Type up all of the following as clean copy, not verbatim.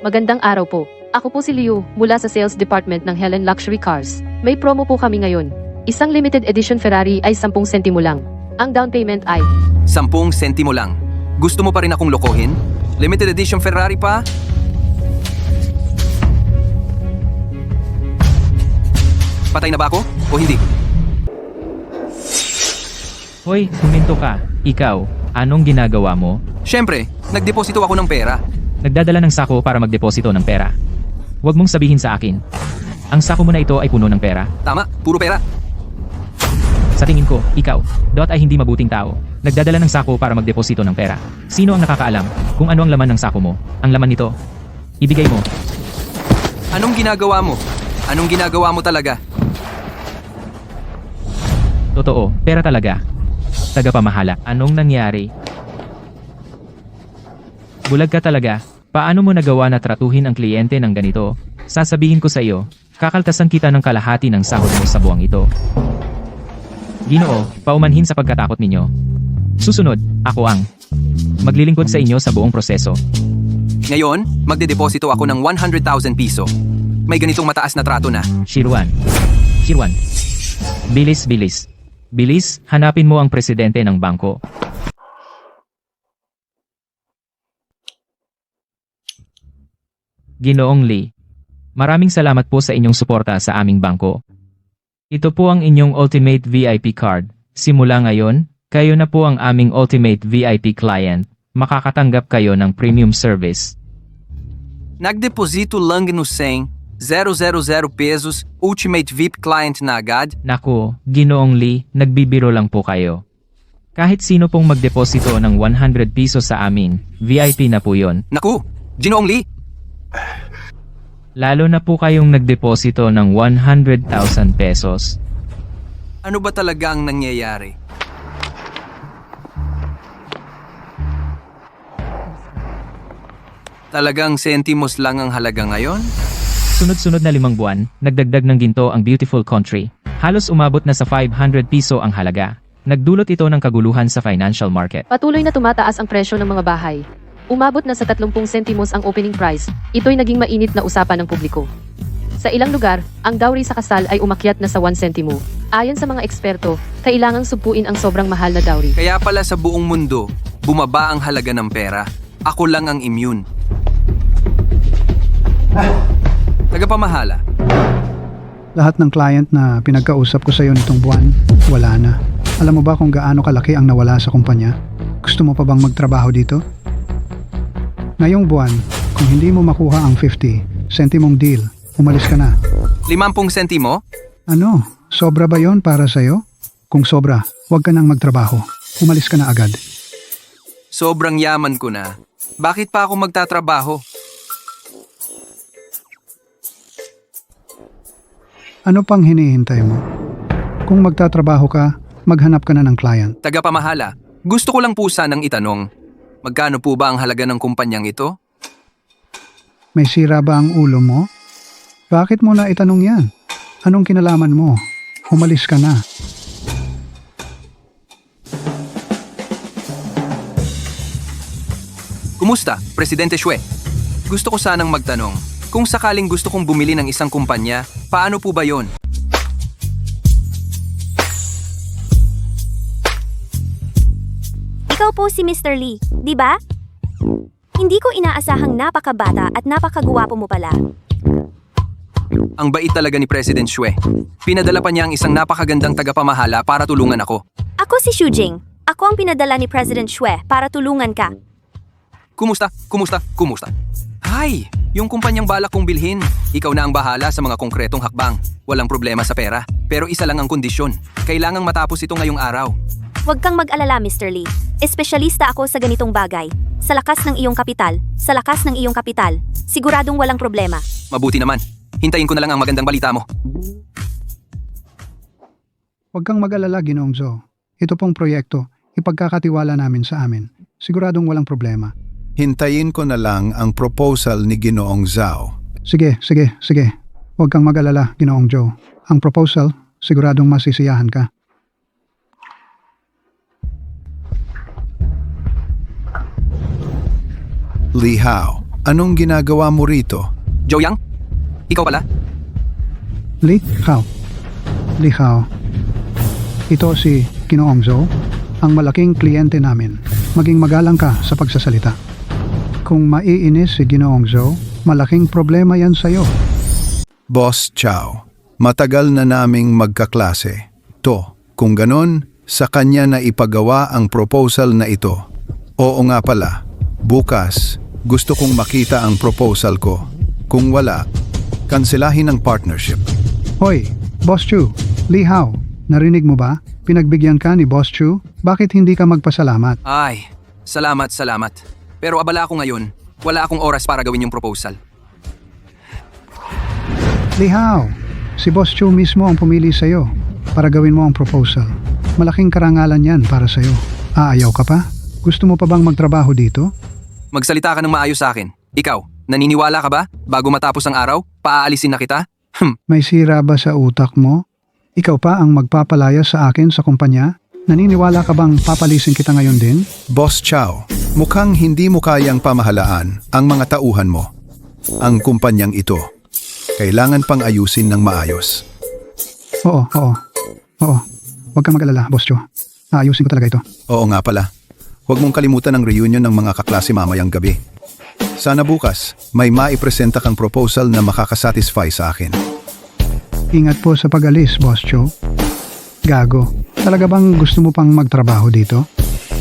Magandang araw po. Ako po si Liu, mula sa sales department ng Helen Luxury Cars. May promo po kami ngayon. Isang limited edition Ferrari ay 10 sentimo lang. Ang down payment ay 10 sentimo lang. Gusto mo pa rin akong lokohin? Limited edition Ferrari pa? Patay na ba ako? O hindi? Hoy, huminto ka. Ikaw, anong ginagawa mo? Siyempre, nagdeposito ako ng pera. Nagdadala ng sako para magdeposito ng pera. Huwag mong sabihin sa akin. Ang sako mo na ito ay puno ng pera. Tama, puro pera. Sa tingin ko, ikaw, Dot ay hindi mabuting tao. Nagdadala ng sako para magdeposito ng pera. Sino ang nakakaalam kung ano ang laman ng sako mo? Ang laman nito, ibigay mo. Anong ginagawa mo? Anong ginagawa mo talaga? Totoo, pera talaga. Tagapamahala, anong nangyari? Bulag ka talaga. Paano mo nagawa na tratuhin ang kliyente ng ganito? Sasabihin ko sa iyo, kakaltasan kita ng kalahati ng sahod mo sa buwang ito. Ginoo, paumanhin sa pagkatakot ninyo. Susunod, ako ang maglilingkod sa inyo sa buong proseso. Ngayon, magdedeposito ako ng 100,000 piso. May ganitong mataas na trato na. Shirwan. Bilis. Bilis, hanapin mo ang presidente ng bangko. Ginoong Lee, maraming salamat po sa inyong suporta sa aming bangko. Ito po ang inyong Ultimate VIP card. Simula ngayon, kayo na po ang aming Ultimate VIP client. Makakatanggap kayo ng premium service. Nagdeposito lang no 100,000 pesos, Ultimate VIP client na agad. Naku, Ginoong Lee, nagbibiro lang po kayo. Kahit sino pong magdeposito ng 100 pesos sa amin, VIP na po yon. Naku, Ginoong Lee! Lalo na po kayong nagdeposito ng 100,000 pesos. Ano ba talaga ang nangyayari? Talagang sentimos lang ang halaga ngayon? Sunod-sunod na 5 buwan, nagdagdag ng ginto ang beautiful country. Halos umabot na sa 500 piso ang halaga. Nagdulot ito ng kaguluhan sa financial market. patuloy na tumataas ang presyo ng mga bahay. Umabot na sa 30 sentimos ang opening price. Ito'y naging mainit na usapan ng publiko. Sa ilang lugar, ang dowry sa kasal ay umakyat na sa 1 sentimo. Ayon sa mga eksperto, kailangang supuin ang sobrang mahal na dowry. Kaya pala sa buong mundo, bumaba ang halaga ng pera. Ako lang ang immune. Tagapamahala. Lahat ng client na pinagkausap ko sa iyo nitong buwan, wala na. Alam mo ba kung gaano kalaki ang nawala sa kumpanya? Gusto mo pa bang magtrabaho dito? Ngayong buwan, kung hindi mo makuha ang 50 sentimong deal, umalis ka na. 50 sentimo? Ano? Sobra ba yon para sa'yo? Kung sobra, huwag ka nang magtrabaho. Umalis ka na agad. Sobrang yaman ko na. Bakit pa ako magtatrabaho? Ano pang hinihintay mo? Kung magtatrabaho ka, maghanap ka na ng client. Tagapamahala, gusto ko lang po sanang itanong, magkano po ba ang halaga ng kumpanyang ito? May sira ba ang ulo mo? Bakit mo na itanong yan? Anong kinalaman mo? Umalis ka na. Kumusta, Presidente Xue? Gusto ko sanang magtanong, kung sakaling gusto kong bumili ng isang kumpanya, paano po ba yon? Ikaw po si Mr. Lee, di ba? Hindi ko inaasahang napakabata at napakagwapo mo pala. Ang bait talaga ni President Xue. Pinadala pa niya ang isang napakagandang tagapamahala para tulungan ako. Ako si Xujing. Ako ang pinadala ni President Xue para tulungan ka. Kumusta? Hay! Yung kumpanyang balak kong bilhin. Ikaw na ang bahala sa mga konkretong hakbang. Walang problema sa pera. Pero isa lang ang kondisyon. Kailangang matapos ito ngayong araw. Huwag kang mag-alala, Mr. Lee. Espesyalista ako sa ganitong bagay. Sa lakas ng iyong kapital. Siguradong walang problema. Mabuti naman. Hintayin ko na lang ang magandang balita mo. Huwag kang mag-alala, Ginoong Zhou. Ito pong proyekto, ipagkakatiwala namin sa amin. Siguradong walang problema. Hintayin ko na lang ang proposal ni Ginoong Zhao. Sige. Huwag kang mag-alala, Ginoong Zhou. Ang proposal, siguradong masisiyahan ka. Li Hao, Anong ginagawa mo rito? Joe Yang? Ikaw pala? Li Hao. Li Hao. Ito si Ginoong Zhou, ang malaking kliyente namin. Maging magalang ka sa pagsasalita. Kung maiinis si Ginoong Zhou, malaking problema yan sa'yo. Boss Chow, matagal na naming magkaklase. Kung ganon, sa kanya na ipagawa ang proposal na ito. Oo nga pala, bukas, gusto kong makita ang proposal ko. Kung wala, kanselahin ang partnership. Hoy, Boss Chu, Li Hao, narinig mo ba? Pinagbigyan ka ni Boss Chu? Bakit hindi ka magpasalamat? Ay, salamat. Pero abala ako ngayon. Wala akong oras para gawin yung proposal. Li Hao, si Boss Chu mismo ang pumili sa'yo para gawin mo ang proposal. Malaking karangalan yan para sa'yo. Aayaw ka pa? Gusto mo pa bang magtrabaho dito? Magsalita ka ng maayos sa akin. Ikaw, naniniwala ka ba? Bago matapos ang araw, paaalisin na kita? May sira ba sa utak mo? Ikaw pa ang magpapalaya sa akin sa kumpanya? Naniniwala ka bang papalisin kita ngayon din? Boss Chow, mukhang hindi mo kayang pamahalaan ang mga tauhan mo. Ang kumpanyang ito, kailangan pang ayusin ng maayos. Oo. Huwag kang mag-alala, Boss Chu. Aayusin ko talaga ito. Oo nga pala, huwag mong kalimutan ang reunion ng mga kaklase mamayang gabi. Sana bukas, may maipresenta kang proposal na makakasatisfy sa akin. Ingat po sa pag-alis, Boss Chu. Gago, talaga bang gusto mo pang magtrabaho dito?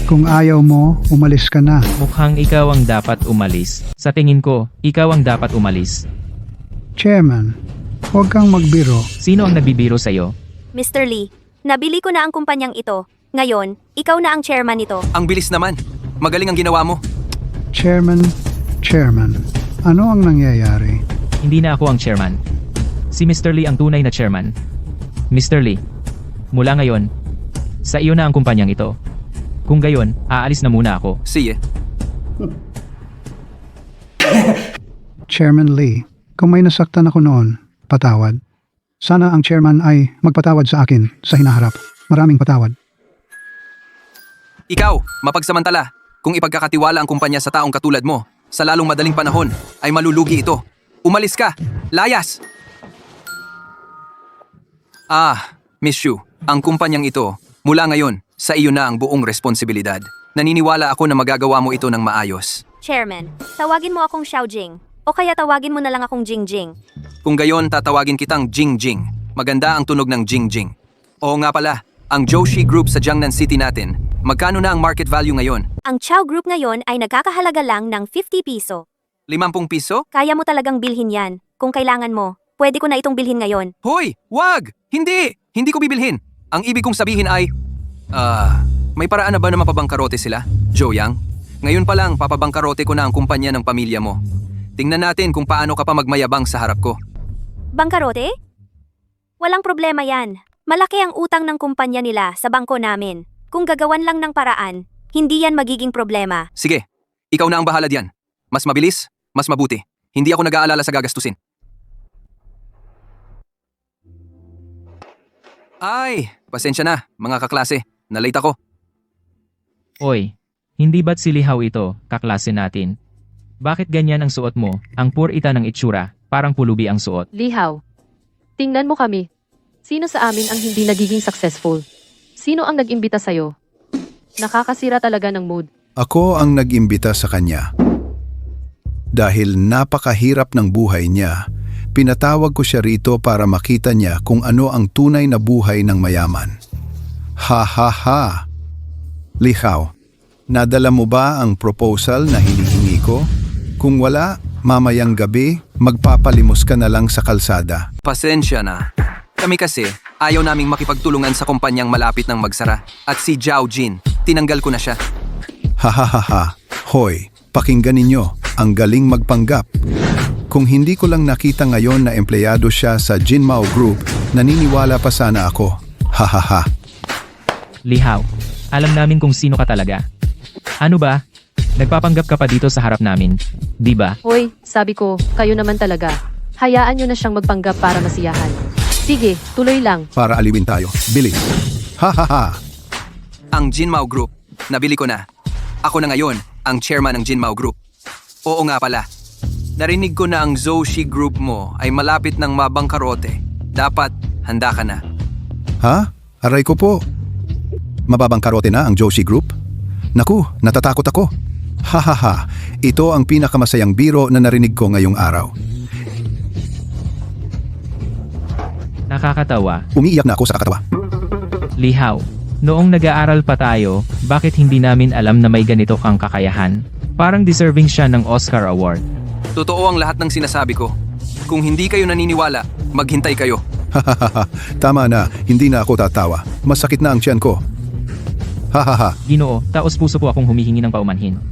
Kung ayaw mo, umalis ka na. Mukhang ikaw ang dapat umalis. Sa tingin ko, ikaw ang dapat umalis. Chairman, huwag kang magbiro. Sino ang nagbibiro sa'yo? Mr. Lee, nabili ko na ang kumpanyang ito. Ngayon, ikaw na ang chairman nito. Ang bilis naman. Magaling ang ginawa mo. Chairman, ano ang nangyayari? Hindi na ako ang chairman. Si Mr. Lee ang tunay na chairman. Mr. Lee, mula ngayon, sa iyo na ang kumpanyang ito. Kung gayon, aalis na muna ako. Sige. Chairman Lee, kung may nasaktan ako noon, patawad. Sana ang chairman ay magpatawad sa akin sa hinaharap. Maraming patawad. Ikaw, mapagsamantala. Kung ipagkakatiwala ang kumpanya sa taong katulad mo, sa lalong madaling panahon, ay malulugi ito. Umalis ka! Layas! Miss Shu, ang kumpanyang ito, mula ngayon, sa iyo na ang buong responsibilidad. Naniniwala ako na magagawa mo ito ng maayos. Chairman, tawagin mo akong Xiaojing. O kaya tawagin mo na lang akong Jingjing. Kung gayon, tatawagin kitang Jingjing. Maganda ang tunog ng Jingjing. Oo nga pala, ang Joshi Group sa Jiangnan City natin, magkano na ang market value ngayon? Ang Chow Group ngayon ay nagkakahalaga lang ng 50 piso. 50 piso? Kaya mo talagang bilhin yan. Kung kailangan mo, pwede ko na itong bilhin ngayon. Hoy! Wag! Hindi! Hindi ko bibilhin. Ang ibig kong sabihin ay... may paraan na ba na mapabangkarote sila? Joe Yang? Ngayon pa lang, papabangkarote ko na ang kumpanya ng pamilya mo. Tingnan natin kung paano ka pa magmayabang sa harap ko. Bangkarote? Walang problema yan. Malaki ang utang ng kumpanya nila sa bangko namin. Kung gagawan lang ng paraan, hindi yan magiging problema. Sige, ikaw na ang bahala diyan. Mas mabilis, mas mabuti. Hindi ako nag-aalala sa gagastusin. Ay, pasensya na, mga kaklase. Nalate ako. Oy, hindi ba't si Lihaw ito, kaklase natin? Bakit ganyan ang suot mo? Ang purita ng itsura, parang pulubi ang suot. Lihaw, tingnan mo kami. Sino sa amin ang hindi nagiging successful? Sino ang nag-imbita sa'yo? Nakakasira talaga ng mood. Ako ang nag-imbita sa kanya. Dahil napakahirap ng buhay niya, pinatawag ko siya rito para makita niya kung ano ang tunay na buhay ng mayaman. Ha ha ha! Lihaw, nadala mo ba ang proposal na hinihingi ko? Kung wala, mamayang gabi, magpapalimos ka na lang sa kalsada. Pasensya na. Kami kasi, ayaw naming makipagtulungan sa kumpanyang malapit ng magsara. At si Zhao Jin, tinanggal ko na siya. Ha ha ha ha! Hoy, pakinggan ninyo, ang galing magpanggap. Kung hindi ko lang nakita ngayon na empleyado siya sa Jinmao Group, naniniwala pa sana ako. Ha ha ha! Lihaw, alam namin kung sino ka talaga. Ano ba? Nagpapanggap ka pa dito sa harap namin, di ba? Hoy, sabi ko, kayo naman talaga. Hayaan nyo na siyang magpanggap para masiyahan. Sige, tuloy lang. Para aliwin tayo. Bilis! Ha ha ha! Ang Jinmao Group, nabili ko na. Ako na ngayon, ang chairman ng Jinmao Group. Oo nga pala, Narinig ko na ang Zoshi Group mo ay malapit ng mabangkarote. Dapat handa ka na. Ha? Aray ko po. Mababang karote na ang Joshi Group? Naku, natatakot ako. Hahaha, ito ang pinakamasayang biro na narinig ko ngayong araw. Nakakatawa. Umiiyak na ako sa kakatawa. Lihaw. Noong nag-aaral pa tayo, bakit hindi namin alam na may ganito kang kakayahan? Parang deserving siya ng Oscar Award. Totoo ang lahat ng sinasabi ko. Kung hindi kayo naniniwala, maghintay kayo. Hahaha, tama na, hindi na ako tatawa. Masakit na ang tiyan ko. Hahaha, Ginoo, taos puso po akong humihingi ng paumanhin.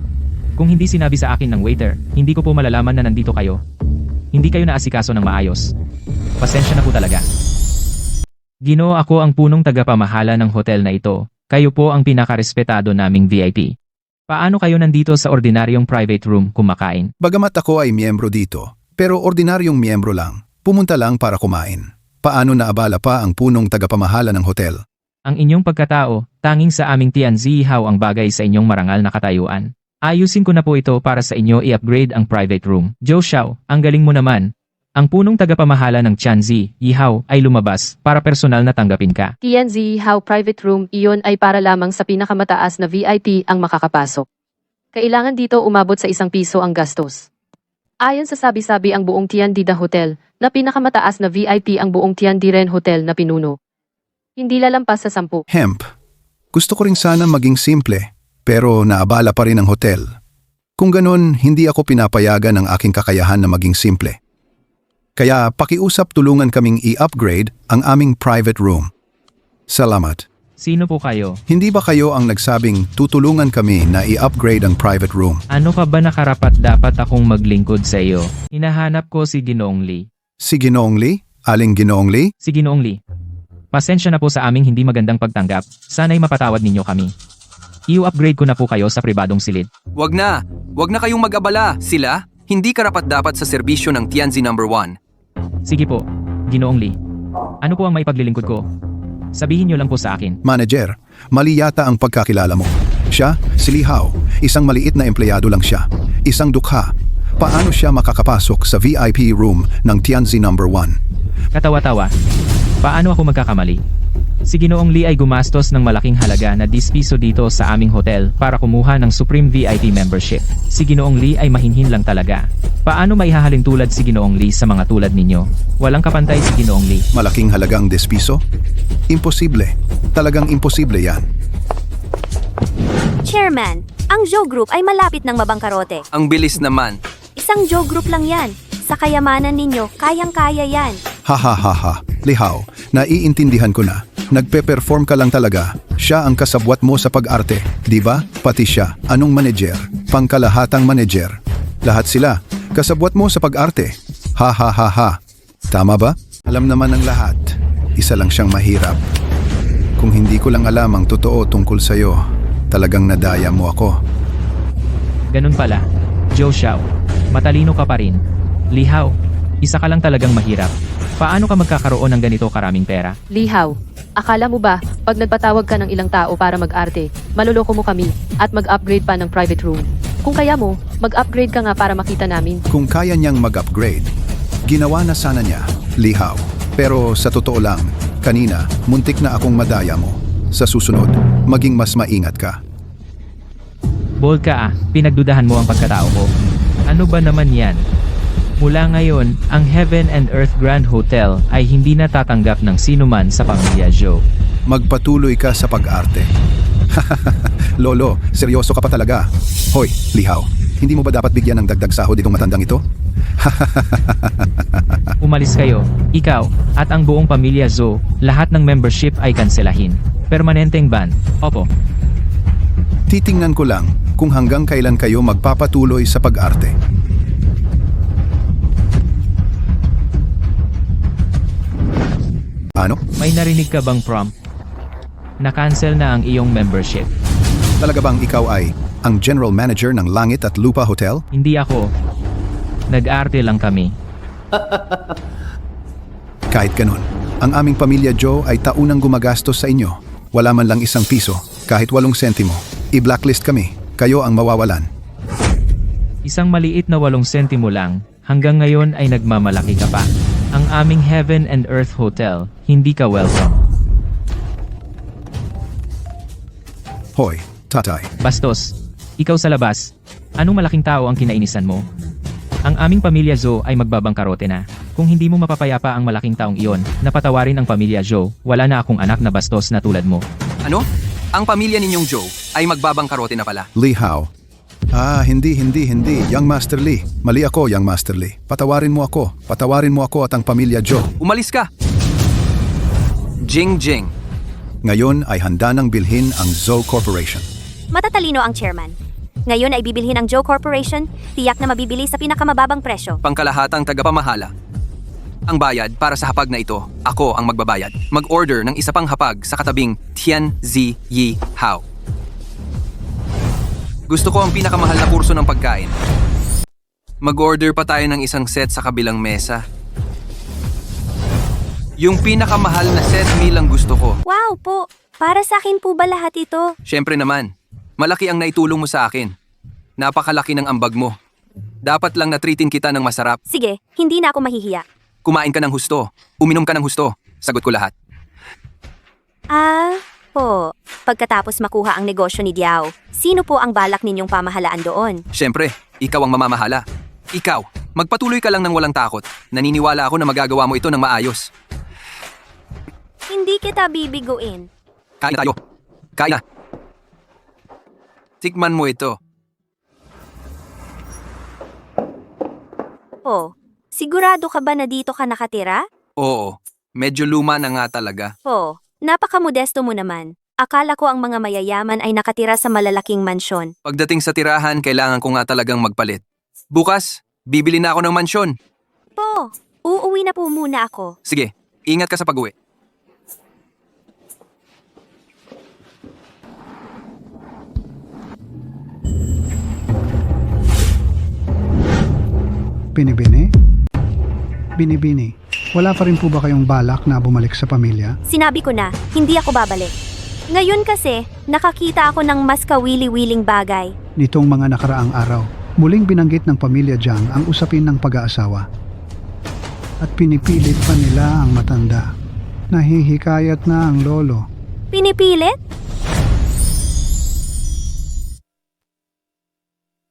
Kung hindi sinabi sa akin ng waiter, hindi ko po malalaman na nandito kayo. Hindi kayo naasikaso ng maayos. Pasensya na po talaga. Ginoo, ako ang punong tagapamahala ng hotel na ito. Kayo po ang pinakarespetado naming VIP. Paano kayo nandito sa ordinaryong private room kumakain? bagamat ako ay miyembro dito, pero ordinaryong miyembro lang, pumunta lang para kumain. Paano naabala pa ang punong tagapamahala ng hotel? Ang inyong pagkatao, tanging sa aming Tianzihaw ang bagay sa inyong marangal na katayuan. Ayusin ko na po ito para sa inyo i-upgrade ang private room. Joe Xiao, ang galing mo naman. Ang punong tagapamahala ng Tianzi, Yihaw, ay lumabas para personal na tanggapin ka. TNZ How Private Room, iyon ay para lamang sa pinakamataas na VIP ang makakapasok. Kailangan dito umabot sa ₱1 ang gastos. Ayon sa sabi-sabi ang buong Tiandida Hotel, na pinakamataas na VIP ang buong Tiandiren Hotel na pinuno. Hindi lalampas sa 10. Hemp. Gusto ko rin sana maging simple, pero naabala pa rin ang hotel. Kung ganun, hindi ako pinapayagan ng aking kakayahan na maging simple. Kaya pakiusap tulungan kaming i-upgrade ang aming private room. Salamat. Sino po kayo? Hindi ba kayo ang nagsabing tutulungan kami na i-upgrade ang private room? Ano ka ba nakarapat dapat akong maglingkod sa iyo? Hinahanap ko si Ginoong Lee. Si Ginoong Lee? Aling Ginoong Lee? Si Ginoong Lee. Pasensya na po sa aming hindi magandang pagtanggap. Sana'y mapatawad ninyo kami. I-upgrade ko na po kayo sa pribadong silid. Wag na kayong mag-abala. Sila, hindi karapat-dapat sa serbisyo ng Tianzi No. 1. Sige po, Ginoong Lee. Ano po ang maipaglilingkod ko? Sabihin niyo lang po sa akin. Manager, mali yata ang pagkakilala mo. Siya, si Lihaw, isang maliit na empleyado lang siya. Isang dukha. Paano siya makakapasok sa VIP room ng Tianzi No. 1? Katawa-tawa. Paano ako magkakamali? Si Ginoong Lee ay gumastos ng malaking halaga na ₱10 dito sa aming hotel para kumuha ng Supreme VIP membership. Si Ginoong Lee ay mahinhin lang talaga. Paano maihahalin tulad si Ginoong Lee sa mga tulad ninyo? Walang kapantay si Ginoong Lee. Malaking halagang ₱10? Imposible. Talagang imposible yan. Chairman, ang Joe Group ay malapit ng mabangkarote. Ang bilis naman. Isang Joe Group lang yan. Sa kayamanan ninyo, kayang-kaya yan. Hahaha, Lihaw, naiintindihan ko na. Nagpe-perform ka lang talaga. Siya ang kasabwat mo sa pag-arte, di ba? Pati siya, anong manager? Pangkalahatang manager. Lahat sila, kasabwat mo sa pag-arte. Hahaha. Tama ba? Alam naman ng lahat. Isa lang siyang mahirap. Kung hindi ko lang alam ang totoo tungkol sa'yo, talagang nadaya mo ako. Ganun pala. Joe Xiao, matalino ka pa rin. Lihaw, isa ka lang talagang mahirap. Paano ka magkakaroon ng ganito karaming pera? Lihaw, akala mo ba, pag nagpatawag ka ng ilang tao para mag-arte, maluloko mo kami, at mag-upgrade pa ng private room? Kung kaya mo, mag-upgrade ka nga para makita namin. Kung kaya niyang mag-upgrade, ginawa na sana niya, Lihaw. Pero sa totoo lang, kanina, muntik na akong madaya mo. Sa susunod, maging mas maingat ka. Bold ka ah, pinagdudahan mo ang pagkatao ko. Ano ba naman yan? Mula ngayon, ang Heaven and Earth Grand Hotel ay hindi na tatanggap ng sinuman sa pamilya Joe. Magpatuloy ka sa pag-arte. Lolo, seryoso ka pa talaga. Hoy, Lihaw, hindi mo ba dapat bigyan ng dagdag sahod itong matandang ito? Umalis kayo, ikaw, at ang buong pamilya Joe, lahat ng membership ay kanselahin. Permanenteng ban, opo. Titingnan ko lang kung hanggang kailan kayo magpapatuloy sa pag-arte. Ano? May narinig ka bang prom? Na-cancel na ang iyong membership. Talaga bang ikaw ay ang general manager ng Langit at Lupa Hotel? Hindi ako. Nag-arte lang kami. Kahit ganun, ang aming pamilya Joe ay taunang gumagastos sa inyo. Wala man lang ₱1, kahit 8 sentimo. I-blacklist kami. Kayo ang mawawalan. Isang maliit na 8 sentimo lang, Hanggang ngayon ay nagmamalaki ka pa. Ang aming Heaven and Earth Hotel, hindi ka welcome. Hoy, tatay. Bastos, ikaw sa labas. Anong malaking tao ang kinainisan mo? Ang aming pamilya Zhou ay magbabangkarote na. Kung hindi mo mapapayapa ang malaking taong iyon, napatawarin ang pamilya Zhou, wala na akong anak na bastos na tulad mo. Ano? Ang pamilya ninyong Joe ay magbabangkarote na pala. Li Hao. Hindi. Young Master Li. Mali ako, Young Master Li. Patawarin mo ako. Patawarin mo ako at ang pamilya Joe. Umalis ka! Jing Jing. Ngayon ay handa ng bilhin ang Zhou Corporation. Matatalino ang chairman. Ngayon ay bibilhin ang Joe Corporation, tiyak na mabibili sa pinakamababang presyo. Pangkalahatang tagapamahala. Ang bayad para sa hapag na ito, ako ang magbabayad. Mag-order ng isa pang hapag sa katabing Tian Zi Yi Hao. Gusto ko ang pinakamahal na kurso ng pagkain. Mag-order pa tayo ng isang set sa kabilang mesa. Yung pinakamahal na set meal ang gusto ko. Wow po! Para sa akin po ba lahat ito? Siyempre naman, malaki ang naitulong mo sa akin. Napakalaki ng ambag mo. Dapat lang na-treatin kita ng masarap. Sige, hindi na ako mahihiya. Kumain ka ng husto. Uminom ka ng husto. Sagot ko lahat. Po. Pagkatapos makuha ang negosyo ni Diao, sino po ang balak ninyong pamahalaan doon? Siyempre, ikaw ang mamamahala. Ikaw, magpatuloy ka lang ng walang takot. Naniniwala ako na magagawa mo ito ng maayos. Hindi kita bibiguin. Kain na tayo. Kain na. Tikman mo ito. Po, sigurado ka ba na dito ka nakatira? Oo, medyo luma na nga talaga. Po, napakamodesto mo naman. Akala ko ang mga mayayaman ay nakatira sa malalaking mansyon. Pagdating sa tirahan, kailangan ko nga talagang magpalit. Bukas, bibili na ako ng mansyon. Po, uuwi na po muna ako. Sige, ingat ka sa pag-uwi. Binibini? Binibini, wala pa rin po ba kayong balak na bumalik sa pamilya? Sinabi ko na, hindi ako babalik. Ngayon kasi, nakakita ako ng mas kawili-wiling bagay. Nitong mga nakaraang araw, muling binanggit ng pamilya Jiang ang usapin ng pag-aasawa. At pinipilit pa nila ang matanda. Nahihikayat na ang lolo. Pinipilit?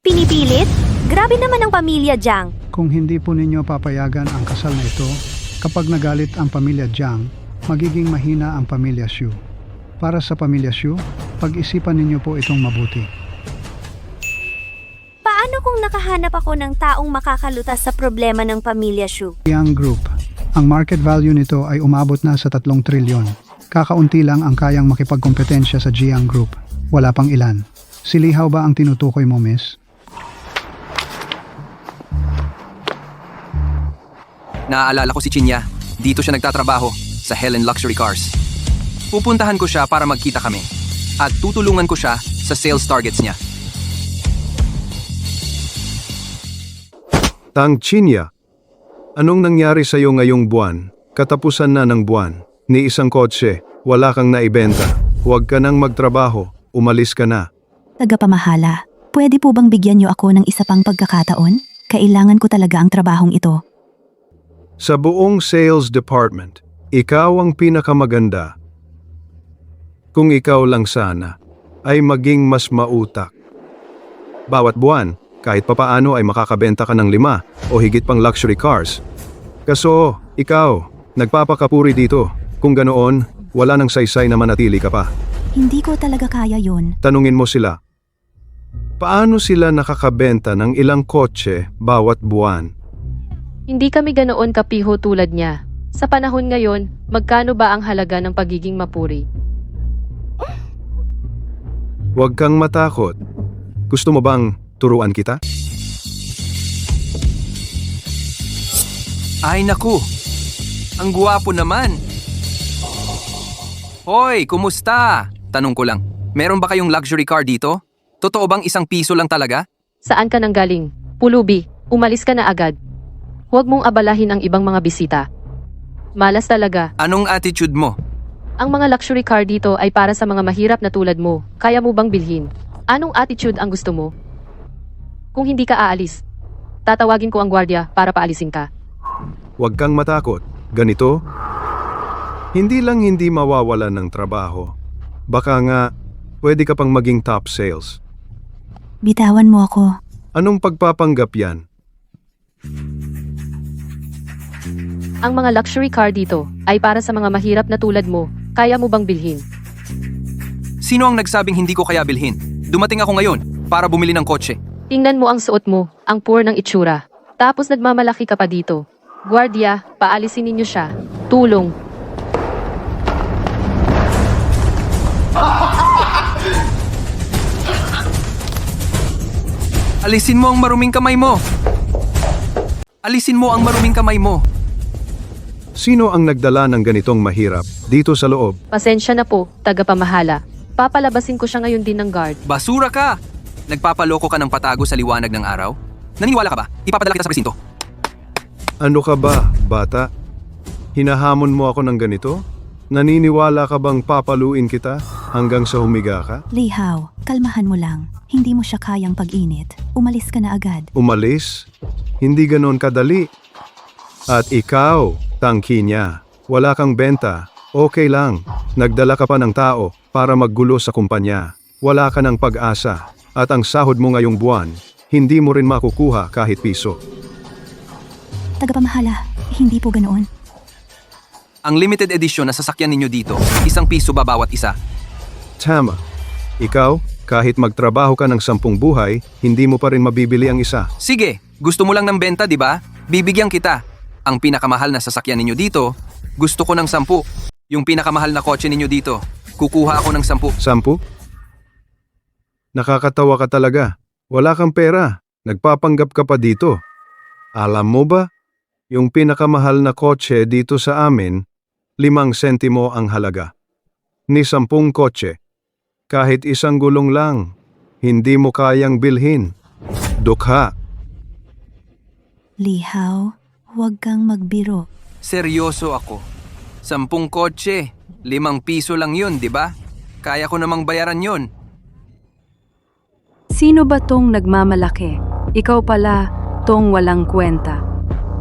Pinipilit? Grabe naman ang pamilya Jiang. Kung hindi po ninyo papayagan ang kasal na ito, kapag nagalit ang pamilya Jiang, magiging mahina ang pamilya Xu. Para sa pamilya Xu, pag-isipan ninyo po itong mabuti. Paano kung nakahanap ako ng taong makakalutas sa problema ng pamilya Xu? Jiang Group, ang market value nito ay umabot na sa 3 trilyon. Kakaunti lang ang kayang makipagkompetensya sa Jiang Group. Wala pang ilan. Si Li Hao ba ang tinutukoy mo, miss? Naaalala ko si Chinya. Dito siya nagtatrabaho sa Helen Luxury Cars. Pupuntahan ko siya para magkita kami. At tutulungan ko siya sa sales targets niya. Tang Chinya, anong nangyari sa iyo ngayong buwan? Katapusan na ng buwan. Ni isang kotse, wala kang naibenta. Huwag ka nang magtrabaho, umalis ka na. Tagapamahala, pwede po bang bigyan niyo ako ng isa pang pagkakataon? Kailangan ko talaga ang trabahong ito. Sa buong sales department, ikaw ang pinakamaganda. Kung ikaw lang sana, ay maging mas mautak. Bawat buwan, kahit papaano ay makakabenta ka ng 5 o higit pang luxury cars. Kaso, ikaw, nagpapakapuri dito. Kung ganoon, wala nang saysay na manatili ka pa. Hindi ko talaga kaya yun. Tanungin mo sila. Paano sila nakakabenta ng ilang kotse bawat buwan? Hindi kami ganoon kapiho tulad niya. Sa panahon ngayon, magkano ba ang halaga ng pagiging mapuri? Huwag kang matakot. Gusto mo bang turuan kita? Ay naku! Ang guwapo naman! Hoy, kumusta? Tanong ko lang, meron ba kayong luxury car dito? Totoo bang ₱1 lang talaga? Saan ka nang galing? Pulubi, umalis ka na agad. Huwag mong abalahin ang ibang mga bisita. Malas talaga. Anong attitude mo? Ang mga luxury car dito ay para sa mga mahirap na tulad mo. Kaya mo bang bilhin? Anong attitude ang gusto mo? Kung hindi ka aalis, tatawagin ko ang gwardiya para paalisin ka. Huwag kang matakot. Ganito? Hindi lang hindi mawawalan ng trabaho. Baka nga, pwede ka pang maging top sales. Bitawan mo ako. Anong pagpapanggap yan? Ang mga luxury car dito ay para sa mga mahirap na tulad mo. Kaya mo bang bilhin? Sino ang nagsabing hindi ko kaya bilhin? Dumating ako ngayon para bumili ng kotse. Tingnan mo ang suot mo, ang poor ng itsura. Tapos nagmamalaki ka pa dito. Gwardiya, paalisin ninyo siya. Tulong. Alisin mo ang maruming kamay mo! Alisin mo ang maruming kamay mo! Sino ang nagdala ng ganitong mahirap dito sa loob? Pasensya na po, tagapamahala. Papalabasin ko siya ngayon din ng guard. Basura ka! Nagpapaloko ka ng patago sa liwanag ng araw? Naniniwala ka ba? Ipapadala kita sa presinto. Ano ka ba, bata? Hinahamon mo ako ng ganito? Naniniwala ka bang papaluin kita hanggang sa humiga ka? Lihaw, kalmahan mo lang. Hindi mo siya kayang pag-init. Umalis ka na agad. Umalis? Hindi ganon kadali. At ikaw, tangki niya. Wala kang benta. Okay lang. Nagdala ka pa ng tao para maggulo sa kumpanya. Wala ka ng pag-asa. At ang sahod mo ngayong buwan, hindi mo rin makukuha kahit piso. Tagapamahala, hindi po ganoon. Ang limited edition na sasakyan ninyo dito, ₱1 ba bawat isa? Tama. Ikaw, kahit magtrabaho ka ng 10 buhay, hindi mo pa rin mabibili ang isa. Sige, gusto mo lang ng benta, di ba? Bibigyan kita. Ang pinakamahal na sasakyan ninyo dito, gusto ko ng 10. Yung pinakamahal na kotse ninyo dito, kukuha ako ng 10. 10? Nakakatawa ka talaga. Wala kang pera. Nagpapanggap ka pa dito. Alam mo ba, yung pinakamahal na kotse dito sa amin, 5 sentimo ang halaga. Ni 10 kotse. Kahit isang gulong lang, hindi mo kayang bilhin. Dukha. Lihaw, huwag kang magbiro. Seryoso ako. 10 kotse, ₱5 lang yun, di ba? Kaya ko namang bayaran yun. Sino ba tong nagmamalaki? Ikaw pala, tong walang kwenta.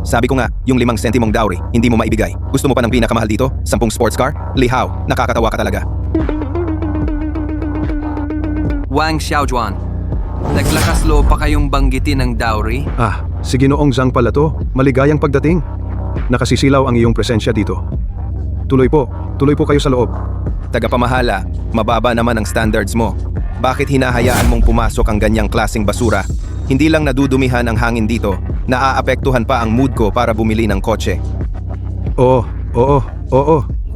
Sabi ko nga, yung 5 sentimong dowry, hindi mo maibigay. Gusto mo pa ng pinakamahal dito? 10 sports car? Lihaw, nakakatawa ka talaga. Wang Xiaojuan, naglakas loob pa kayong banggitin ng dowry? Ah, si Ginoong Zhang pala to. Maligayang pagdating. Nakasisilaw ang iyong presensya dito. Tuloy po kayo sa loob. Tagapamahala, mababa naman ang standards mo. Bakit hinahayaan mong pumasok ang ganyang klaseng basura? Hindi lang nadudumihan ang hangin dito, naaapektuhan pa ang mood ko para bumili ng kotse. Oo.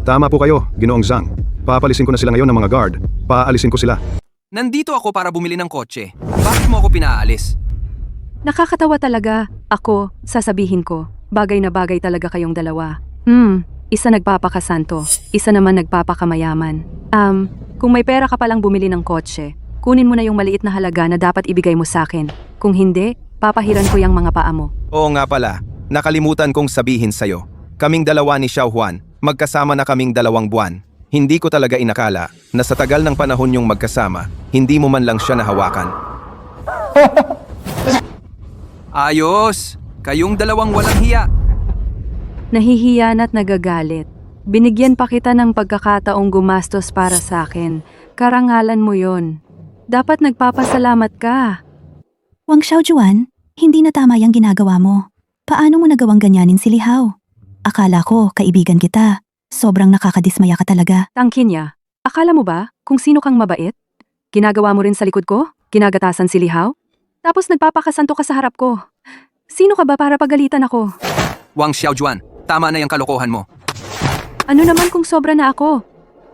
Tama po kayo, Ginoong Zhang. Papalisin ko na sila ngayon ng mga guard. Paalisin ko sila. Nandito ako para bumili ng kotse. Bakit mo ako pinaalis? Nakakatawa talaga. Ako, sasabihin ko, bagay na bagay talaga kayong dalawa. Isa nagpapakasanto, isa naman nagpapakamayaman. Kung may pera ka palang bumili ng kotse, kunin mo na yung maliit na halaga na dapat ibigay mo sa akin. Kung hindi, papahiran ko yung mga paa mo. Oo nga pala, nakalimutan kong sabihin sa'yo. Kaming dalawa ni Xiao Juan, magkasama na kaming 2 buwan. Hindi ko talaga inakala na sa tagal ng panahon yung magkasama, hindi mo man lang siya nahawakan. Ayos! Kayong dalawang walang hiya! Nahihiyan at nagagalit. Binigyan pa kita ng pagkakataong gumastos para sa akin. Karangalan mo yon. Dapat nagpapasalamat ka. Wang Xiaojuan, hindi na tama yung ginagawa mo. Paano mo nagawang ganyanin si Lihaw? Akala ko, kaibigan kita. Sobrang nakakadismaya ka talaga. Tangkin niya. Akala mo ba kung sino kang mabait? Ginagawa mo rin sa likod ko? Ginagatasan si Lihaw? Tapos nagpapakasanto ka sa harap ko. Sino ka ba para pagalitan ako? Wang Xiaojuan, tama na yung kalokohan mo. Ano naman kung sobra na ako?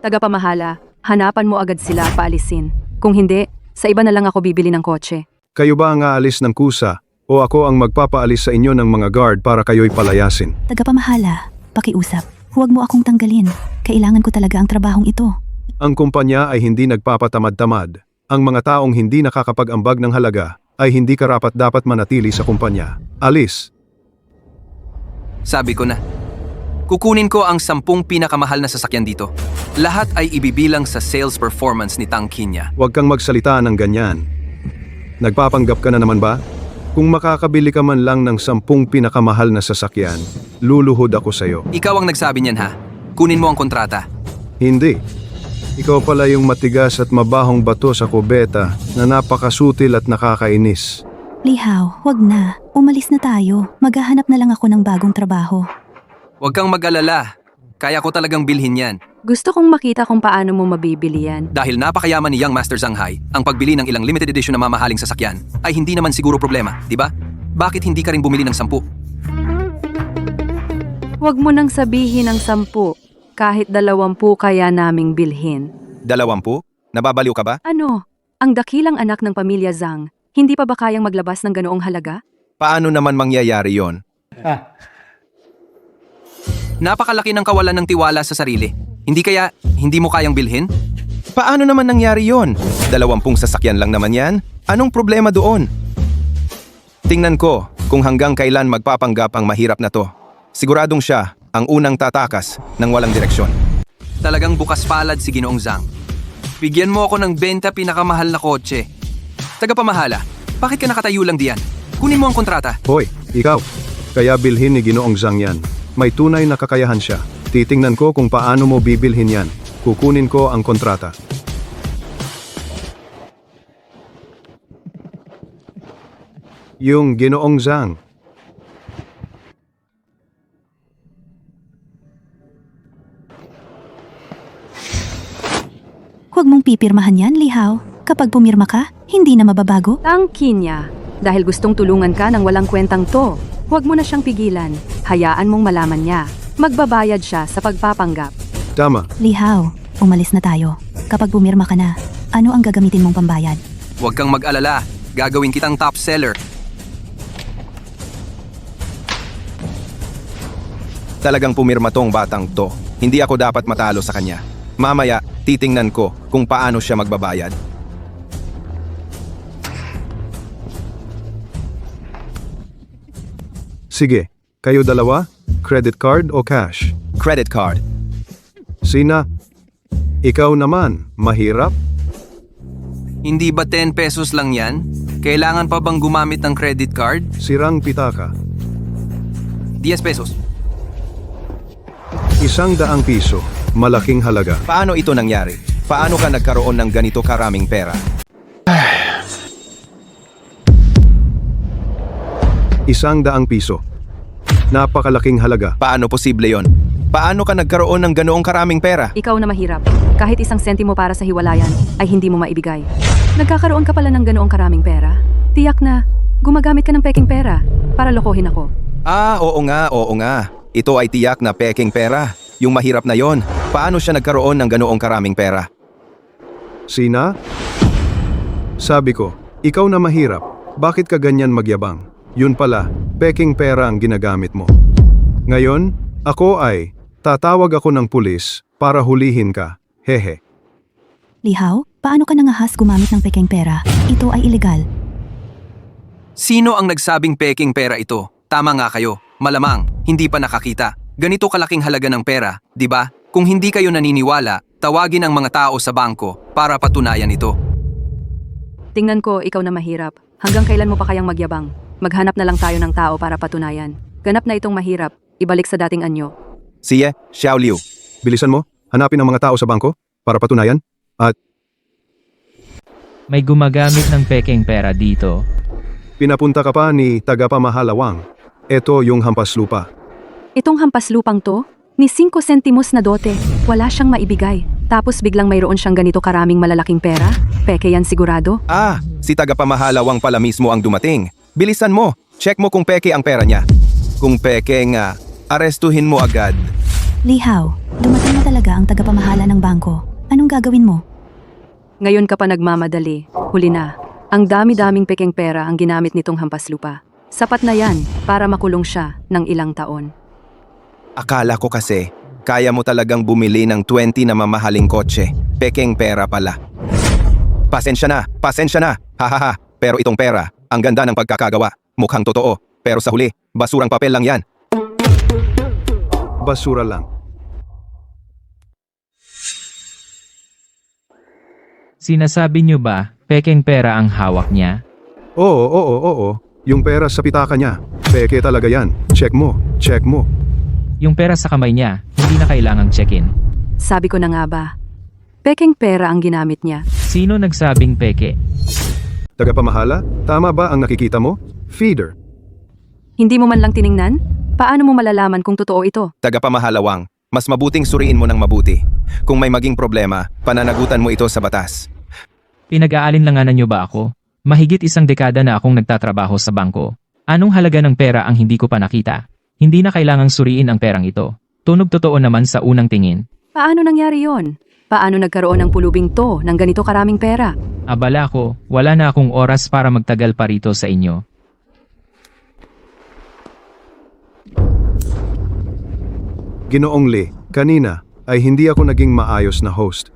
Tagapamahala, hanapan mo agad sila paalisin. Kung hindi, sa iba na lang ako bibili ng kotse. Kayo ba ang aalis ng kusa o ako ang magpapaalis sa inyo ng mga guard para kayo'y palayasin? Tagapamahala, pakiusap. Huwag mo akong tanggalin. Kailangan ko talaga ang trabahong ito. Ang kumpanya ay hindi nagpapatamad-tamad. Ang mga taong hindi nakakapag-ambag ng halaga ay hindi karapat-dapat manatili sa kumpanya. Alis! Sabi ko na. Kukunin ko ang 10 pinakamahal na sasakyan dito. Lahat ay ibibilang sa sales performance ni Tang Qinya. Huwag kang magsalita ng ganyan. Nagpapanggap ka na naman ba? Kung makakabili ka man lang ng 10 pinakamahal na sasakyan, luluhod ako sa'yo. Ikaw ang nagsabi niyan ha. Kunin mo ang kontrata. Hindi. Ikaw pala yung matigas at mabahong bato sa kubeta na napakasutil at nakakainis. Lihaw, wag na. Umalis na tayo. Maghahanap na lang ako ng bagong trabaho. Huwag kang mag-alala. Kaya ko talagang bilhin yan. Gusto kong makita kung paano mo mabibili yan. Dahil napakayaman ni Young Master Shanghai, ang pagbili ng ilang limited edition na mamahaling sasakyan ay hindi naman siguro problema, di ba? Bakit hindi ka rin bumili ng 10? Huwag mo nang sabihin ng 10. Kahit 20 kaya naming bilhin. 20? Nababaliw ka ba? Ano? Ang dakilang anak ng pamilya Zhang, hindi pa ba kayang maglabas ng ganoong halaga? Paano naman mangyayari yon? Napakalaki ng kawalan ng tiwala sa sarili. Hindi mo kayang bilhin? Paano naman nangyari yon? 20 sasakyan lang naman yan? Anong problema doon? Tingnan ko kung hanggang kailan magpapanggap ang mahirap na to. Siguradong siya ang unang tatakas ng walang direksyon. Talagang bukas palad si Ginoong Zhang. Bigyan mo ako ng 20 pinakamahal na kotse. Tagapamahala, bakit ka nakatayo lang diyan? Kunin mo ang kontrata. Hoy, ikaw. Kaya bilhin ni Ginoong Zhang yan. May tunay na kakayahan siya. Titingnan ko kung paano mo bibilhin yan. Kukunin ko ang kontrata. Yung Ginoong Zhang. Huwag mong pipirmahan yan, Lihaw. Kapag pumirma ka, hindi na mababago. Tangkin niya. Dahil gustong tulungan ka ng walang kwentang to. Huwag mo na siyang pigilan. Hayaan mong malaman niya. Magbabayad siya sa pagpapanggap. Tama. Lihaw, umalis na tayo. Kapag pumirma ka na, ano ang gagamitin mong pambayad? Huwag kang mag-alala. Gagawin kitang top seller. Talagang pumirma tong batang to. Hindi ako dapat matalo sa kanya. Mamaya, titingnan ko kung paano siya magbabayad. Sige, kayo dalawa? Credit card o cash? Credit card. Sina? Ikaw naman, mahirap? Hindi ba 10 pesos lang yan? Kailangan pa bang gumamit ng credit card? Sirang pitaka. 10 pesos. 100 piso. Malaking halaga. Paano ito nangyari? Paano ka nagkaroon ng ganito karaming pera? 100 piso. Napakalaking halaga. Paano posible yon? Paano ka nagkaroon ng ganoong karaming pera? Ikaw na mahirap. Kahit 1 sentimo para sa hiwalayan, ay hindi mo maibigay. Nagkakaroon ka pala ng ganoong karaming pera? Tiyak na, gumagamit ka ng peking pera para lokohin ako. Ah, oo nga. Ito ay tiyak na peking pera. Yung mahirap na yon. Paano siya nagkaroon ng ganoong karaming pera? Sina? Sabi ko, ikaw na mahirap. Bakit ka ganyan magyabang? Yun pala, peking pera ang ginagamit mo. Ngayon, ako ay, tatawag ako ng pulis para hulihin ka. Hehe. Lihaw, paano ka nangahas gumamit ng pekeng pera? Ito ay ilegal. Sino ang nagsabing peking pera ito? Tama nga kayo. Malamang, hindi pa nakakita. Ganito kalaking halaga ng pera, di ba? Kung hindi kayo naniniwala, tawagin ang mga tao sa bangko para patunayan ito. Tingnan ko, ikaw na mahirap. Hanggang kailan mo pa kayang magyabang? Maghanap na lang tayo ng tao para patunayan. Ganap na itong mahirap. Ibalik sa dating anyo. Siye, Xiaoliu. Bilisan mo, hanapin ang mga tao sa bangko para patunayan. At May gumagamit ng pekeng pera dito. pinapunta ka pa ni tagapamahalawang. Ito yung hampas lupa. Itong hampas lupang to, ni 5 sentimos na dote, wala siyang maibigay. Tapos biglang mayroon siyang ganito karaming malalaking pera? Peke yan sigurado? Ah, si tagapamahalawang pala mismo ang dumating. Bilisan mo, check mo kung peke ang pera niya. Kung peke nga, arestuhin mo agad. Lihaw, dumating na talaga ang tagapamahala ng bangko. Anong gagawin mo? Ngayon ka pa nagmamadali, huli na. Ang dami-daming pekeng pera ang ginamit nitong hampas lupa. Sapat na yan para makulong siya ng ilang taon. Akala ko kasi, kaya mo talagang bumili ng 20 na mamahaling kotse. Pekeng pera pala. Pasensya na, hahaha. Pero itong pera, ang ganda ng pagkakagawa. Mukhang totoo, pero sa huli, basurang papel lang yan. Basura lang. Sinasabi niyo ba, pekeng pera ang hawak niya? Oo. Yung pera sa pitaka niya. Peke talaga yan. Check mo. Check mo. Yung pera sa kamay niya, hindi na kailangang check-in. Sabi ko na nga ba? Pekeng pera ang ginamit niya. Sino nagsabing peke? Tagapamahala, tama ba ang nakikita mo? Feeder. Hindi mo man lang tiningnan? Paano mo malalaman kung totoo ito? Tagapamahalawang, mas mabuting suriin mo ng mabuti. Kung may maging problema, pananagutan mo ito sa batas. Pinag-aalinlanganan niyo ba ako? Mahigit 1 dekada na akong nagtatrabaho sa bangko. Anong halaga ng pera ang hindi ko pa nakita? Hindi na kailangang suriin ang perang ito. Tunog totoo naman sa unang tingin. Paano nangyari yon? Paano nagkaroon ng pulubing to ng ganito karaming pera? Abala ko, wala na akong oras para magtagal pa rito sa inyo. Ginoong Lee, kanina ay hindi ako naging maayos na host.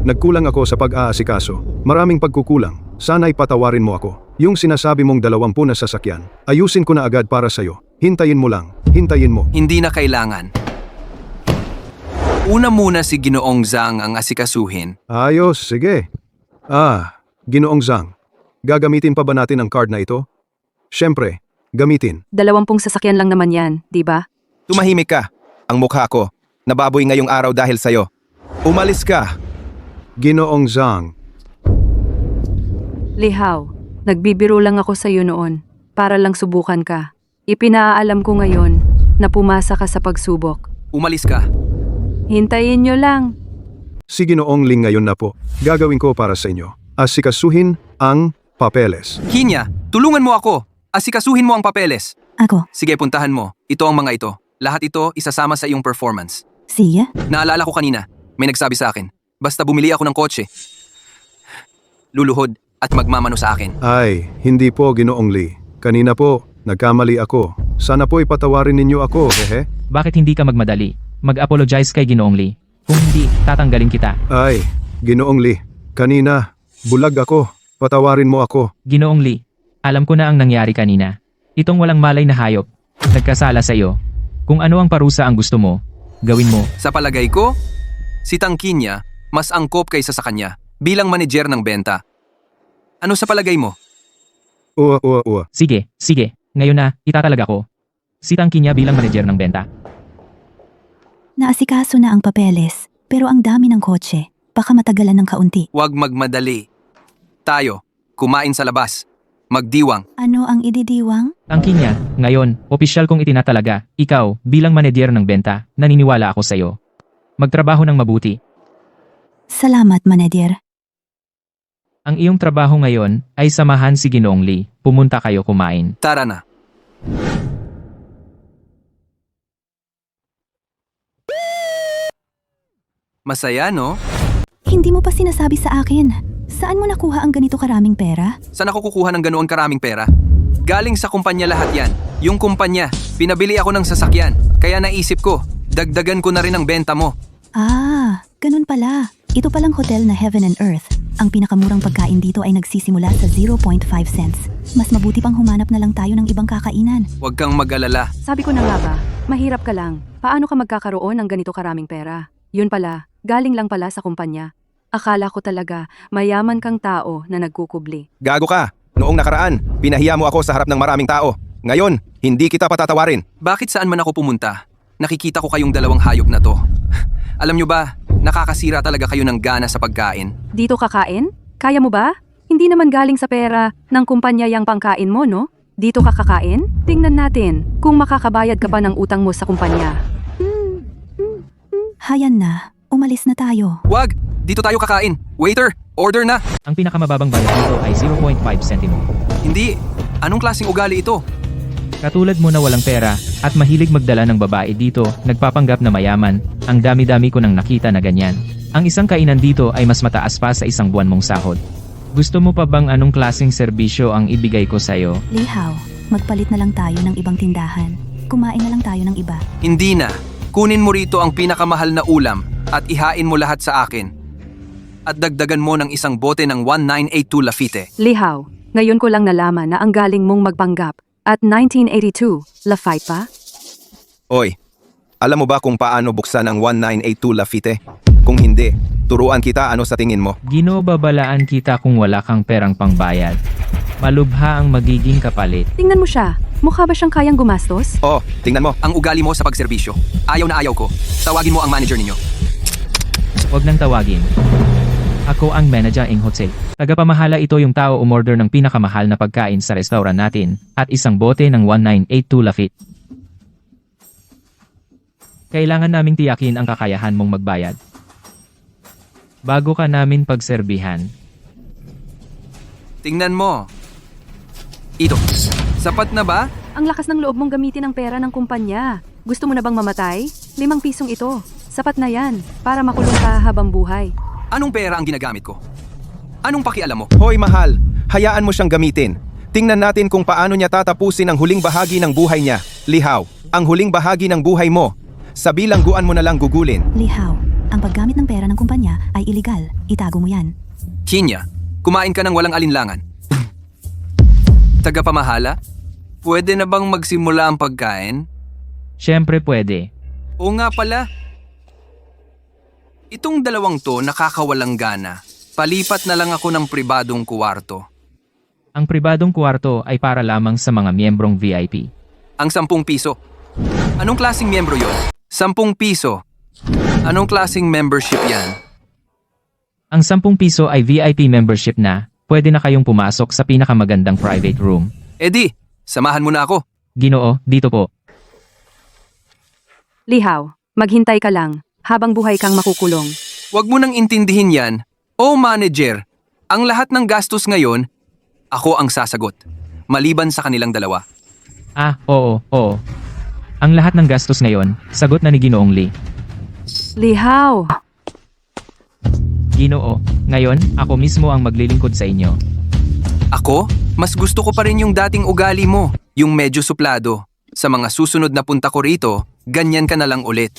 Nagkulang ako sa pag-aasikaso. Maraming pagkukulang. Sana'y patawarin mo ako. Yung sinasabi mong 20 na sasakyan, ayusin ko na agad para sa'yo. Hintayin mo lang. Hintayin mo. Hindi na kailangan. Una muna si Ginoong Zhang ang asikasuhin. Ayos, sige. Ginoong Zhang. Gagamitin pa ba natin ang card na ito? Siyempre, gamitin. 20 sasakyan lang naman yan, di ba? Tumahimik ka. Ang mukha ko, nababoy ngayong araw dahil sa'yo. Umalis ka. Ginoong Zhang. Lihaw, nagbibiro lang ako sa iyo noon para lang subukan ka. Ipinaalam ko ngayon na pumasa ka sa pagsubok. Umalis ka. Hintayin nyo lang. Si Ginoong Ling ngayon na po. Gagawin ko para sa inyo. Asikasuhin ang papeles. Kinya, tulungan mo ako. Asikasuhin mo ang papeles. Ako, Sige, puntahan mo. Ito ang mga ito. Lahat ito isasama sa iyong performance. siya? Naalala ko kanina, may nagsabi sa akin, basta bumili ako ng kotse, luluhod at magmamano sa akin. Ay, hindi po Ginoong Lee. Kanina po, nagkamali ako. Sana po ipatawarin ninyo ako, hehe. Bakit hindi ka magmadali? Mag-apologize kay Ginoong Lee. Kung hindi, tatanggalin kita. Ay, Ginoong Lee. Kanina, bulag ako. Patawarin mo ako. Ginoong Lee, alam ko na ang nangyari kanina. Itong walang malay na hayop, nagkasala sa iyo. Kung ano ang parusa ang gusto mo, gawin mo. Sa palagay ko, si Tang Kinya mas angkop kaysa sa kanya bilang manager ng benta. Ano sa palagay mo? Uwa. Sige. Ngayon na, itatalaga ko. Si Tang Kinya bilang manager ng benta. Naasikaso na ang papeles, pero ang dami ng kotse. Baka matagalan ng kaunti. Huwag magmadali. Tayo, kumain sa labas. Magdiwang. Ano ang ididiwang? Tang Kinya, ngayon, opisyal kong itinatalaga, ikaw, bilang manager ng benta, naniniwala ako sa iyo. Magtrabaho ng mabuti. Salamat, manager. Ang iyong trabaho ngayon ay samahan si Ginoong Lee. Pumunta kayo kumain. Tara na. Masaya, no? Hindi mo pa sinasabi sa akin. Saan mo nakuha ang ganito karaming pera? Saan ako kukuha ng ganoon karaming pera? Galing sa kumpanya lahat yan. Yung kumpanya, pinabili ako ng sasakyan. Kaya naisip ko, dagdagan ko na rin ang benta mo. Ganun pala. Ito palang hotel na Heaven and Earth. Ang pinakamurang pagkain dito ay nagsisimula sa 0.5 cents. Mas mabuti pang humanap na lang tayo ng ibang kakainan. Huwag kang mag-alala. Sabi ko na nga ba, mahirap ka lang. Paano ka magkakaroon ng ganito karaming pera? Yun pala, galing lang pala sa kumpanya. Akala ko talaga, mayaman kang tao na nagkukubli. Gago ka. Noong nakaraan, pinahiya mo ako sa harap ng maraming tao. Ngayon, hindi kita patatawarin. Bakit saan man ako pumunta? Nakikita ko kayong dalawang hayop na to. Alam nyo ba, nakakasira talaga kayo ng gana sa pagkain. Dito kakain? Kaya mo ba? Hindi naman galing sa pera ng kumpanya yang pangkain mo, no? Dito ka kakain? Tingnan natin kung makakabayad ka pa ng utang mo sa kumpanya. Hayan na. Umalis na tayo. Wag! Dito tayo kakain. Waiter, order na! Ang pinakamababang bayad dito ay 0.5 centimo. Hindi. Anong klaseng ugali ito? Katulad mo na walang pera at mahilig magdala ng babae dito, nagpapanggap na mayaman, ang dami-dami ko nang nakita na ganyan. Ang isang kainan dito ay mas mataas pa sa isang buwan mong sahod. Gusto mo pa bang anong klaseng serbisyo ang ibigay ko sa'yo? Lihaw, magpalit na lang tayo ng ibang tindahan. Kumain na lang tayo ng iba. Hindi na. Kunin mo rito ang pinakamahal na ulam at ihain mo lahat sa akin. At dagdagan mo ng isang bote ng 1982 Lafite. Lihaw, ngayon ko lang nalaman na ang galing mong magpanggap at 1982, Lafite pa? Oy, alam mo ba kung paano buksan ang 1982 Lafite? Kung hindi, turuan kita ano sa tingin mo. Ginobabalaan kita kung wala kang perang pangbayad. Malubha ang magiging kapalit. Tingnan mo siya. Mukha ba siyang kayang gumastos? Oh, tingnan mo, ang ugali mo sa pagserbisyo. Ayaw na ayaw ko. Tawagin mo ang manager ninyo. Huwag nang tawagin. Ako ang manager ng hotel. Tagapamahala ito yung tao umorder ng pinakamahal na pagkain sa restaurant natin at isang bote ng 1982 Lafite. Kailangan naming tiyakin ang kakayahan mong magbayad. Bago ka namin pagserbihan. Tingnan mo. Ito, sapat na ba? Ang lakas ng loob mong gamitin ang pera ng kumpanya. Gusto mo na bang mamatay? 5 pisong ito. Sapat na yan para makulong ka habang buhay. Anong pera ang ginagamit ko? Anong pakialam mo? Hoy mahal, hayaan mo siyang gamitin. Tingnan natin kung paano niya tatapusin ang huling bahagi ng buhay niya. Lihaw, ang huling bahagi ng buhay mo. Sa bilangguan mo na lang gugulin. Lihaw, ang paggamit ng pera ng kumpanya ay iligal. Itago mo yan. Kinya, kumain ka ng walang alinlangan. Tagapamahala? Pwede na bang magsimula ang pagkain? Siyempre pwede. Oo nga pala. Itong dalawang to nakakawalang gana. Palipat na lang ako ng pribadong kuwarto. Ang pribadong kwarto ay para lamang sa mga miyembrong VIP. Ang 10 piso. Anong klaseng miyembro yon? 10 piso. Anong klaseng membership yan? Ang 10 piso ay VIP membership na, pwede na kayong pumasok sa pinakamagandang private room. Eddie, samahan mo na ako. Ginoo, dito po. Lihaw, maghintay ka lang habang buhay kang makukulong. Huwag mo nang intindihin yan. O manager, ang lahat ng gastos ngayon, ako ang sasagot. Maliban sa kanilang dalawa. Ah, oo. Ang lahat ng gastos ngayon, sagot na ni Ginoong Lee. Lihaw! Ginoo, ngayon, ako mismo ang maglilingkod sa inyo. Ako? Mas gusto ko pa rin yung dating ugali mo, yung medyo suplado. Sa mga susunod na punta ko rito, ganyan ka na lang ulit.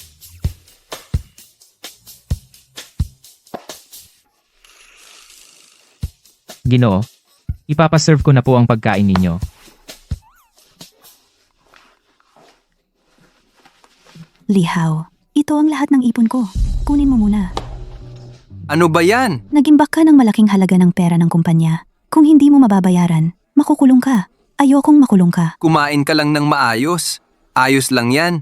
Ginoo, ipapaserve ko na po ang pagkain ninyo. Lihaw, ito ang lahat ng ipon ko. Kunin mo muna. Ano ba yan? Nagimbak ka ng malaking halaga ng pera ng kumpanya. Kung hindi mo mababayaran, makukulong ka. Ayokong makulong ka. Kumain ka lang ng maayos. Ayos lang yan.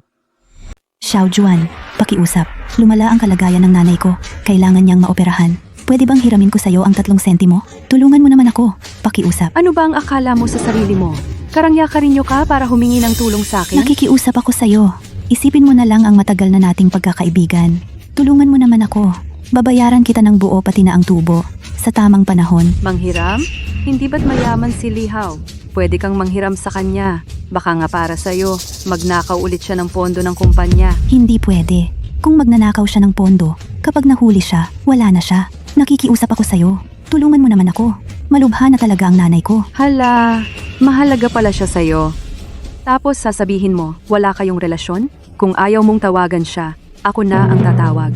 Xiao Juan, pakiusap. Lumala ang kalagayan ng nanay ko. Kailangan niyang maoperahan. Pwede bang hiramin ko sa'yo ang 3 sentimo? Tulungan mo naman ako. Pakiusap. Ano ba ang akala mo sa sarili mo? Karangya-karinyo ka para humingi ng tulong sa akin? Nakikiusap ako sa'yo. Isipin mo na lang ang matagal na nating pagkakaibigan. Tulungan mo naman ako. Babayaran kita ng buo pati na ang tubo. Sa tamang panahon. Manghiram? Hindi ba't mayaman si Lihaw? Pwede kang manghiram sa kanya. Baka nga para sa'yo, magnakaw ulit siya ng pondo ng kumpanya. Hindi pwede. Kung magnanakaw siya ng pondo, kapag nahuli siya, wala na siya. Nakikiusap ako sa'yo. Tulungan mo naman ako. Malubha na talaga ang nanay ko. Hala, mahalaga pala siya sa'yo. Tapos sasabihin mo, wala kayong relasyon? Kung ayaw mong tawagan siya, ako na ang tatawag.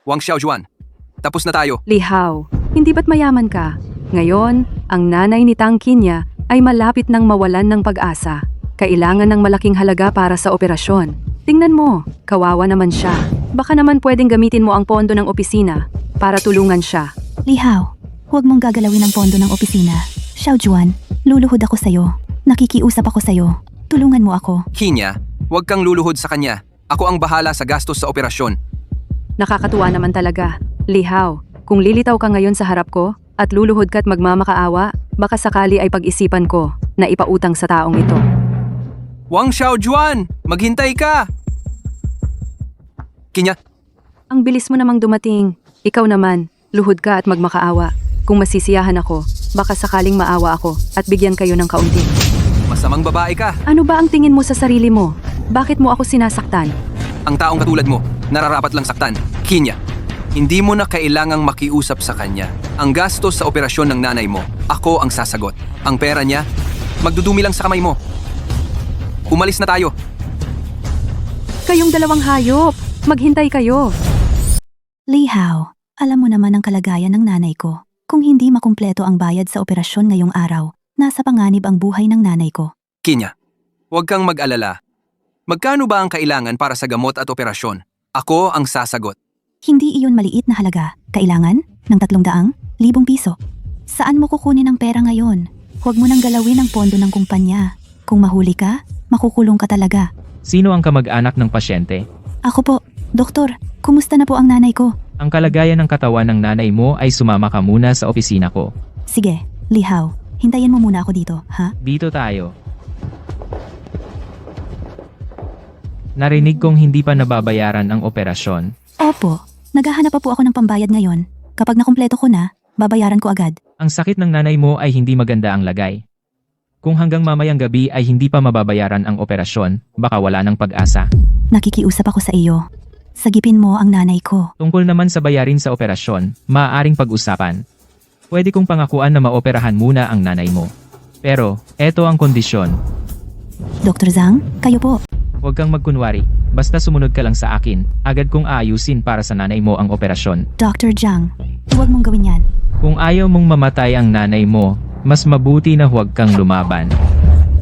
Wang Xiaojuan, tapos na tayo. Lihaw, hindi ba't mayaman ka? Ngayon, ang nanay ni Tang Kinya ay malapit nang mawalan ng pag-asa. Kailangan ng malaking halaga para sa operasyon. Tingnan mo, kawawa naman siya. Baka naman pwedeng gamitin mo ang pondo ng opisina para tulungan siya. Lihaw, huwag mong gagalawin ang pondo ng opisina. Xiao Juan, luluhod ako sa'yo. Nakikiusap ako sa'yo. Tulungan mo ako. Kinya, huwag kang luluhod sa kanya. Ako ang bahala sa gastos sa operasyon. Nakakatuwa naman talaga. Lihaw, kung lilitaw ka ngayon sa harap ko at luluhod ka't magmamakaawa, baka sakali ay pag-isipan ko na ipautang sa taong ito. Wang Xiaojuan, maghintay ka! Kinya, Ang bilis mo namang dumating. Ikaw naman, luhod ka at magmakaawa. Kung masisiyahan ako, baka sakaling maawa ako at bigyan kayo ng kaunti. masamang babae ka. Ano ba ang tingin mo sa sarili mo? Bakit mo ako sinasaktan? Ang taong katulad mo, nararapat lang saktan. Kinya, hindi mo na kailangang makiusap sa kanya. Ang gastos sa operasyon ng nanay mo, ako ang sasagot. Ang pera niya, magdudumi lang sa kamay mo. Umalis na tayo. Kayong dalawang hayop, maghintay kayo. Lihaw, alam mo naman ang kalagayan ng nanay ko. Kung hindi makumpleto ang bayad sa operasyon ngayong araw, nasa panganib ang buhay ng nanay ko. Kinya, huwag kang mag-alala. Magkano ba ang kailangan para sa gamot at operasyon? Ako ang sasagot. Hindi iyon maliit na halaga. Kailangan ng 300,000 piso. Saan mo kukunin ang pera ngayon? Huwag mo nang galawin ang pondo ng kumpanya. Kung mahuli ka, makukulong ka talaga. Sino ang kamag-anak ng pasyente? Ako po, doktor, kumusta na po ang nanay ko? Ang kalagayan ng katawan ng nanay mo ay sumama ka muna sa opisina ko. Sige, Lihaw, hintayin mo muna ako dito, ha? Dito tayo. Narinig kong hindi pa nababayaran ang operasyon. Opo, naghahanap pa po ako ng pambayad ngayon. Kapag nakumpleto ko na, babayaran ko agad. Ang sakit ng nanay mo ay hindi maganda ang lagay. Kung hanggang mamayang gabi ay hindi pa mababayaran ang operasyon, baka wala ng pag-asa. Nakikiusap ako sa iyo. Sagipin mo ang nanay ko. Tungkol naman sa bayarin sa operasyon, maaaring pag-usapan. Pwede kong pangakuan na maoperahan muna ang nanay mo. Pero, eto ang kondisyon. Dr. Zhang, kayo po. Huwag kang magkunwari, basta sumunod ka lang sa akin, agad kong aayusin para sa nanay mo ang operasyon. Dr. Zhang, huwag mong gawin yan. Kung ayaw mong mamatay ang nanay mo, mas mabuti na huwag kang lumaban.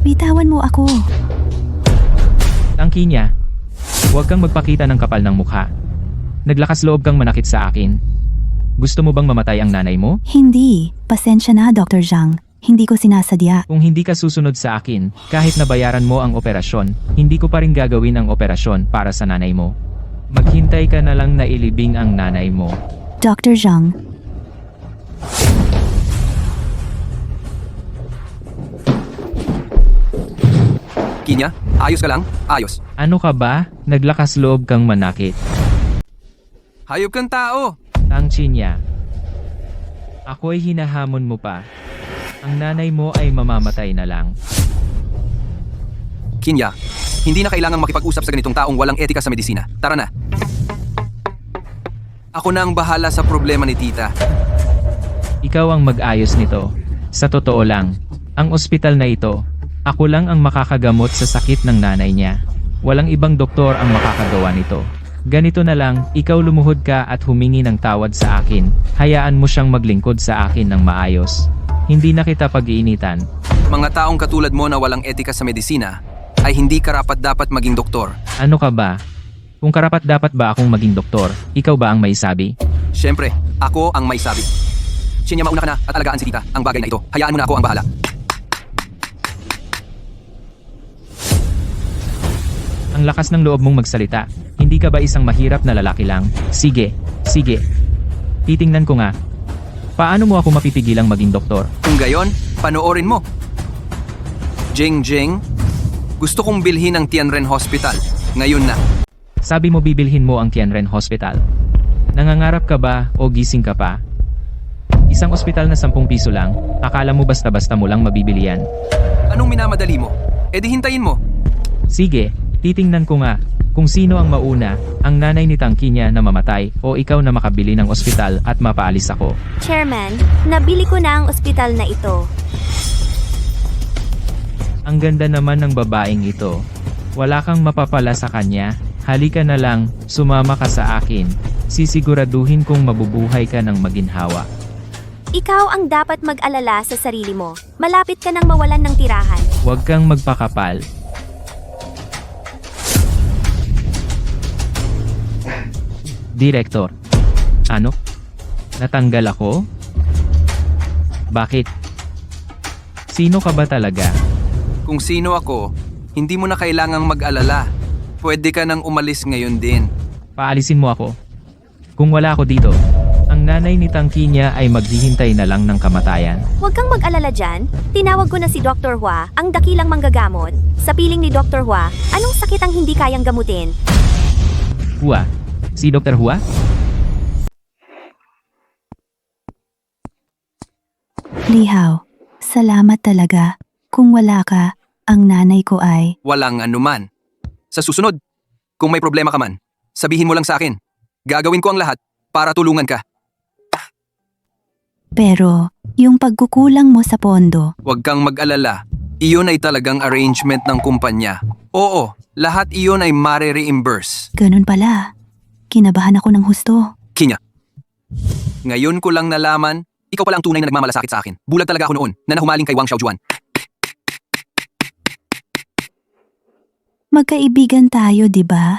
Bitawan mo ako. Tangki niya. Huwag kang magpakita ng kapal ng mukha. Naglakas loob kang manakit sa akin. Gusto mo bang mamatay ang nanay mo? Hindi. Pasensya na, Dr. Zhang. Hindi ko sinasadya. Kung hindi ka susunod sa akin, kahit nabayaran mo ang operasyon, hindi ko pa rin gagawin ang operasyon para sa nanay mo. Maghintay ka na lang na ilibing ang nanay mo. Dr. Zhang, Kinya, ayos ka lang? Ayos. Ano ka ba? Naglakas loob kang manakit. Hayop kang tao! Tangchi niya. Ako'y hinahamon mo pa. Ang nanay mo ay mamamatay na lang. Kinya, hindi na kailangang makipag-usap sa ganitong taong walang etika sa medisina. Tara na. Ako na ang bahala sa problema ni tita. Ikaw ang mag-ayos nito. Sa totoo lang, ang ospital na ito, ako lang ang makakagamot sa sakit ng nanay niya. Walang ibang doktor ang makakagawa nito. Ganito na lang, ikaw lumuhod ka at humingi ng tawad sa akin. Hayaan mo siyang maglingkod sa akin ng maayos. Hindi na kita pag-iinitan. Mga taong katulad mo na walang etika sa medisina ay hindi karapat-dapat maging doktor. Ano ka ba? Kung karapat-dapat ba akong maging doktor, ikaw ba ang may sabi? Siyempre, ako ang may sabi. Sinya, mauna ka na at alagaan si tita ang bagay na ito. Hayaan mo na ako ang bahala. Ang lakas ng loob mong magsalita. Hindi ka ba isang mahirap na lalaki lang? Sige, sige. Titingnan ko nga. Paano mo ako mapipigilang maging doktor? Kung gayon, panoorin mo. Jing Jing, gusto kong bilhin ang Tianren Hospital. Ngayon na. Sabi mo bibilhin mo ang Tianren Hospital. Nangangarap ka ba o gising ka pa? Isang ospital na 10 piso lang, akala mo basta-basta mo lang mabibili yan. Anong minamadali mo? E di hintayin mo. Sige, titingnan ko nga kung sino ang mauna, ang nanay ni Tangki niya na mamatay o ikaw na makabili ng ospital at mapaalis ako. Chairman, nabili ko na ang ospital na ito. Ang ganda naman ng babaeng ito. Wala kang mapapala sa kanya. Halika na lang, sumama ka sa akin. Sisiguraduhin kong mabubuhay ka ng maginhawa. Ikaw ang dapat mag-alala sa sarili mo. Malapit ka nang mawalan ng tirahan. Huwag kang magpakapal. Direktor. Ano? Natanggal ako? Bakit? Sino ka ba talaga? Kung sino ako, hindi mo na kailangang mag-alala. Pwede ka nang umalis ngayon din. Paalisin mo ako. Kung wala ako dito, ang nanay ni Tangki niya ay maghihintay na lang ng kamatayan. Huwag kang mag-alala dyan. Tinawag ko na si Dr. Hua, ang dakilang manggagamot. Sa piling ni Dr. Hua, anong sakit ang hindi kayang gamutin? Hua? Si Dr. Hua? Lihaw, salamat talaga. Kung wala ka, ang nanay ko ay... Walang anuman. Sa susunod, kung may problema ka man, sabihin mo lang sa akin. Gagawin ko ang lahat para tulungan ka. Pero, yung pagkukulang mo sa pondo, Huwag kang mag-alala. Iyon ay talagang arrangement ng kumpanya. Oo, lahat iyon ay mare-reimburse. ganun pala. Kinabahan ako ng husto. Kinya. Ngayon ko lang nalaman, ikaw pala ang tunay na nagmamalasakit sa akin. Bulag talaga ako noon na nahumaling kay Wang Xiaojuan. Magkaibigan tayo, di ba?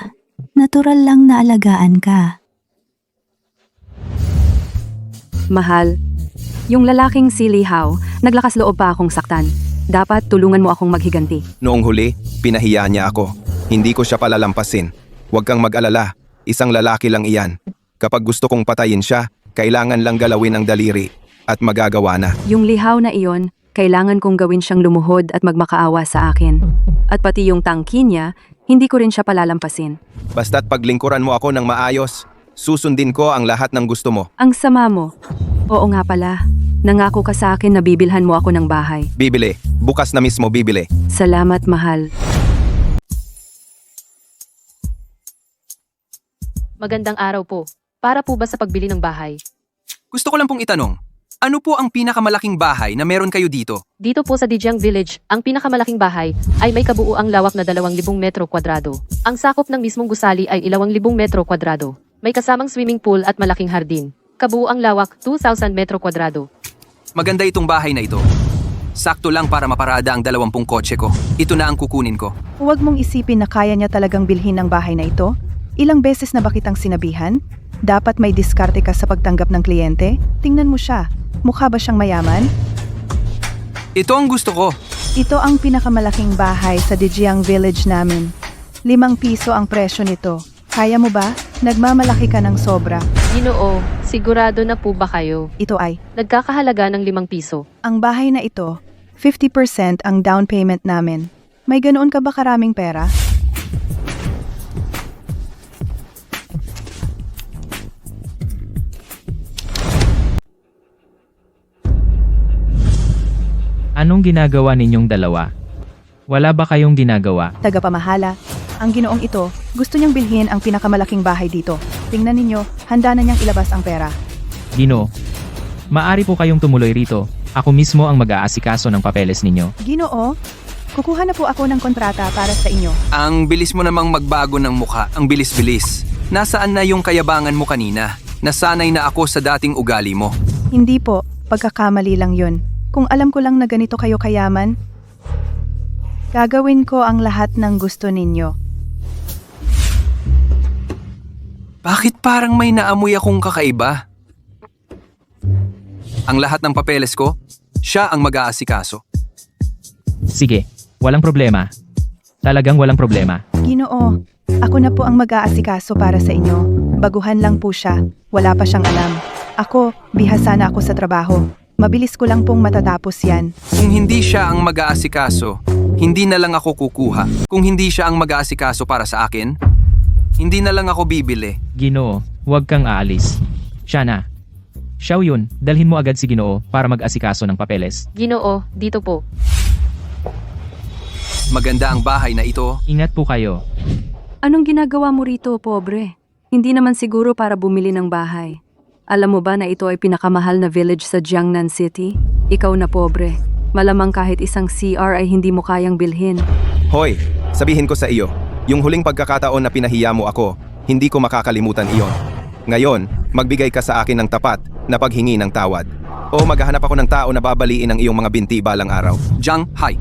Natural lang na alagaan ka. Mahal, yung lalaking si Lihaw, naglakas loob pa akong saktan. Dapat tulungan mo akong maghiganti. Noong huli, pinahiya niya ako. Hindi ko siya palalampasin. Huwag kang mag-alala, isang lalaki lang iyan. Kapag gusto kong patayin siya, kailangan lang galawin ang daliri at magagawa na. Yung Lihaw na iyon, kailangan kong gawin siyang lumuhod at magmakaawa sa akin. At pati yung tangki niya, hindi ko rin siya palalampasin. Basta't paglingkuran mo ako ng maayos, susundin ko ang lahat ng gusto mo. Ang sama mo. Oo nga pala. Nangako ka sa akin na bibilhan mo ako ng bahay. Bibili, bukas na mismo bibili. Salamat, mahal. Magandang araw po. Para po ba sa pagbili ng bahay? Gusto ko lang pong itanong, ano po ang pinakamalaking bahay na meron kayo dito? Dito po sa Dijiang Village, ang pinakamalaking bahay ay may kabuuang lawak na 2,000 metro kwadrado. Ang sakop ng mismong gusali ay 2,000 metro kwadrado. May kasamang swimming pool at malaking hardin. Kabuuang lawak 2,000 metro kwadrado. Maganda itong bahay na ito. Sakto lang para maparada ang 20 kotse ko. Ito na ang kukunin ko. Huwag mong isipin na kaya niya talagang bilhin ang bahay na ito. Ilang beses na ba kitang sinabihan? Dapat may diskarte ka sa pagtanggap ng kliyente? Tingnan mo siya. Mukha ba siyang mayaman? Ito ang gusto ko. Ito ang pinakamalaking bahay sa Dijiang Village namin. 5 piso ang presyo nito. Kaya mo ba? Nagmamalaki ka ng sobra. Ginoo, sigurado na po ba kayo? Ito ay, Nagkakahalaga ng 5 piso. ang bahay na ito, 50% ang down payment namin. May ganoon ka ba karaming pera? Anong ginagawa ninyong dalawa? Wala ba kayong ginagawa? Tagapamahala, ang ginoong ito, gusto niyang bilhin ang pinakamalaking bahay dito. Tingnan ninyo, handa na niyang ilabas ang pera. Gino, maari po kayong tumuloy rito. Ako mismo ang mag-aasikaso ng papeles ninyo. Ginoo, kukuha na po ako ng kontrata para sa inyo. Ang bilis mo namang magbago ng mukha. Ang bilis-bilis. Nasaan na yung kayabangan mo kanina? Nasanay na ako sa dating ugali mo. Hindi po, pagkakamali lang yun. Kung alam ko lang na ganito kayo kayaman, gagawin ko ang lahat ng gusto ninyo. Bakit parang may naamoy akong kakaiba? Ang lahat ng papeles ko, siya ang mag-aasikaso. Sige, walang problema. Talagang walang problema. Ginoo, ako na po ang mag-aasikaso para sa inyo. Baguhan lang po siya, wala pa siyang alam. Ako, bihasa na ako sa trabaho. Mabilis ko lang pong matatapos yan. Kung hindi siya ang mag-aasikaso, hindi na lang ako kukuha. Kung hindi siya ang mag-aasikaso para sa akin, hindi na lang ako bibili. Ginoo, huwag kang aalis. Siya na. Xiao Yun, dalhin mo agad si Ginoo para mag-asikaso ng papeles. Ginoo, dito po. Maganda ang bahay na ito. Ingat po kayo. Anong ginagawa mo rito, pobre? Hindi naman siguro para bumili ng bahay. Alam mo ba na ito ay pinakamahal na village sa Jiangnan City? Ikaw na pobre. Malamang kahit isang CR ay hindi mo kayang bilhin. Hoy, sabihin ko sa iyo, yung huling pagkakataon na pinahiya mo ako, hindi ko makakalimutan iyon. Ngayon, magbigay ka sa akin ng tapat na paghingi ng tawad. O maghahanap ako ng tao na babaliin ang iyong mga binti balang araw. Jiang Hai,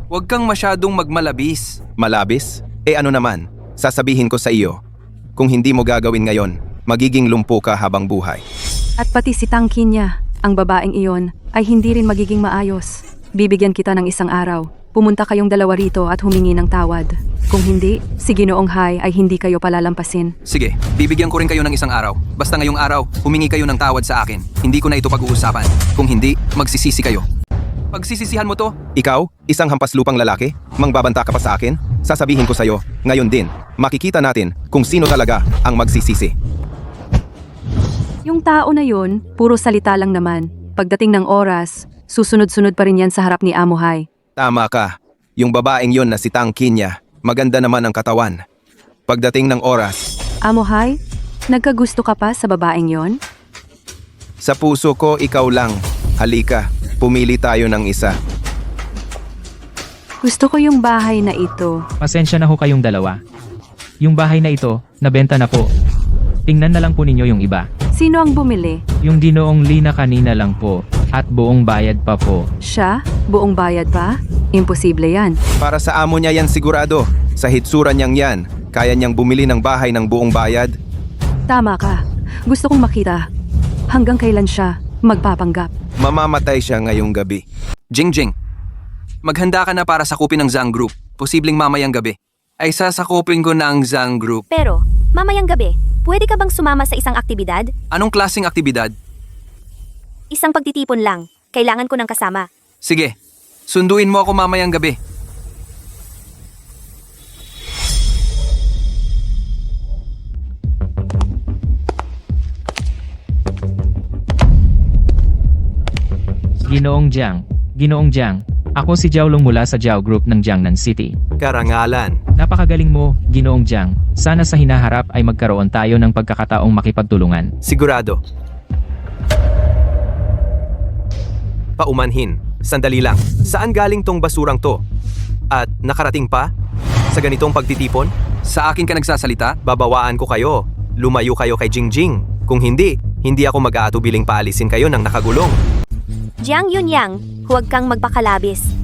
huwag kang masyadong magmalabis. Malabis? Eh ano naman, sasabihin ko sa iyo, kung hindi mo gagawin ngayon, magiging lumpo ka habang buhay. At pati si tangki niya, ang babaeng iyon, ay hindi rin magiging maayos. Bibigyan kita ng isang araw. Pumunta kayong dalawa rito at humingi ng tawad. Kung hindi, si Ginoong Hai ay hindi kayo palalampasin. Sige, bibigyan ko rin kayo ng isang araw. Basta ngayong araw, humingi kayo ng tawad sa akin. Hindi ko na ito pag-uusapan. Kung hindi, magsisisi kayo. Pagsisisihan mo to? Ikaw, isang hampas lupang lalaki, mangbabanta ka pa sa akin? Sasabihin ko sa'yo, ngayon din, makikita natin kung sino talaga ang magsisisi. Yung tao na yun, puro salita lang naman. Pagdating ng oras, susunod-sunod pa rin yan sa harap ni Amo Hai. Tama ka, yung babaeng yon na si Tang Kinya, maganda naman ang katawan. Pagdating ng oras, Amo Hai, nagkagusto ka pa sa babaeng yon? sa puso ko ikaw lang. Halika, pumili tayo ng isa. Gusto ko yung bahay na ito. Pasensya na ho kayong dalawa. Yung bahay na ito, nabenta na po. Tingnan na lang po ninyo yung iba. Sino ang bumili? Yung Ginoong Lee na kanina lang po. At buong bayad pa po. Siya? Buong bayad pa? Imposible yan. Para sa amo niya yan sigurado. Sa hitsura niyang yan, kaya niyang bumili ng bahay ng buong bayad. Tama ka. Gusto kong makita. Hanggang kailan siya? magpapanggap. Mamamatay siya ngayong gabi. Jingjing, maghanda ka na para sakupin ng Zhang Group. Posibleng mamayang gabi. Ay sasakupin ko na ang Zhang Group. Pero, mamayang gabi, pwede ka bang sumama sa isang aktibidad? Anong klaseng aktibidad? Isang pagtitipon lang. Kailangan ko ng kasama. Sige, sunduin mo ako mamayang gabi. Ginoong Jiang, ako si Jiaolong mula sa Jiao Group ng Jiangnan City. Karangalan. Napakagaling mo, Ginoong Jiang. Sana sa hinaharap ay magkaroon tayo ng pagkakataong makipagtulungan. Sigurado. Paumanhin. Sandali lang. Saan galing tong basurang to? At nakarating pa? Sa ganitong pagtitipon? Sa akin ka nagsasalita? Babawaan ko kayo. Lumayo kayo kay Jingjing. Kung hindi ako mag-aatubiling paalisin kayo ng nakagulong. Jiang Yunyang, huwag kang magpakalabis.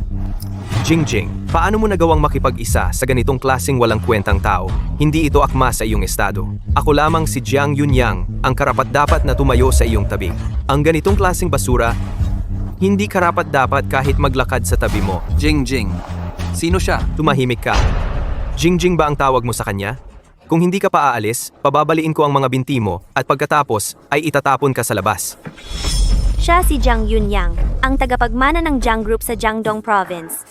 Jingjing, paano mo nagawang makipag-isa sa ganitong klaseng walang kwentang tao? Hindi ito akma sa iyong estado. Ako lamang si Jiang Yunyang, ang karapat-dapat na tumayo sa iyong tabi. Ang ganitong klaseng basura, hindi karapat-dapat kahit maglakad sa tabi mo. Jingjing, sino siya? Tumahimik ka. Jingjing ba ang tawag mo sa kanya? Kung hindi ka pa aalis, pababaliin ko ang mga binti mo at pagkatapos ay itatapon ka sa labas. Siya si Jiang Yunyang, ang tagapagmana ng Jiang Group sa Jiangdong Province.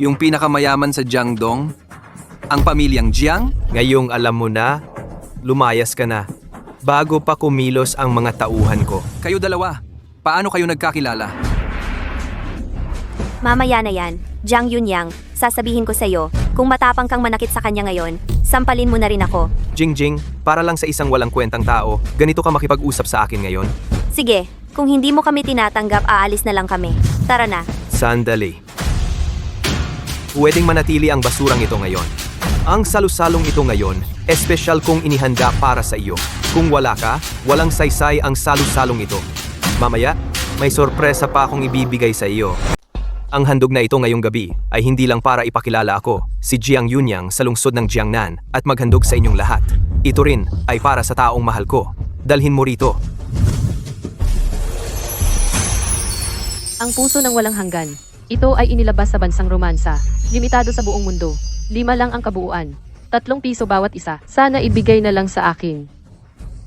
Yung pinakamayaman sa Jiangdong? Ang pamilyang Jiang? Ngayong alam mo na, lumayas ka na. Bago pa kumilos ang mga tauhan ko. Kayo dalawa, paano kayo nagkakilala? Mamaya na yan, Jiang Yunyang, sasabihin ko sa'yo, kung matapang kang manakit sa kanya ngayon, sampalin mo na rin ako. Jingjing, para lang sa isang walang kwentang tao, ganito ka makipag-usap sa akin ngayon? Sige, kung hindi mo kami tinatanggap, aalis na lang kami. Tara na. Sandali. Pwedeng manatili ang basurang ito ngayon. Ang salusalong ito ngayon, espesyal kong inihanda para sa iyo. Kung wala ka, walang saysay ang salusalong ito. Mamaya, may sorpresa pa akong ibibigay sa iyo. Ang handog na ito ngayong gabi ay hindi lang para ipakilala ako, si Jiang Yunyang sa lungsod ng Jiangnan at maghandog sa inyong lahat. Ito rin ay para sa taong mahal ko. Dalhin mo rito. Ang puso ng walang hanggan. Ito ay inilabas sa bansang romansa. Limitado sa buong mundo. 5 lang ang kabuuan. 3 piso bawat isa. Sana ibigay na lang sa akin.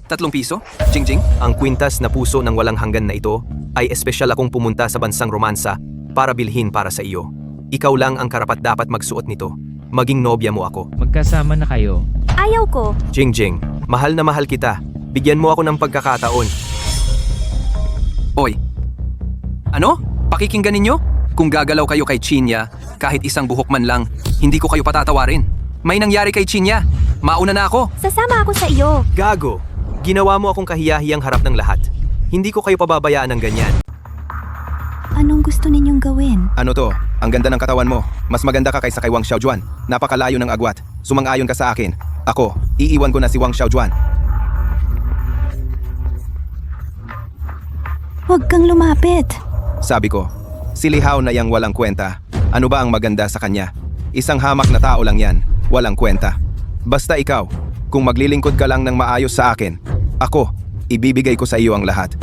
3 piso? Jingjing? Ang kwintas na puso ng walang hanggan na ito ay espesyal akong pumunta sa bansang romansa para bilhin para sa iyo. Ikaw lang ang karapat-dapat magsuot nito. Maging nobya mo ako. Magkasama na kayo. Ayaw ko. Jingjing, mahal na mahal kita. Bigyan mo ako ng pagkakataon. Oy. Ano? Pakikinggan ninyo? Kung gagalaw kayo kay Chinya, kahit isang buhok man lang, hindi ko kayo patatawarin. May nangyari kay Chinya. Mauna na ako. Sasama ako sa iyo. Gago! Ginawa mo akong kahiyahiyang harap ng lahat. Hindi ko kayo pababayaan ng ganyan. Anong gusto ninyong gawin? Ano to? Ang ganda ng katawan mo. Mas maganda ka kaysa kay Wang Xiaojuan. Napakalayo ng agwat. Sumang-ayon ka sa akin. Ako, iiwan ko na si Wang Xiaojuan. Huwag kang lumapit. Sabi ko, silihaw na yang walang kwenta. Ano ba ang maganda sa kanya? Isang hamak na tao lang yan. Walang kwenta. Basta ikaw, kung maglilingkod ka lang ng maayos sa akin, ako, ibibigay ko sa iyo ang lahat.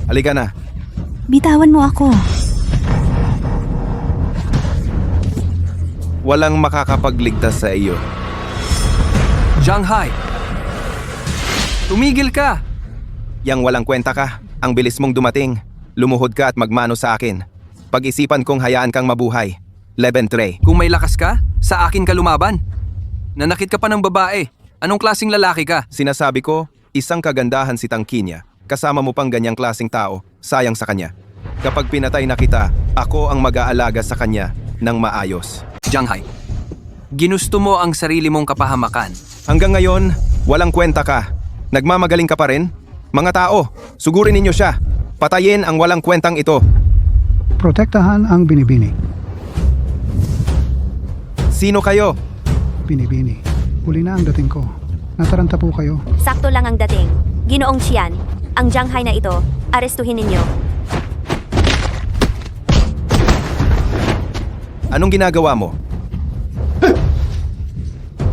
Halika na. Bitawan mo ako. Walang makakapagligtas sa iyo. Shanghai! Tumigil ka! Yang walang kwenta ka, ang bilis mong dumating. Lumuhod ka at magmano sa akin. Pag-isipan kong hayaan kang mabuhay. Lebentre. Kung may lakas ka, sa akin ka lumaban. Nanakit ka pa ng babae. Anong klaseng lalaki ka? Sinasabi ko, isang kagandahan si Tangkinya. Kasama mo pang ganyang klaseng tao, sayang sa kanya. Kapag pinatay na kita, ako ang mag-aalaga sa kanya ng maayos. Shanghai, ginusto mo ang sarili mong kapahamakan. Hanggang ngayon, walang kwenta ka. Nagmamagaling ka pa rin? Mga tao, sugurin ninyo siya. Patayin ang walang kwentang ito. Protektahan ang binibini. Sino kayo? Binibini. Huli na ang dating ko. Nataranta po kayo. Sakto lang ang dating. Ginoong Qian, ang Shanghai na ito, arestuhin ninyo. Anong ginagawa mo?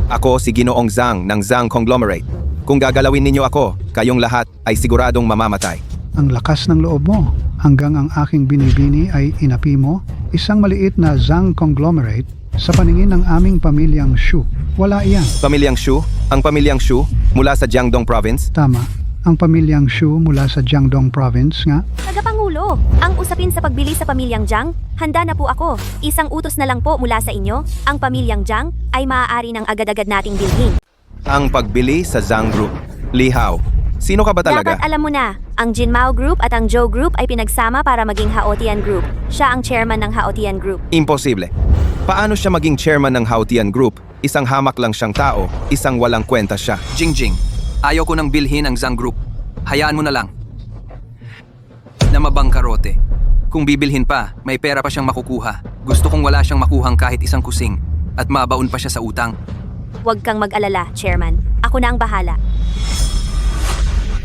Ako si Ginoong Zhang ng Zhang Conglomerate. Kung gagalawin ninyo ako, kayong lahat ay siguradong mamamatay. Ang lakas ng loob mo. Hanggang ang aking binibini ay inapi mo, isang maliit na Zhang conglomerate sa paningin ng aming pamilyang Shu. Wala iyan. Pamilyang Shu? Ang pamilyang Shu mula sa Jiangdong Province? Tama. Ang pamilyang Shu mula sa Jiangdong Province nga. Tagapangulo, ang usapin sa pagbili sa pamilyang Jiang, handa na po ako. Isang utos na lang po mula sa inyo. Ang pamilyang Jiang ay maaari ng agad-agad nating bilhin. Ang pagbili sa Zhang Group. Li Hao, sino ka ba talaga? Dapat alam mo na, ang Jinmao Group at ang Zhou Group ay pinagsama para maging Haotian Group. Siya ang chairman ng Haotian Group. Imposible. Paano siya maging chairman ng Haotian Group? Isang hamak lang siyang tao, isang walang kwenta siya. Jingjing, ayaw ko nang bilhin ang Zhang Group. Hayaan mo na lang. Na mabangkarote. Kung bibilhin pa, may pera pa siyang makukuha. Gusto kong wala siyang makuhang kahit isang kusing. At mabaon pa siya sa utang. Huwag kang mag-alala, chairman. Ako na ang bahala.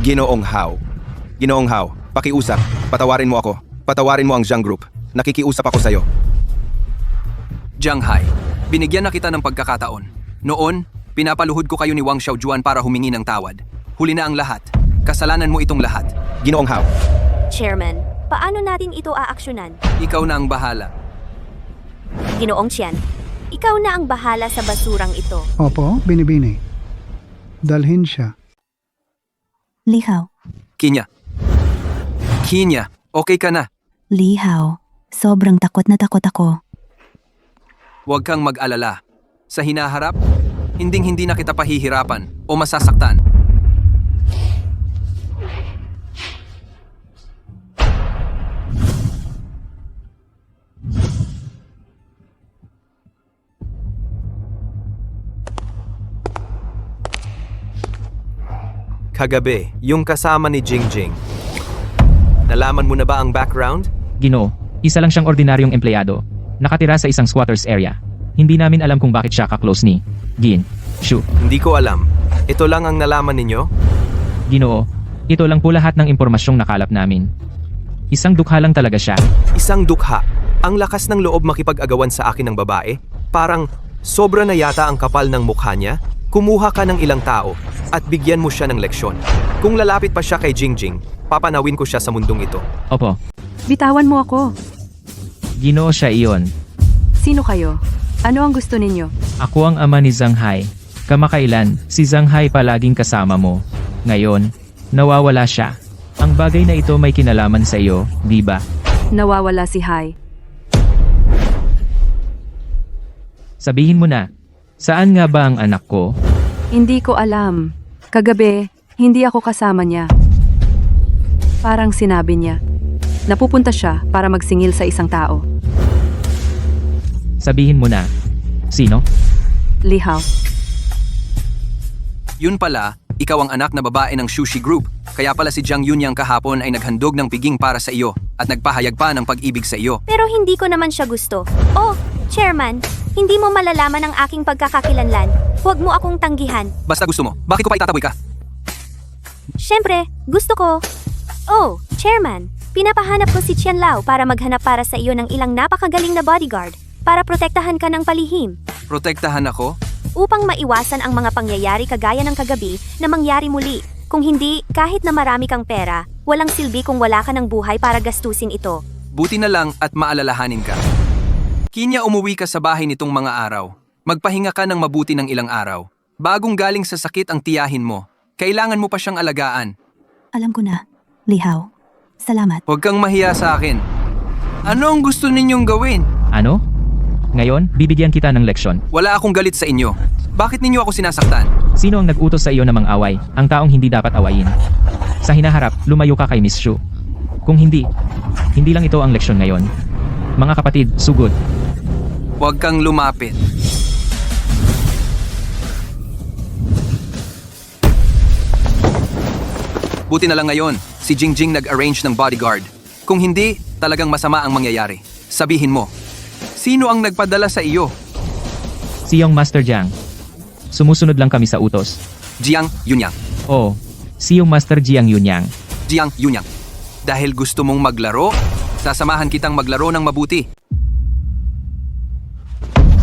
Ginoong Hao. Ginoong Hao, pakiusap. Patawarin mo ako. Patawarin mo ang Zhang Group. Nakikiusap ako sa'yo. Jiang Hai, binigyan na kita ng pagkakataon. Noon, pinapaluhod ko kayo ni Wang Xiaojuan para humingi ng tawad. Huli na ang lahat. Kasalanan mo itong lahat. Ginoong Hao, Chairman, paano natin ito aaksyonan? Ikaw na ang bahala. Ginoong Qian, ikaw na ang bahala sa basurang ito. Opo, binibini. Dalhin siya. Li Hao, Kinya. Kinya, okay ka na. Li Hao, sobrang takot na takot ako. Huwag kang mag-alala. Sa hinaharap, hinding-hindi na kita pahihirapan o masasaktan. Kagabi, yung kasama ni Jingjing. Nalaman mo na ba ang background? Ginoo, isa lang siyang ordinaryong empleyado. Nakatira sa isang squatters area. Hindi namin alam kung bakit siya ka-close ni Gin Shu. Hindi ko alam. Ito lang ang nalaman ninyo? Ginoo, ito lang po lahat ng impormasyong nakalap namin. Isang dukha lang talaga siya. Isang dukha. Ang lakas ng loob makipag-agawan sa akin ng babae. Parang sobra na yata ang kapal ng mukha niya. Kumuha ka ng ilang tao at bigyan mo siya ng leksyon. Kung lalapit pa siya kay Jingjing, papanawin ko siya sa mundong ito. Opo, Bitawan mo ako. Ginoo siya iyon. Sino kayo? Ano ang gusto ninyo? Ako ang ama ni Zhang Hai. Kamakailan, si Zhang Hai palaging kasama mo. Ngayon, nawawala siya. Ang bagay na ito may kinalaman sa iyo, di ba? Nawawala si Hai. Sabihin mo na, saan nga ba ang anak ko? Hindi ko alam. Kagabi, hindi ako kasama niya. Parang sinabi niya. Napupunta siya para magsingil sa isang tao. Sabihin mo na. Sino? Li Hao. Yun pala, ikaw ang anak na babae ng Sushi Group. Kaya pala si Jiang Yunyang kahapon ay naghandog ng piging para sa iyo at nagpahayag pa ng pag-ibig sa iyo. Pero hindi ko naman siya gusto. Oh, chairman, hindi mo malalaman ang aking pagkakakilanlan. Huwag mo akong tanggihan. Basta gusto mo, bakit ko pa itataboy ka? Siyempre, gusto ko. Oh, chairman, pinapahanap ko si Qian Lao para maghanap para sa iyo ng ilang napakagaling na bodyguard para protektahan ka ng palihim. Protektahan ako? Upang maiwasan ang mga pangyayari kagaya ng kagabi na mangyari muli. Kung hindi, kahit na marami kang pera, walang silbi kung wala ka ng buhay para gastusin ito. Buti na lang at maalalahanin ka. Kinya, umuwi ka sa bahay nitong mga araw. Magpahinga ka ng mabuti ng ilang araw. Bagong galing sa sakit ang tiyahin mo. Kailangan mo pa siyang alagaan. Alam ko na, Li Hao. Salamat. Huwag kang mahiya sa akin. Ano ang gusto ninyong gawin? Ano? Ngayon, bibigyan kita ng leksyon. Wala akong galit sa inyo. Bakit ninyo ako sinasaktan? Sino ang nag-utos sa iyo na mang-away? Ang taong hindi dapat awayin. Sa hinaharap, lumayo ka kay Miss Shu. Kung hindi lang ito ang leksyon ngayon. Mga kapatid, sugod. Huwag kang lumapit. Buti na lang ngayon, si Jingjing nag-arrange ng bodyguard. Kung hindi, talagang masama ang mangyayari. Sabihin mo, sino ang nagpadala sa iyo? Si Yong Master Jiang. Sumusunod lang kami sa utos. Jiang Yunyang. Oo, si Yong Master Jiang Yunyang. Jiang Yunyang. Dahil gusto mong maglaro, sasamahan kitang maglaro ng mabuti.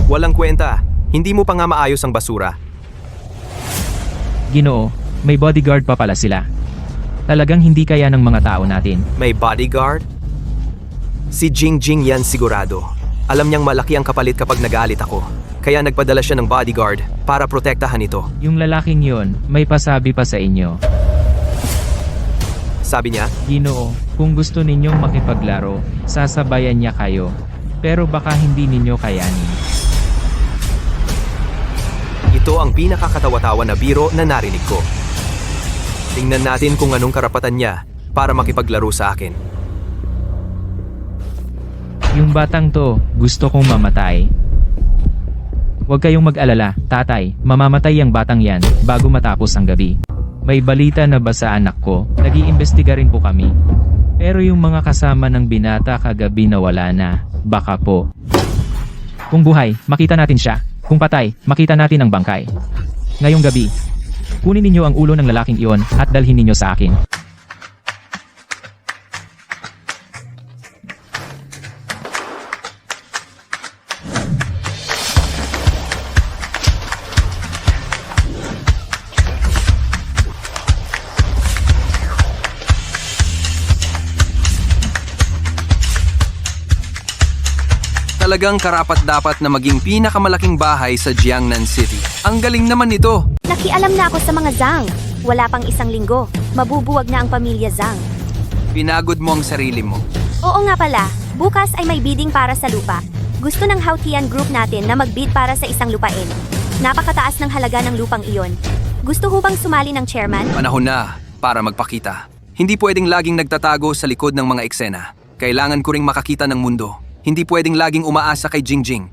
Walang kwenta. Hindi mo pa nga maayos ang basura. Ginoo, may bodyguard pa pala sila. Talagang hindi kaya ng mga tao natin. May bodyguard? Si Jingjing yan sigurado. Alam niyang malaki ang kapalit kapag nagalit ako. Kaya nagpadala siya ng bodyguard para protektahan ito. Yung lalaking yon, may pasabi pa sa inyo. Sabi niya, Ginoo, kung gusto ninyong makipaglaro, sasabayan niya kayo. Pero baka hindi ninyo kayanin. ito ang pinakakatawa-tawa na biro na narinig ko. Tingnan natin kung anong karapatan niya para makipaglaro sa akin. Yung batang to, gusto kong mamatay. Huwag kayong mag-alala, tatay, mamamatay ang batang yan bago matapos ang gabi. May balita na ba sa anak ko? Nag-iimbestiga rin po kami. Pero yung mga kasama ng binata kagabi na wala na, baka po. Kung buhay, makita natin siya. Kung patay, makita natin ang bangkay. Ngayong gabi, kunin ninyo ang ulo ng lalaking iyon at dalhin ninyo sa akin. Talagang karapat-dapat na maging pinakamalaking bahay sa Jiangnan City. Ang galing naman nito! Nakialam na ako sa mga Zhang. Wala pang isang linggo. Mabubuwag na ang pamilya Zhang. Pinagod mo ang sarili mo. Oo nga pala, bukas ay may bidding para sa lupa. Gusto ng Hautian Group natin na mag-bid para sa isang lupain. Napakataas ng halaga ng lupang iyon. Gusto ho bang sumali ng chairman? Panahon na para magpakita. Hindi pwedeng laging nagtatago sa likod ng mga eksena. Kailangan ko ring makakita ng mundo. Hindi pwedeng laging umaasa kay Jingjing.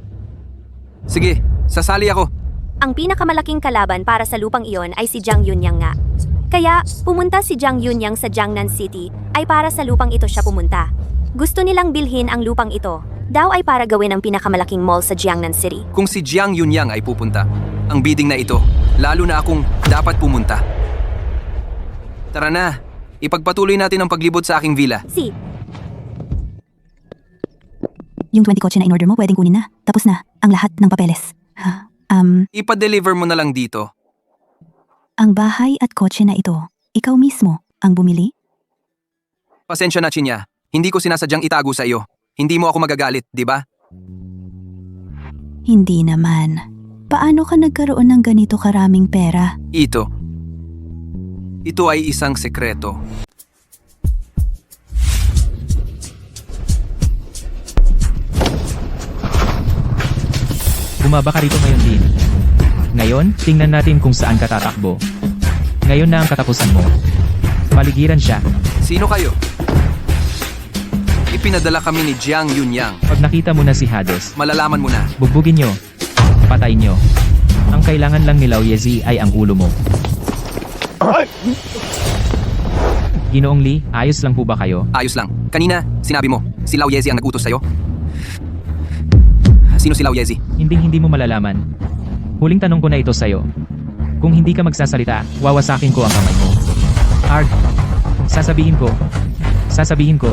Sige, sasali ako. Ang pinakamalaking kalaban para sa lupang iyon ay si Jiang Yunyang nga. Kaya, pumunta si Jiang Yunyang sa Jiangnan City ay para sa lupang ito siya pumunta. Gusto nilang bilhin ang lupang ito. Daw ay para gawin ang pinakamalaking mall sa Jiangnan City. Kung si Jiang Yunyang ay pupunta, ang bidding na ito, lalo na akong dapat pumunta. Tara na, ipagpatuloy natin ang paglibot sa aking villa. Yung 20 kotse na in-order mo, pwedeng kunin na. Tapos na, ang lahat ng papeles. Ipa-deliver mo na lang dito. Ang bahay at kotse na ito, ikaw mismo ang bumili? Pasensya na, Chinya. Hindi ko sinasadyang itago sa iyo. Hindi mo ako magagalit, di ba? Hindi naman. Paano ka nagkaroon ng ganito karaming pera? Ito ay isang sekreto. Bumaba ka rito ngayon din. Ngayon, tingnan natin kung saan ka tatakbo. Ngayon na ang katapusan mo. Paligiran siya. Sino kayo? Ipinadala kami ni Jiang Yunyang. Pag nakita mo na si Hades, Malalaman mo na. bugbugin nyo. Patayin nyo. Ang kailangan lang ni Lao Yezi ay ang ulo mo. Ginoong Lee, ayos lang po ba kayo? Ayos lang. Kanina, sinabi mo, si Lao Yezi ang nag-utos sa'yo? Sino si Lao Yezi? Hindi mo malalaman. Huling tanong ko na ito sa'yo. Kung hindi ka magsasalita, wawasakin ko ang kamay mo. Arg, sasabihin ko.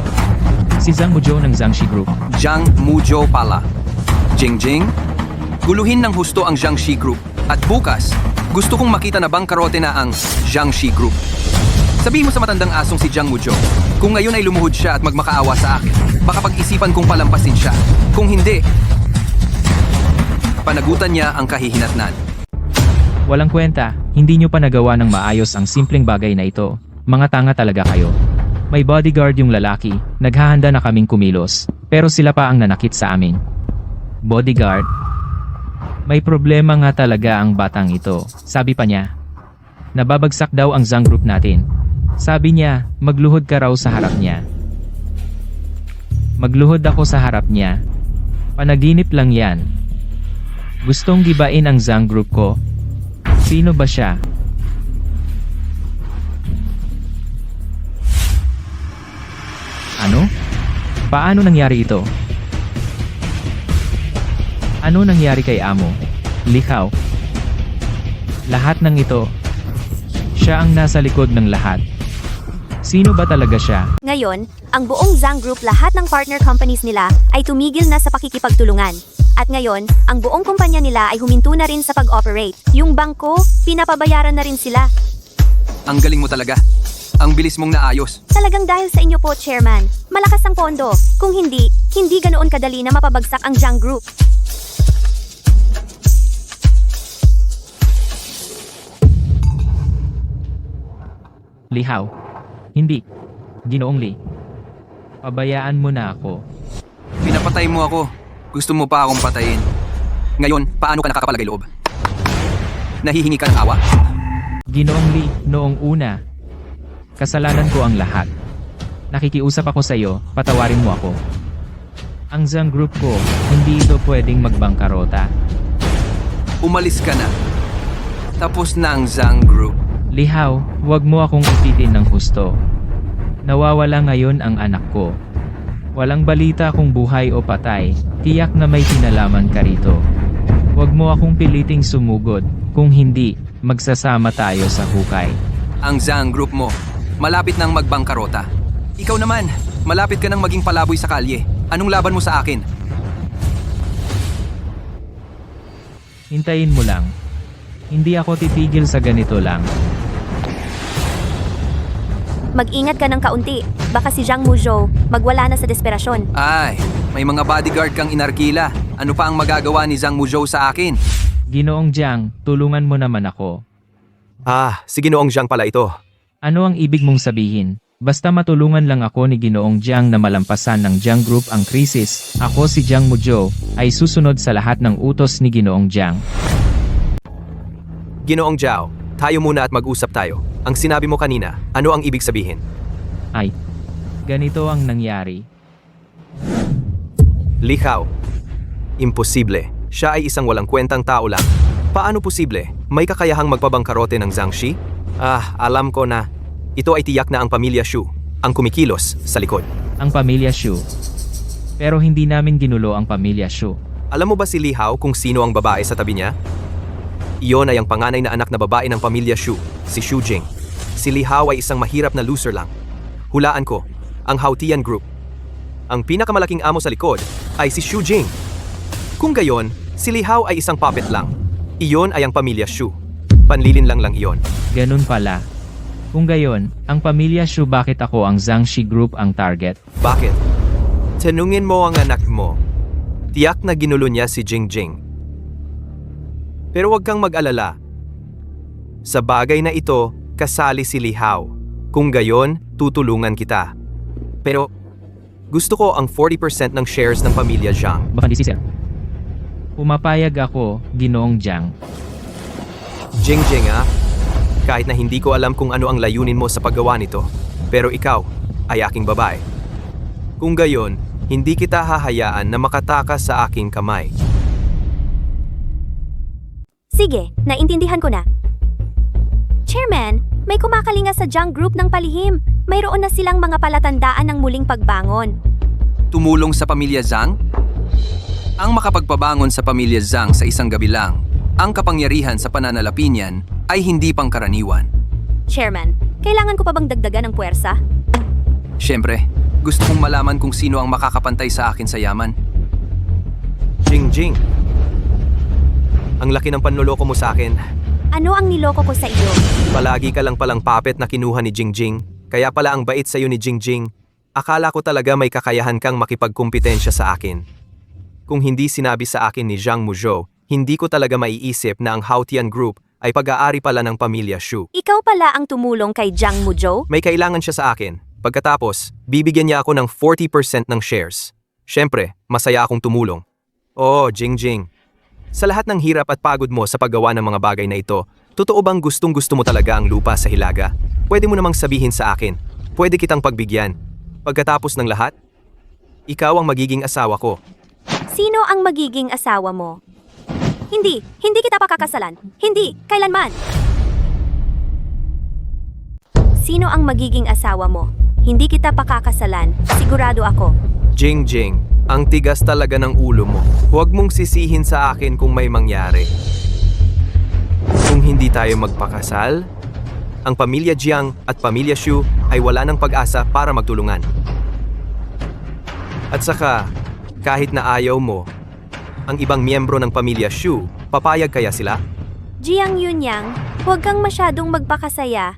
Si Zhang Mujo ng Zhangxi Group. Jiang Mujo pala. Jingjing? Guluhin ng husto ang Zhangxi Group. At bukas, gusto kong makita na bangkarote na ang Zhangxi Group. Sabihin mo sa matandang asong si Jiang Mujo, kung ngayon ay lumuhod siya at magmakaawa sa akin, baka pag-isipan kong palampasin siya. Kung hindi, panagutan niya ang kahihinatnan. Walang kwenta, hindi nyo pa nagawa ng maayos ang simpleng bagay na ito. Mga tanga talaga kayo. May bodyguard yung lalaki, naghahanda na kaming kumilos, pero sila pa ang nanakit sa amin. Bodyguard? May problema nga talaga ang batang ito, sabi pa niya. Nababagsak daw ang Zhang Group natin. Sabi niya, magluhod ka raw sa harap niya. Magluhod ako sa harap niya. Panaginip lang yan. Gustong gibain ang Zhang Group ko. Sino ba siya? Ano? Paano nangyari ito? Ano nangyari kay Amo? Likaw? Lahat ng ito. Siya ang nasa likod ng lahat. Sino ba talaga siya? Ngayon, ang buong Zhang Group lahat ng partner companies nila ay tumigil na sa pakikipagtulungan. At ngayon, ang buong kumpanya nila ay huminto na rin sa pag-operate. Yung bangko, pinapabayaran na rin sila. Ang galing mo talaga. Ang bilis mong naayos. Talagang dahil sa inyo po, Chairman. Malakas ang pondo. Kung hindi ganoon kadali na mapabagsak ang Jiang Group. Lihaw. Hindi. Ginoong Lee. Pabayaan mo na ako. Pinapatay mo ako. Gusto mo pa akong patayin. Ngayon, paano ka nakakapalagay loob? Nahihingi ka ng awa? Ginoong Lee, noong una. Kasalanan ko ang lahat. Nakikiusap ako sa iyo, patawarin mo ako. Ang Jiang Group ko, hindi ito pwedeng magbangkarota. Umalis ka na. Tapos na ang Jiang Group. Lihaw, huwag mo akong ipitin ng husto. Nawawala ngayon ang anak ko. Walang balita kung buhay o patay, tiyak na may kinalaman ka rito. Huwag mo akong piliting sumugod, kung hindi, magsasama tayo sa hukay. Ang Jiang Group mo, malapit nang magbangkarota. Ikaw naman, malapit ka nang maging palaboy sa kalye. Anong laban mo sa akin? Hintayin mo lang. Hindi ako titigil sa ganito lang. Mag-ingat ka ng kaunti. Baka si Jiang Muzhou magwala na sa desperasyon. Ay, may mga bodyguard kang inarkila. Ano pa ang magagawa ni Jiang Muzhou sa akin? Ginoong Jiang, tulungan mo naman ako. Si Ginoong Jiang pala ito. Ano ang ibig mong sabihin? Basta matulungan lang ako ni Ginoong Jiang na malampasan ng Jiang Group ang krisis, ako si Jiang Muzhou, ay susunod sa lahat ng utos ni Ginoong Jiang. Ginoong Jiao, tayo muna at mag-usap tayo. Ang sinabi mo kanina, ano ang ibig sabihin? Ay, ganito ang nangyari. Lihaw. Imposible. Siya ay isang walang kwentang tao lang. Paano posible? May kakayahang magpabangkarote ng Jiangxi? Alam ko na. Ito ay tiyak na ang pamilya Shu, ang kumikilos sa likod. Ang pamilya Shu. Pero hindi namin ginulo ang pamilya Shu. Alam mo ba si Lihaw kung sino ang babae sa tabi niya? Iyon ay ang panganay na anak na babae ng pamilya Shu, si Shu Jing. Si Lihaw ay isang mahirap na loser lang. Hulaan ko, ang Haotian Group. Ang pinakamalaking amo sa likod ay si Shu Jing. Kung gayon, si Lihaw ay isang puppet lang. Iyon ay ang pamilya Shu. Panlilin lang iyon. Ganun pala. Kung gayon, ang pamilya Shu bakit ako ang Jiangxi Group ang target? Bakit? Tanungin mo ang anak mo. Tiyak na ginulo niya si Jingjing. Pero huwag kang mag-alala. Sa bagay na ito, kasali si Lihaw. Kung gayon, tutulungan kita. Pero, gusto ko ang 40% ng shares ng pamilya Jiang. Baka di si Sir. Pumapayag ako, Ginoong Jiang. Jingjing Kahit na hindi ko alam kung ano ang layunin mo sa paggawa nito, pero ikaw ay aking babae. Kung gayon, hindi kita hahayaan na makatakas sa aking kamay. Sige, naintindihan ko na. Chairman, may kumakalinga sa Jiang Group ng palihim. Mayroon na silang mga palatandaan ng muling pagbangon. Tumulong sa pamilya Zhang? Ang makapagpabangon sa pamilya Zhang sa isang gabi lang, ang kapangyarihan sa pananalapi niyan ay hindi pangkaraniwan. Chairman, kailangan ko pa bang dagdagan ng puwersa? Siyempre, gusto kong malaman kung sino ang makakapantay sa akin sa yaman. Jingjing. Ang laki ng panloloko mo sa akin. Ano ang niloko ko sa iyo? Palagi ka lang palang puppet na kinuha ni Jingjing. Kaya pala ang bait sa'yo ni Jingjing. Akala ko talaga may kakayahan kang makipagkumpetensya sa akin. Kung hindi sinabi sa akin ni Jiang Muzhou, hindi ko talaga maiisip na ang Haotian Group ay pag-aari pala ng pamilya Shu. Ikaw pala ang tumulong kay Jiang Muzhou? May kailangan siya sa akin. Pagkatapos, bibigyan niya ako ng 40% ng shares. Siyempre, masaya akong tumulong. Oo, Jingjing. Sa lahat ng hirap at pagod mo sa paggawa ng mga bagay na ito, totoo bang gustong-gusto mo talaga ang lupa sa Hilaga? Pwede mo namang sabihin sa akin. Pwede kitang pagbigyan. Pagkatapos ng lahat, ikaw ang magiging asawa ko. Sino ang magiging asawa mo? Hindi kita pakakasalan. Hindi, kailanman. Sino ang magiging asawa mo? Hindi kita pakakasalan, sigurado ako. Jingjing, ang tigas talaga ng ulo mo. Huwag mong sisihin sa akin kung may mangyari. Kung hindi tayo magpakasal, ang pamilya Jiang at pamilya Shu ay wala ng pag-asa para magtulungan. At saka, kahit na ayaw mo, ang ibang miyembro ng pamilya Shu, papayag kaya sila? Jiang Yunyang, huwag kang masyadong magpakasaya.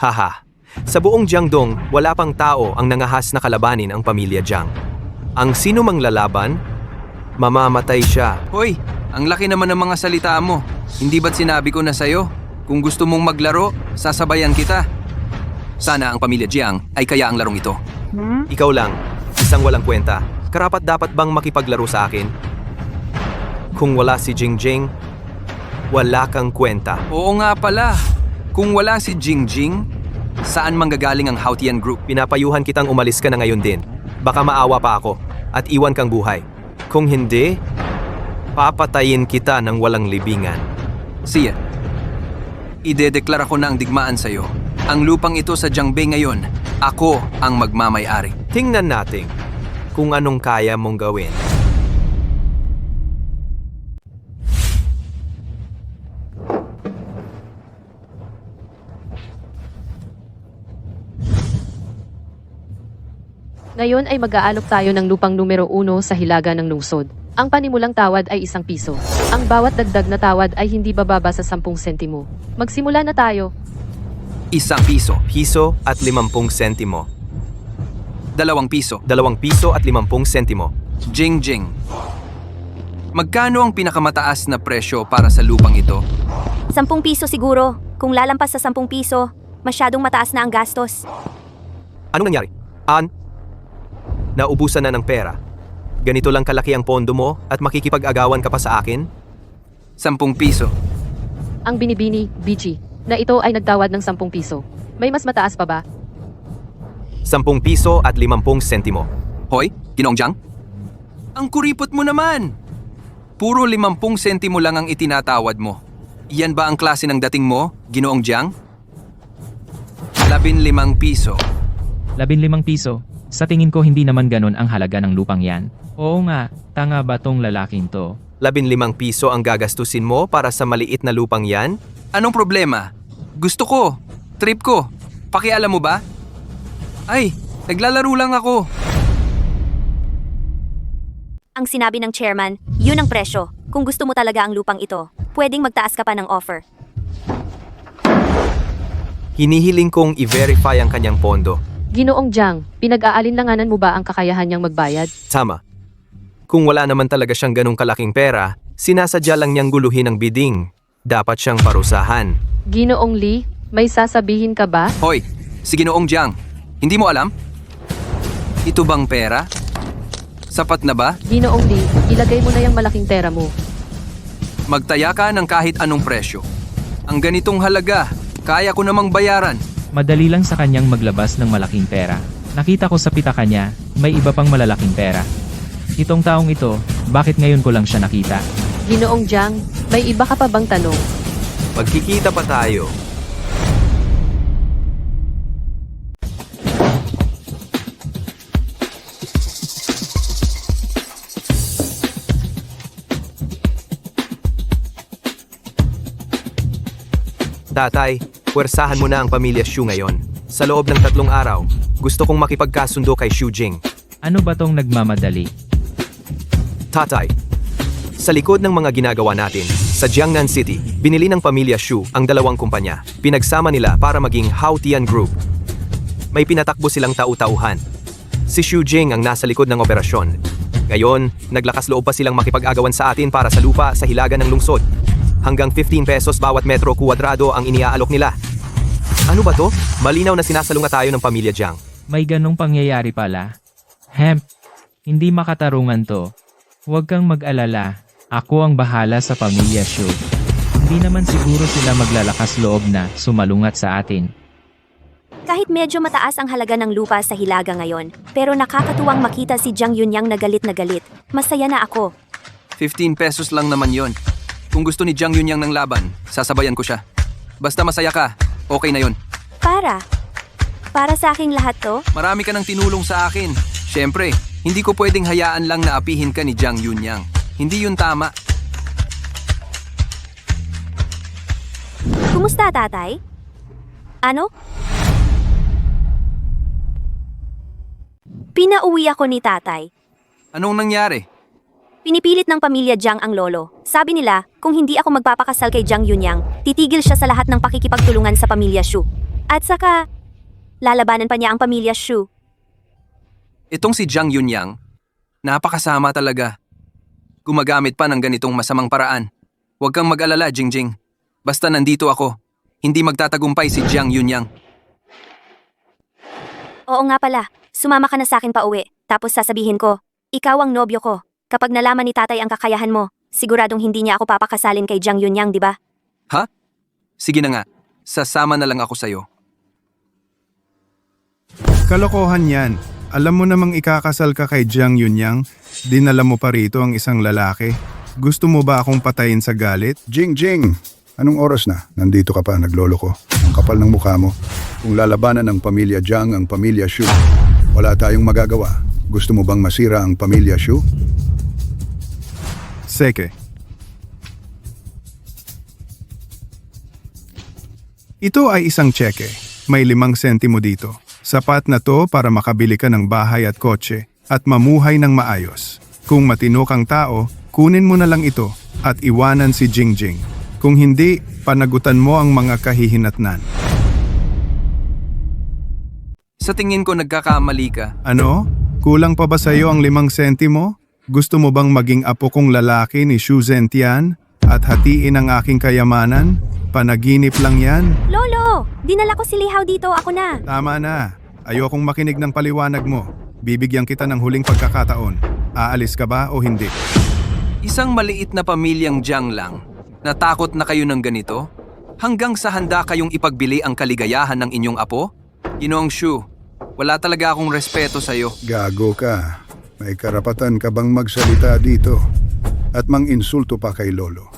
Haha. Sa buong Jiangdong, wala pang tao ang nangahas na kalabanin ang pamilya Jiang. Ang sino mang lalaban, mamamatay siya. Hoy, ang laki naman ng mga salita mo. Hindi ba't sinabi ko na sa'yo? Kung gusto mong maglaro, sasabayan kita. Sana ang pamilya Jiang ay kaya ang larong ito. Ikaw lang, isang walang kwenta. Karapat dapat bang makipaglaro sa akin? Kung wala si Jingjing, wala kang kwenta. Oo nga pala. Kung wala si Jingjing, saan manggagaling ang Haotian Group? Pinapayuhan kitang umalis ka na ngayon din. Baka maawa pa ako at iwan kang buhay. Kung hindi, papatayin kita ng walang libingan. Siya, idedeklara ko na ang digmaan sa'yo. Ang lupang ito sa Jiangbei ngayon, ako ang magmamay-ari. Tingnan natin kung anong kaya mong gawin. Ngayon ay mag-aalok tayo ng lupang numero 1 sa hilaga ng lungsod. Ang panimulang tawad ay 1 piso. Ang bawat dagdag na tawad ay hindi bababa sa 10 sentimo. Magsimula na tayo. 1 piso, Piso at 50 sentimo. 2 piso, 2 piso at 50 sentimo. Jingjing. Magkano ang pinakamataas na presyo para sa lupang ito? 10 piso siguro. Kung lalampas sa 10 piso, masyadong mataas na ang gastos. Anong nangyari? Naubusan na ng pera. Ganito lang kalaki ang pondo mo at makikipag-agawan ka pa sa akin? 10 piso. Ang binibini, Bichi, na ito ay nagtawad ng 10 piso. May mas mataas pa ba? 10 piso at 50 sentimo. Hoy, Ginoong Jiang? Ang kuripot mo naman! Puro 50 sentimo lang ang itinatawad mo. Iyan ba ang klase ng dating mo, Ginoong Jiang? 15 piso. 15 piso. Sa tingin ko hindi naman ganon ang halaga ng lupang yan. Oo nga, tanga ba tong lalaking to? 15 piso ang gagastusin mo para sa maliit na lupang yan? Anong problema? Gusto ko. Trip ko. Pakialam mo ba? Ay, naglalaro lang ako. Ang sinabi ng chairman, yun ang presyo. Kung gusto mo talaga ang lupang ito, pwedeng magtaas ka pa ng offer. Hinihiling kong i-verify ang kanyang pondo. Ginoong Jiang, pinag-aalinlanganan mo ba ang kakayahan niyang magbayad? Tama. Kung wala naman talaga siyang ganong kalaking pera, sinasadya lang niyang guluhin ang bidding. Dapat siyang parusahan. Ginoong Lee, may sasabihin ka ba? Hoy, si Ginoong Jiang, hindi mo alam? Ito bang pera? Sapat na ba? Ginoong Lee, ilagay mo na yung malaking pera mo. Magtaya ka ng kahit anong presyo. Ang ganitong halaga, kaya ko namang bayaran. Madali lang sa kanyang maglabas ng malaking pera. Nakita ko sa pitaka niya, may iba pang malalaking pera. Itong taong ito, bakit ngayon ko lang siya nakita? Ginoong Jiang, may iba ka pa bang tanong? Magkikita pa tayo. Tatay, puwersahan mo na ang pamilya Xu ngayon. Sa loob ng 3 araw, gusto kong makipagkasundo kay Xu Jing. Ano ba tong nagmamadali? Tatay, sa likod ng mga ginagawa natin, sa Jiangnan City, binili ng pamilya Xu ang 2 kumpanya. Pinagsama nila para maging Haotian Group. May pinatakbo silang tau-tauhan. Si Xu Jing ang nasa likod ng operasyon. Ngayon, naglakas loob pa silang makipag-agawan sa atin para sa lupa sa hilaga ng lungsod. Hanggang 15 pesos bawat metro kuwadrado ang iniaalok nila. Ano ba to? Malinaw na sinasalunga tayo ng pamilya Jiang. May ganong pangyayari pala. Hemp, hindi makatarungan to. Huwag kang mag-alala. Ako ang bahala sa pamilya Xu. Hindi naman siguro sila maglalakas loob na sumalungat sa atin. Kahit medyo mataas ang halaga ng lupa sa hilaga ngayon, pero nakakatuwang makita si Jiang Yunyang na galit na galit. Masaya na ako. 15 pesos lang naman yon. Kung gusto ni Jiang Yunyang ng laban, sasabayan ko siya. Basta masaya ka, okay na yon. Para sa aking lahat to? Marami ka nang tinulong sa akin. Siyempre, hindi ko pwedeng hayaan lang na apihin ka ni Jiang Yunyang. Hindi yun tama. Kumusta, tatay? Ano? Pinauwi ako ni tatay. Anong nangyari? Pinipilit ng pamilya Jiang ang lolo. Sabi nila, kung hindi ako magpapakasal kay Jiang Yunyang, titigil siya sa lahat ng pakikipagtulungan sa pamilya Xu. At saka, lalabanan pa niya ang pamilya Shu. Itong si Jiang Yunyang, napakasama talaga. Gumagamit pa ng ganitong masamang paraan. Huwag kang mag-alala, Jingjing. Basta nandito ako, hindi magtatagumpay si Jiang Yunyang. Oo nga pala, sumama ka na sa akin pa uwi, tapos sasabihin ko, ikaw ang nobyo ko. Kapag nalaman ni tatay ang kakayahan mo, siguradong hindi niya ako papakasalin kay Jiang Yunyang, di ba? Ha? Sige na nga, sasama na lang ako sa'yo. Kalokohan yan. Alam mo namang ikakasal ka kay Jiang Yunyang, dinala mo pa rito ang isang lalaki. Gusto mo ba akong patayin sa galit? Jing, anong oras na? Nandito ka pa, naglolo ko. Ang kapal ng mukha mo. Kung lalabanan ng pamilya Jiang ang pamilya Shu, wala tayong magagawa. Gusto mo bang masira ang pamilya Shu? Seke. Ito ay isang tseke. May 5 sentimo dito. Sapat na to para makabili ka ng bahay at kotse at mamuhay ng maayos. Kung matino kang tao, kunin mo na lang ito at iwanan si Jingjing. Kung hindi, panagutan mo ang mga kahihinatnan. Sa tingin ko nagkakamali ka. Ano? Kulang pa ba sa'yo ang 5 sentimo? Gusto mo bang maging apo kong lalaki ni Shu Zentian at hatiin ang aking kayamanan? Panaginip lang yan. Lolo, dinala ko si Lihaw dito, ako na. Tama na. Ayokong makinig ng paliwanag mo. Bibigyan kita ng huling pagkakataon. Aalis ka ba o hindi? Isang maliit na pamilyang Jiang lang. Natakot na kayo ng ganito? Hanggang sa handa kayong ipagbili ang kaligayahan ng inyong apo? Ginoong Shu, wala talaga akong respeto sa'yo. Gago ka. May karapatan ka bang magsalita dito? At mang-insulto pa kay Lolo.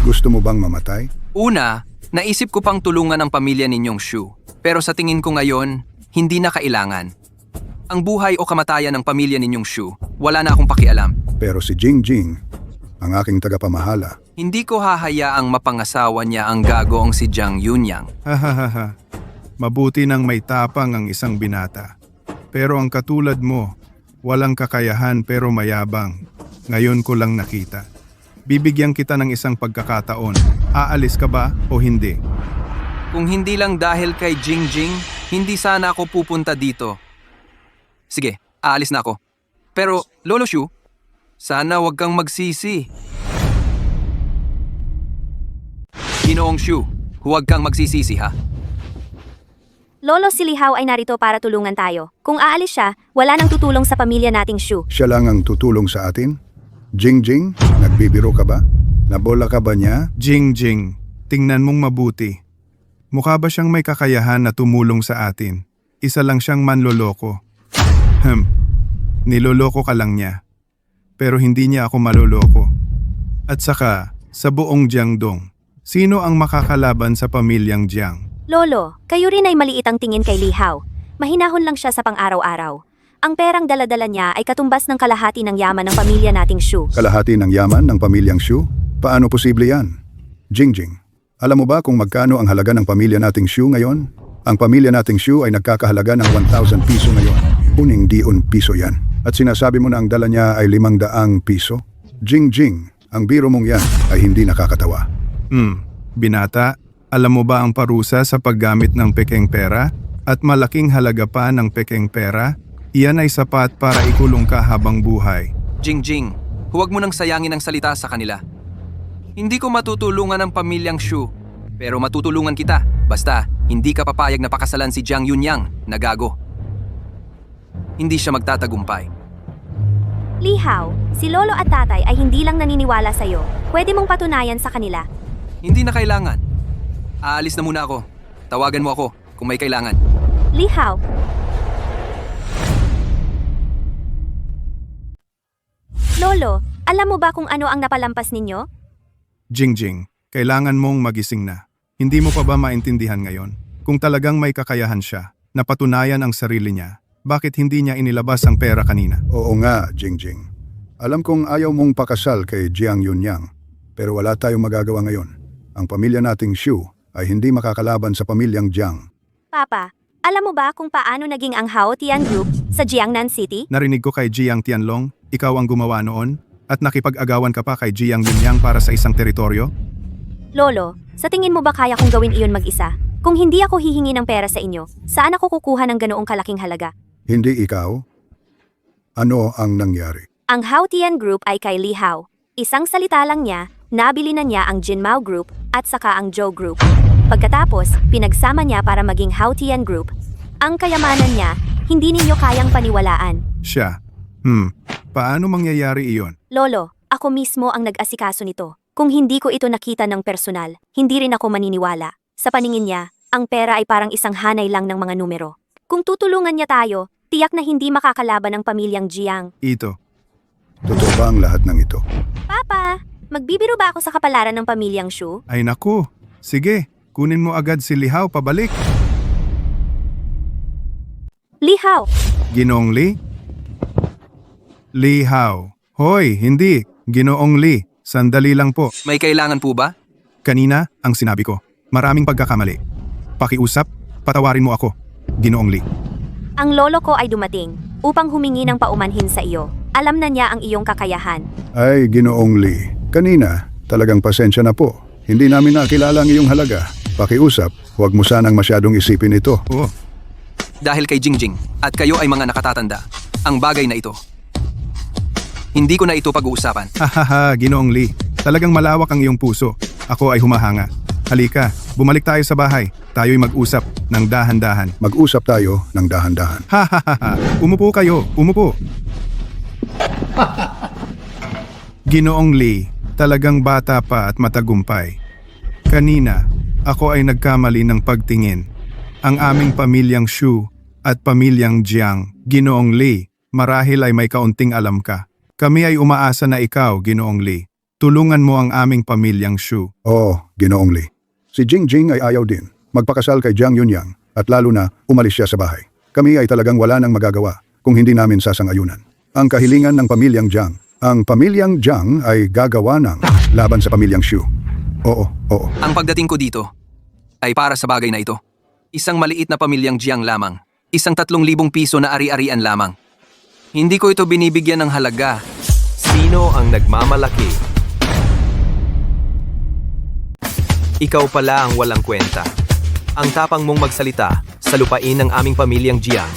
Gusto mo bang mamatay? Una, naisip ko pang tulungan ang pamilya ninyong Shu. Pero sa tingin ko ngayon, hindi na kailangan. Ang buhay o kamatayan ng pamilya ninyong Shu, wala na akong pakialam. Pero si Jingjing, ang aking tagapamahala. Hindi ko hahayaang mapangasawa niya ang gagoong si Jiang Yunyang. Hahaha. Mabuti nang may tapang ang isang binata. Pero ang katulad mo, walang kakayahan pero mayabang. Ngayon ko lang nakita. Bibigyan kita ng isang pagkakataon. Aalis ka ba o hindi? Kung hindi lang dahil kay Jingjing, hindi sana ako pupunta dito. Sige, aalis na ako. Pero, Lolo Shu, sana wag kang magsisi. Ginoong Shu, huwag kang magsisisi ha. Lolo, si Lihaw ay narito para tulungan tayo. Kung aalis siya, wala nang tutulong sa pamilya nating Shu. Siya lang ang tutulong sa atin? Jingjing, nagbibiro ka ba? Nabola ka ba niya? Jingjing, tingnan mong mabuti. Mukha ba siyang may kakayahan na tumulong sa atin? Isa lang siyang manloloko. Niloloko ka lang niya. Pero hindi niya ako maloloko. At saka, sa buong Jiangdong, sino ang makakalaban sa pamilyang Jiang? Lolo, kayo rin ay maliit ang tingin kay Lihaw. Mahinahon lang siya sa pang-araw-araw. Ang perang dala-dala niya ay katumbas ng kalahati ng yaman ng pamilya nating Shu. Kalahati ng yaman ng pamilyang Shu? Paano posible yan? Jingjing, alam mo ba kung magkano ang halaga ng pamilya nating Shu ngayon? Ang pamilya nating Shu ay nagkakahalaga ng 1,000 piso ngayon. Uning diun piso yan. At sinasabi mo na ang dala niya ay 500 piso? Jingjing, ang biro mong yan ay hindi nakakatawa. Binata, alam mo ba ang parusa sa paggamit ng pekeng pera? At malaking halaga pa ng pekeng pera? Iyan ay sapat para ikulong ka habang buhay. Jingjing, huwag mo nang sayangin ang salita sa kanila. Hindi ko matutulungan ang pamilyang Shu, pero matutulungan kita. Basta, hindi ka papayag na pakasalan si Jiang Yunyang na gago. Hindi siya magtatagumpay. Lihaw, si Lolo at Tatay ay hindi lang naniniwala sa'yo. Pwede mong patunayan sa kanila. Hindi na kailangan. Aalis na muna ako. Tawagan mo ako kung may kailangan. Lihaw, Lolo, alam mo ba kung ano ang napalampas ninyo? Jingjing, kailangan mong magising na. Hindi mo pa ba maintindihan ngayon? Kung talagang may kakayahan siya, napatunayan ang sarili niya, bakit hindi niya inilabas ang pera kanina? Oo nga, Jingjing. Alam kong ayaw mong pakasal kay Jiang Yunyang, pero wala tayong magagawa ngayon. Ang pamilya nating Shu ay hindi makakalaban sa pamilyang Jiang. Papa, alam mo ba kung paano naging ang Hao Tian Group sa Jiangnan City? Narinig ko kay Jiang Tianlong, ikaw ang gumawa noon, at nakipag-agawan ka pa kay Jiang Yunyang para sa isang teritoryo? Lolo, sa tingin mo ba kaya kong gawin iyon mag-isa? Kung hindi ako hihingi ng pera sa inyo, saan ako kukuha ng ganoong kalaking halaga? Hindi ikaw? Ano ang nangyari? Ang Haotian Group ay kay Li Hao. Isang salita lang niya, nabili na niya ang Jinmao Group at saka ang Zhou Group. Pagkatapos, pinagsama niya para maging Haotian Group. Ang kayamanan niya, hindi ninyo kayang paniwalaan. Siya. Paano mangyayari iyon? Lolo, ako mismo ang nag-asikaso nito. Kung hindi ko ito nakita ng personal, hindi rin ako maniniwala. Sa paningin niya, ang pera ay parang isang hanay lang ng mga numero. Kung tutulungan niya tayo, tiyak na hindi makakalaban ang pamilyang Jiang. Ito. Totoo ba ang lahat ng ito? Papa, magbibiro ba ako sa kapalaran ng pamilyang Shu? Ay naku. Sige, kunin mo agad si Lihaw pabalik. Li Hao, Ginoong Li? Lihaw. Hoy, hindi. Ginoong Li. Sandali lang po. May kailangan po ba? Kanina, ang sinabi ko. Maraming pagkakamali. Pakiusap, patawarin mo ako. Ginoong Li. ang lolo ko ay dumating upang humingi ng paumanhin sa iyo. Alam na niya ang iyong kakayahan. Ay, Ginoong Li. Kanina, talagang pasensya na po. Hindi namin nakilala ang iyong halaga. Pakiusap, huwag mo sanang masyadong isipin ito. Dahil kay Jingjing at kayo ay mga nakatatanda, ang bagay na ito. Hindi ko na ito pag-uusapan. Hahaha, Ginoong Li. Talagang malawak ang iyong puso. Ako ay humahanga. Halika, bumalik tayo sa bahay. Tayo'y mag-usap ng dahan-dahan. Mag-usap tayo ng dahan-dahan. Hahaha, umupo kayo, umupo. Ginoong Li, talagang bata pa at matagumpay. Kanina, ako ay nagkamali ng pagtingin. Ang aming pamilyang Shu at pamilyang Jiang, Ginoong Li, marahil ay may kaunting alam ka. Kami ay umaasa na ikaw, Ginoong Li. Tulungan mo ang aming pamilyang Shu. Oo, Ginoong Li. Si Jingjing ay ayaw din. Magpakasal kay Jiang Yunyang at lalo na umalis siya sa bahay. Kami ay talagang wala nang magagawa kung hindi namin sasang-ayunan. Ang kahilingan ng pamilyang Jiang. Ang pamilyang Jiang ay gagawa ng laban sa pamilyang Shu. Oo. Ang pagdating ko dito ay para sa bagay na ito. Isang maliit na pamilyang Jiang lamang. Isang 3,000 piso na ari-arian lamang. Hindi ko ito binibigyan ng halaga. Sino ang nagmamalaki? Ikaw pala ang walang kwenta. Ang tapang mong magsalita sa lupain ng aming pamilyang Jiang.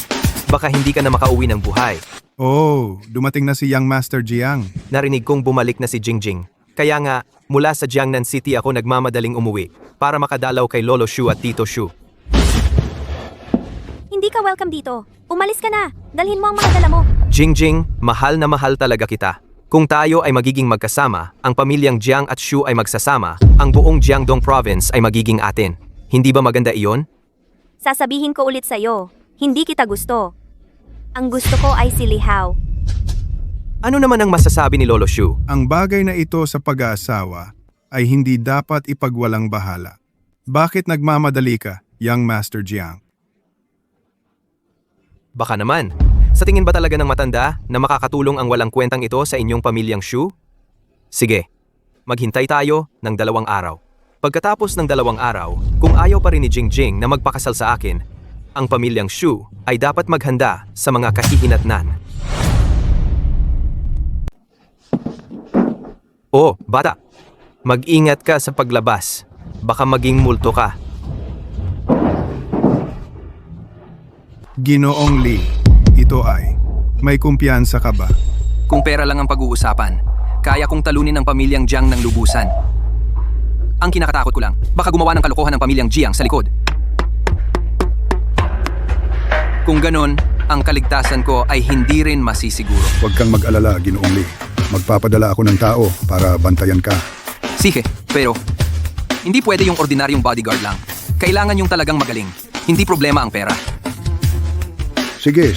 Baka hindi ka na makauwi ng buhay. Oh, dumating na si Young Master Jiang. Narinig kong bumalik na si Jingjing. Kaya nga, mula sa Jiangnan City ako nagmamadaling umuwi para makadalaw kay Lolo Shu at Tito Shu. Hindi ka welcome dito. Umalis ka na. Dalhin mo ang mga dala mo. Jingjing, mahal na mahal talaga kita. Kung tayo ay magiging magkasama, ang pamilyang Jiang at Shu ay magsasama, ang buong Jiangdong Province ay magiging atin. Hindi ba maganda iyon? Sasabihin ko ulit sa'yo. Hindi kita gusto. Ang gusto ko ay si Li Hao. Ano naman ang masasabi ni Lolo Shu? Ang bagay na ito sa pag-aasawa ay hindi dapat ipagwalang bahala. Bakit nagmamadali ka, Young Master Jiang? Baka naman. Sa tingin ba talaga ng matanda na makakatulong ang walang kwentang ito sa inyong pamilyang Shu? Sige, maghintay tayo ng 2 araw. Pagkatapos ng 2 araw, kung ayaw pa rin ni Jingjing na magpakasal sa akin, ang pamilyang Shu ay dapat maghanda sa mga kahihinatnan. Oh, bata! Mag-ingat ka sa paglabas. Baka maging multo ka. Ginoong Li, ito ay, may kumpiyansa ka ba? Kung pera lang ang pag-uusapan, kaya kong talunin ang pamilyang Jiang ng lubusan. Ang kinakatakot ko lang, baka gumawa ng kalokohan ng pamilyang Jiang sa likod. Kung ganon, ang kaligtasan ko ay hindi rin masisiguro. Huwag kang mag-alala, Ginoong Li. Magpapadala ako ng tao para bantayan ka. Sige, pero hindi pwede yung ordinaryong bodyguard lang. Kailangan yung talagang magaling. Hindi problema ang pera. Sige.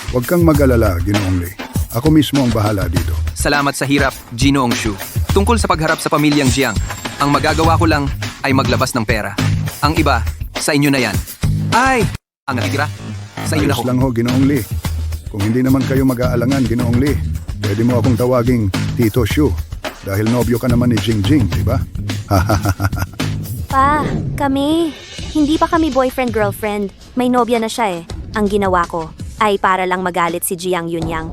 Huwag kang mag-alala, Ginoong Li. Ako mismo ang bahala dito. Salamat sa hirap, Ginoong Shu. Tungkol sa pagharap sa pamilyang Jiang, ang magagawa ko lang ay maglabas ng pera. Ang iba, sa inyo na yan. Ay! Ang natitira, sa inyo na Ayos ho. lang ho, Ginoong Li. Kung hindi naman kayo mag-aalangan, Ginoong Li, pwede mo akong tawaging Tito Shu. Dahil nobyo ka naman ni Jingjing, di ba? Pa, kami. Hindi pa kami boyfriend-girlfriend. May nobya na siya eh. Ang ginawa ko ay para lang magalit si Jiang Yunyang.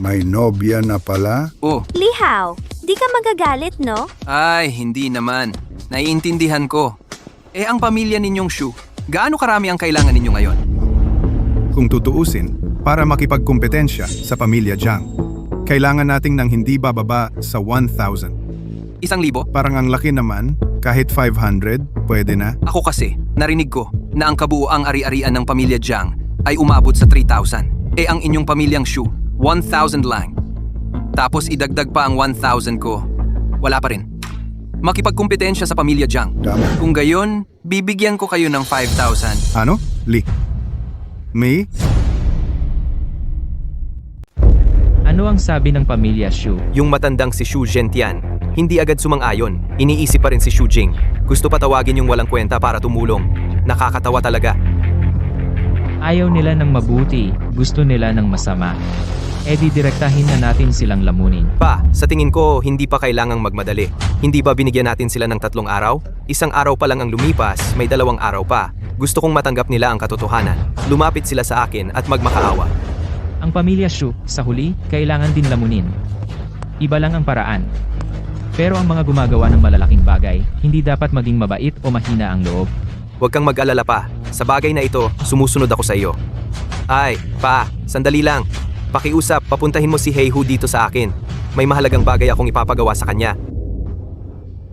May nobya na pala? Oh, Li Hao, di ka magagalit, no? ay, hindi naman. Naiintindihan ko. Ang pamilya ninyong Shu, gaano karami ang kailangan ninyo ngayon? Kung tutuusin, para makipagkumpetensya sa pamilya Jiang, kailangan nating nang hindi bababa sa 1,000. 1,000? Parang ang laki naman, kahit 500, pwede na. Ako kasi, narinig ko na ang kabuuang ari-arian ng pamilya Jiang ay umabot sa 3,000. Ang inyong pamilyang Shu, 1,000 lang. Tapos idagdag pa ang 1,000 ko. Wala pa rin. Makipagkumpetensya sa pamilya Jiang. Tama. Kung gayon, bibigyan ko kayo ng 5,000. Ano? Li? May? Ano ang sabi ng pamilya Shu? Yung matandang si Shu Zhentian, hindi agad sumang-ayon. Iniisip pa rin si Shu Jing. Gusto pa tawagin yung walang kwenta para tumulong. Nakakatawa talaga. Ayaw nila ng mabuti, gusto nila ng masama. Di direktahin na natin silang lamunin. Pa, sa tingin ko, hindi pa kailangang magmadali. Hindi ba binigyan natin sila ng 3 araw? 1 araw pa lang ang lumipas, may 2 araw pa. Gusto kong matanggap nila ang katotohanan. Lumapit sila sa akin at magmakaawa. Ang pamilya Shu, sa huli, kailangan din lamunin. Iba lang ang paraan. Pero ang mga gumagawa ng malalaking bagay, hindi dapat maging mabait o mahina ang loob. Huwag kang mag-alala pa. Sa bagay na ito, sumusunod ako sa iyo. Ay, pa, sandali lang. Pakiusap, papuntahin mo si Heihu dito sa akin. May mahalagang bagay akong ipapagawa sa kanya.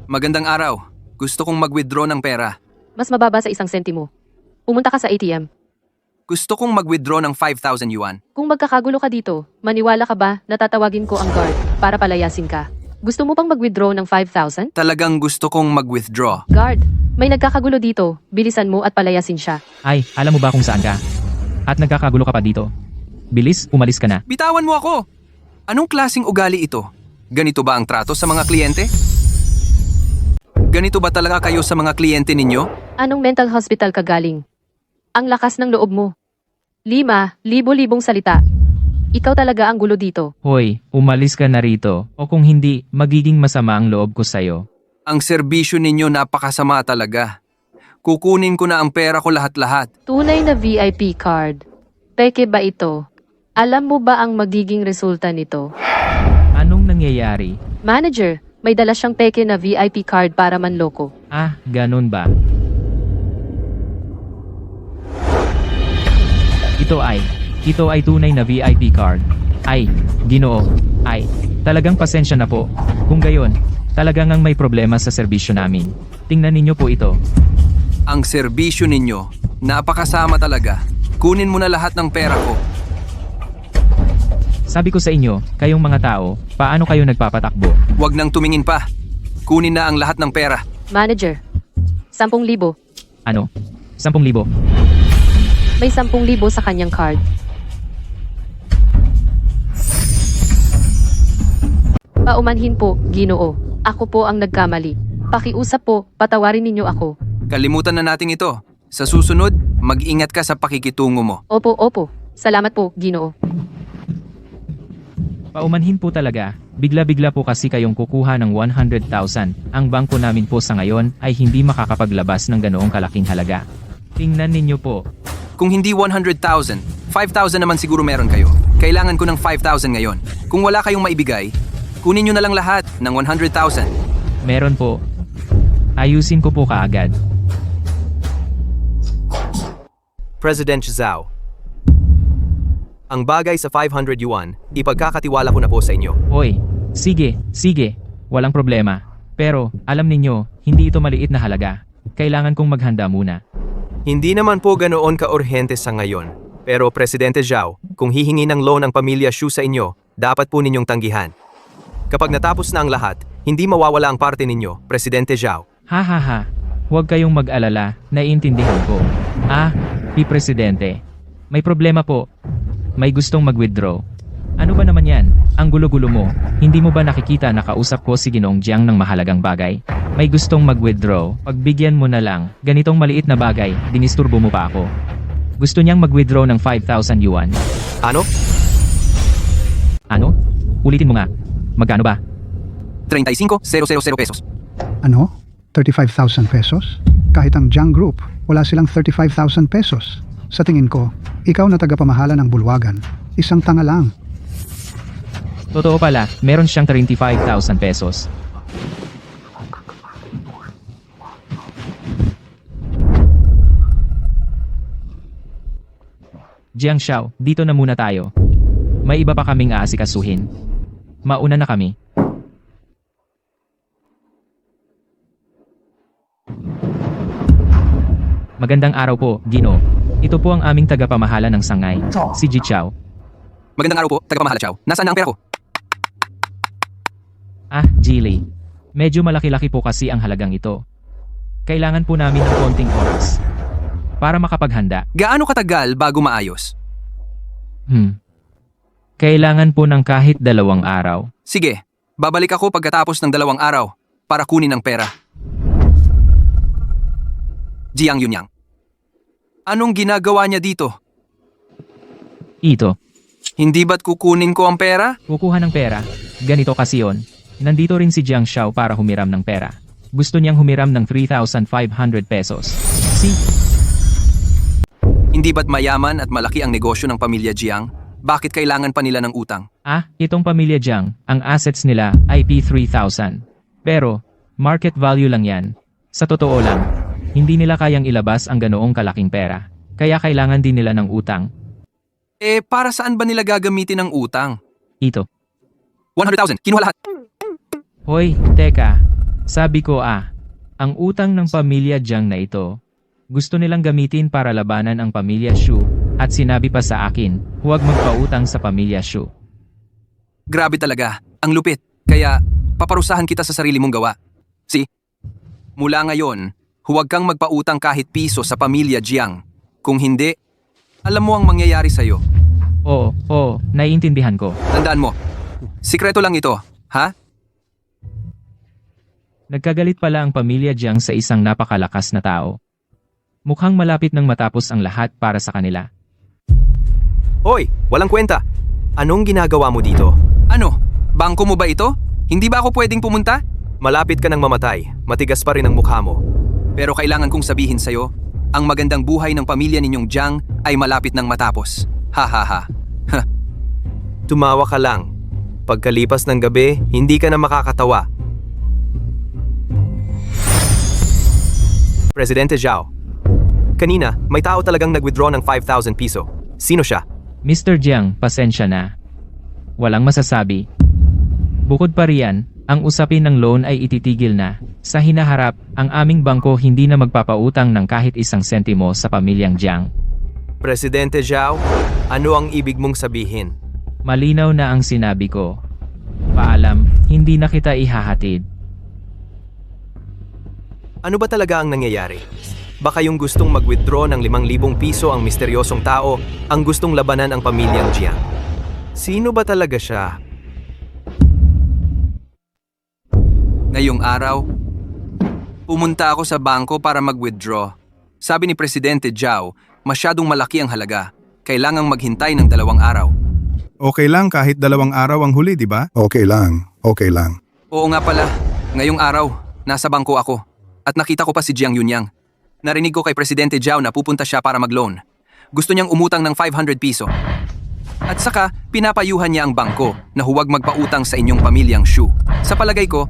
Magandang araw. Gusto kong mag-withdraw ng pera. Mas mababa sa 1 sentimo. Pumunta ka sa ATM. Gusto kong mag-withdraw ng 5,000 yuan. Kung magkakagulo ka dito, maniwala ka ba na tatawagin ko ang guard para palayasin ka? Gusto mo pang mag-withdraw ng 5,000? Talagang gusto kong mag-withdraw. Guard, may nagkakagulo dito. Bilisan mo at palayasin siya. Ay, alam mo ba kung saan ka? At nagkakagulo ka pa dito? Bilis, umalis ka na. Bitawan mo ako! Anong klasing ugali ito? Ganito ba ang trato sa mga kliyente? Ganito ba talaga kayo sa mga kliyente ninyo? Anong mental hospital ka galing? Ang lakas ng loob mo. 5,000 salita. Ikaw talaga ang gulo dito. Hoy, umalis ka na rito. O kung hindi, magiging masama ang loob ko sa'yo. Ang serbisyo ninyo napakasama talaga. Kukunin ko na ang pera ko lahat-lahat. Tunay na VIP card. Peke ba ito? Alam mo ba ang magiging resulta nito? Anong nangyayari? Manager, may dala siyang peke na VIP card para manloko. Ah, ganun ba? Ito ay tunay na VIP card. Ay, Ginoo. Ay, talagang pasensya na po. Kung gayon, talagang may problema sa serbisyo namin. Tingnan ninyo po ito. Ang serbisyo ninyo, napakasama talaga. Kunin mo na lahat ng pera ko. Sabi ko sa inyo, kayong mga tao, paano kayo nagpapatakbo? Huwag nang tumingin pa. Kunin na ang lahat ng pera. Manager, 10,000. Ano? 10,000? May 10,000 sa kanyang card. Paumanhin po, Ginoo. Ako po ang nagkamali. Pakiusap po, patawarin ninyo ako. Kalimutan na natin ito. Sa susunod, mag-ingat ka sa pakikitungo mo. Opo. Salamat po, Ginoo. Paumanhin po talaga. Bigla-bigla po kasi kayong kukuha ng 100,000. Ang bangko namin po sa ngayon ay hindi makakapaglabas ng ganoong kalaking halaga. Tingnan ninyo po. Kung hindi 100,000, 5,000 naman siguro meron kayo. Kailangan ko ng 5,000 ngayon. Kung wala kayong maibigay, kunin nyo na lang lahat ng 100,000. Meron po. Ayusin ko po kaagad. President Zhao. Ang bagay sa 500 yuan, ipagkakatiwala ko na po sa inyo. Hoy, sige. Walang problema. Pero, alam ninyo, hindi ito maliit na halaga. Kailangan kong maghanda muna. Hindi naman po ganoon ka-urhente sa ngayon. Pero Presidente Zhao, kung hihingi ng loan ang pamilya Shu sa inyo, dapat po ninyong tanggihan. Kapag natapos na ang lahat, hindi mawawala ang parte ninyo, Presidente Zhao. Ha. Huwag kayong mag-alala, naiintindihan ko. Presidente. May problema po. May gustong mag-withdraw. Ano ba naman yan? Ang gulo-gulo mo. Hindi mo ba nakikita na kausap ko si Ginoong Jiang ng mahalagang bagay? May gustong mag-withdraw. Pagbigyan mo na lang. Ganitong maliit na bagay, dinisturbo mo pa ako. Gusto niyang mag-withdraw ng 5,000 yuan. Ano? Ano? Ulitin mo nga. Magkano ba? 35,000 pesos. Ano? 35,000 pesos? Kahit ang Jiang Group, wala silang 35,000 pesos. Sa tingin ko, ikaw na tagapamahala ng bulwagan. Isang tanga lang. Totoo pala, meron siyang 35,000 pesos. Jiang Xiao, dito na muna tayo. May iba pa kaming aasikasuhin. Mauna na kami. Magandang araw po, Gino. Ito po ang aming tagapamahala ng sangay, si Ji Chao. Magandang araw po, tagapamahala Chow. Nasaan na ang pera ko? Ah, Jili. Medyo malaki-laki po kasi ang halagang ito. Kailangan po namin ng konting oras para makapaghanda. Gaano katagal bago maayos? Kailangan po ng kahit 2 araw. Sige, babalik ako pagkatapos ng 2 araw para kunin ang pera. Jiang Yunyang. Anong ginagawa niya dito? Ito, Hindi ba't kukunin ko ang pera? kukuha ng pera. Ganito kasi yon. Nandito rin si Jiang Xiao para humiram ng pera. Gusto niyang humiram ng 3,500 pesos. Hindi ba't mayaman at malaki ang negosyo ng pamilya Jiang? Bakit kailangan pa nila ng utang? Itong pamilya Jiang, ang assets nila ay P3,000. Pero, market value lang yan. Sa totoo lang, hindi nila kayang ilabas ang ganoong kalaking pera. Kaya kailangan din nila ng utang. Para saan ba nila gagamitin ang utang? Ito. 100,000, kinuha lahat. Hoy, teka. Sabi ko ang utang ng pamilya Jiang na ito, gusto nilang gamitin para labanan ang pamilya Shu, at sinabi pa sa akin, huwag magpautang sa pamilya Shu. Grabe talaga, ang lupit. Kaya, paparusahan kita sa sarili mong gawa. Mula ngayon, huwag kang magpautang kahit piso sa pamilya Jiang. Kung hindi, alam mo ang mangyayari sa'yo. Oo, naiintindihan ko. Tandaan mo, sikreto lang ito, ha? Nagkagalit pala ang pamilya Jiang sa isang napakalakas na tao. Mukhang malapit nang matapos ang lahat para sa kanila. Hoy, walang kwenta. Anong ginagawa mo dito? Ano? Bangko mo ba ito? Hindi ba ako pwedeng pumunta? Malapit ka ng mamatay. Matigas pa rin ang mukha mo. Pero kailangan kong sabihin sa'yo, ang magandang buhay ng pamilya ninyong Jiang ay malapit nang matapos. Ha ha ha. Tumawa ka lang. Pagkalipas ng gabi, hindi ka na makakatawa. Presidente Zhao. Kanina, may tao talagang nag-withdraw ng 5,000 piso. Sino siya? Mr. Jiang, pasensya na. Walang masasabi. Bukod pa riyan, ang usapin ng loan ay ititigil na. Sa hinaharap, ang aming bangko hindi na magpapautang ng kahit 1 sentimo sa pamilyang Jiang. Presidente Zhao, ano ang ibig mong sabihin? Malinaw na ang sinabi ko. Paalam, hindi na kita ihahatid. Ano ba talaga ang nangyayari? Baka yung gustong mag-withdraw ng 5,000 piso ang misteryosong tao ang gustong labanan ang pamilyang Jiang. Sino ba talaga siya? Ngayong araw, pumunta ako sa bangko para mag-withdraw. Sabi ni Presidente Zhao, masyadong malaki ang halaga. Kailangang maghintay ng 2 araw. Okay lang kahit 2 araw ang huli, di ba? Okay lang. Oo nga pala, ngayong araw, nasa bangko ako. At nakita ko pa si Jiang Yunyang. Narinig ko kay Presidente Zhao na pupunta siya para mag-loan. Gusto niyang umutang ng 500 piso. At saka, pinapayuhan niya ang bangko na huwag magpautang sa inyong pamilyang Shu. Sa palagay ko,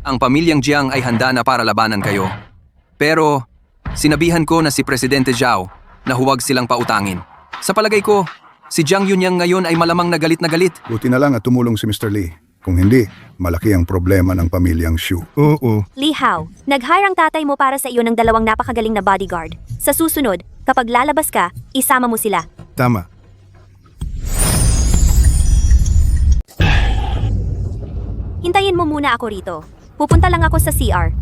ang pamilyang Jiang ay handa na para labanan kayo. Pero, sinabihan ko na si Presidente Zhao na huwag silang pautangin. Sa palagay ko, si Jiang Yunyang ngayon ay malamang na galit na galit. Buti na lang at tumulong si Mr. Lee. Kung hindi, malaki ang problema ng pamilyang Shu. Oo. Li Hao, nag-hire ang tatay mo para sa iyo ng 2 napakagaling na bodyguard. Sa susunod, kapag lalabas ka, isama mo sila. Tama. Hintayin mo muna ako rito. Pupunta lang ako sa CR.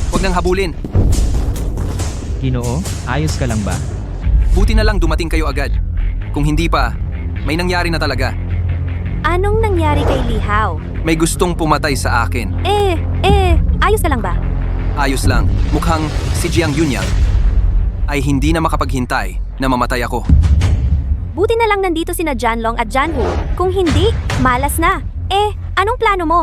Huwag nang habulin. Ginoo, ayos ka lang ba? Buti na lang dumating kayo agad. Kung hindi pa, may nangyari na talaga. Anong nangyari kay Li Hao? May gustong pumatay sa akin. Ayos ka lang ba? Ayos lang. Mukhang si Jiang Yunyang ay hindi na makapaghintay na mamatay ako. Buti na lang nandito sina Janlong at Janhu. Kung hindi, malas na. Anong plano mo?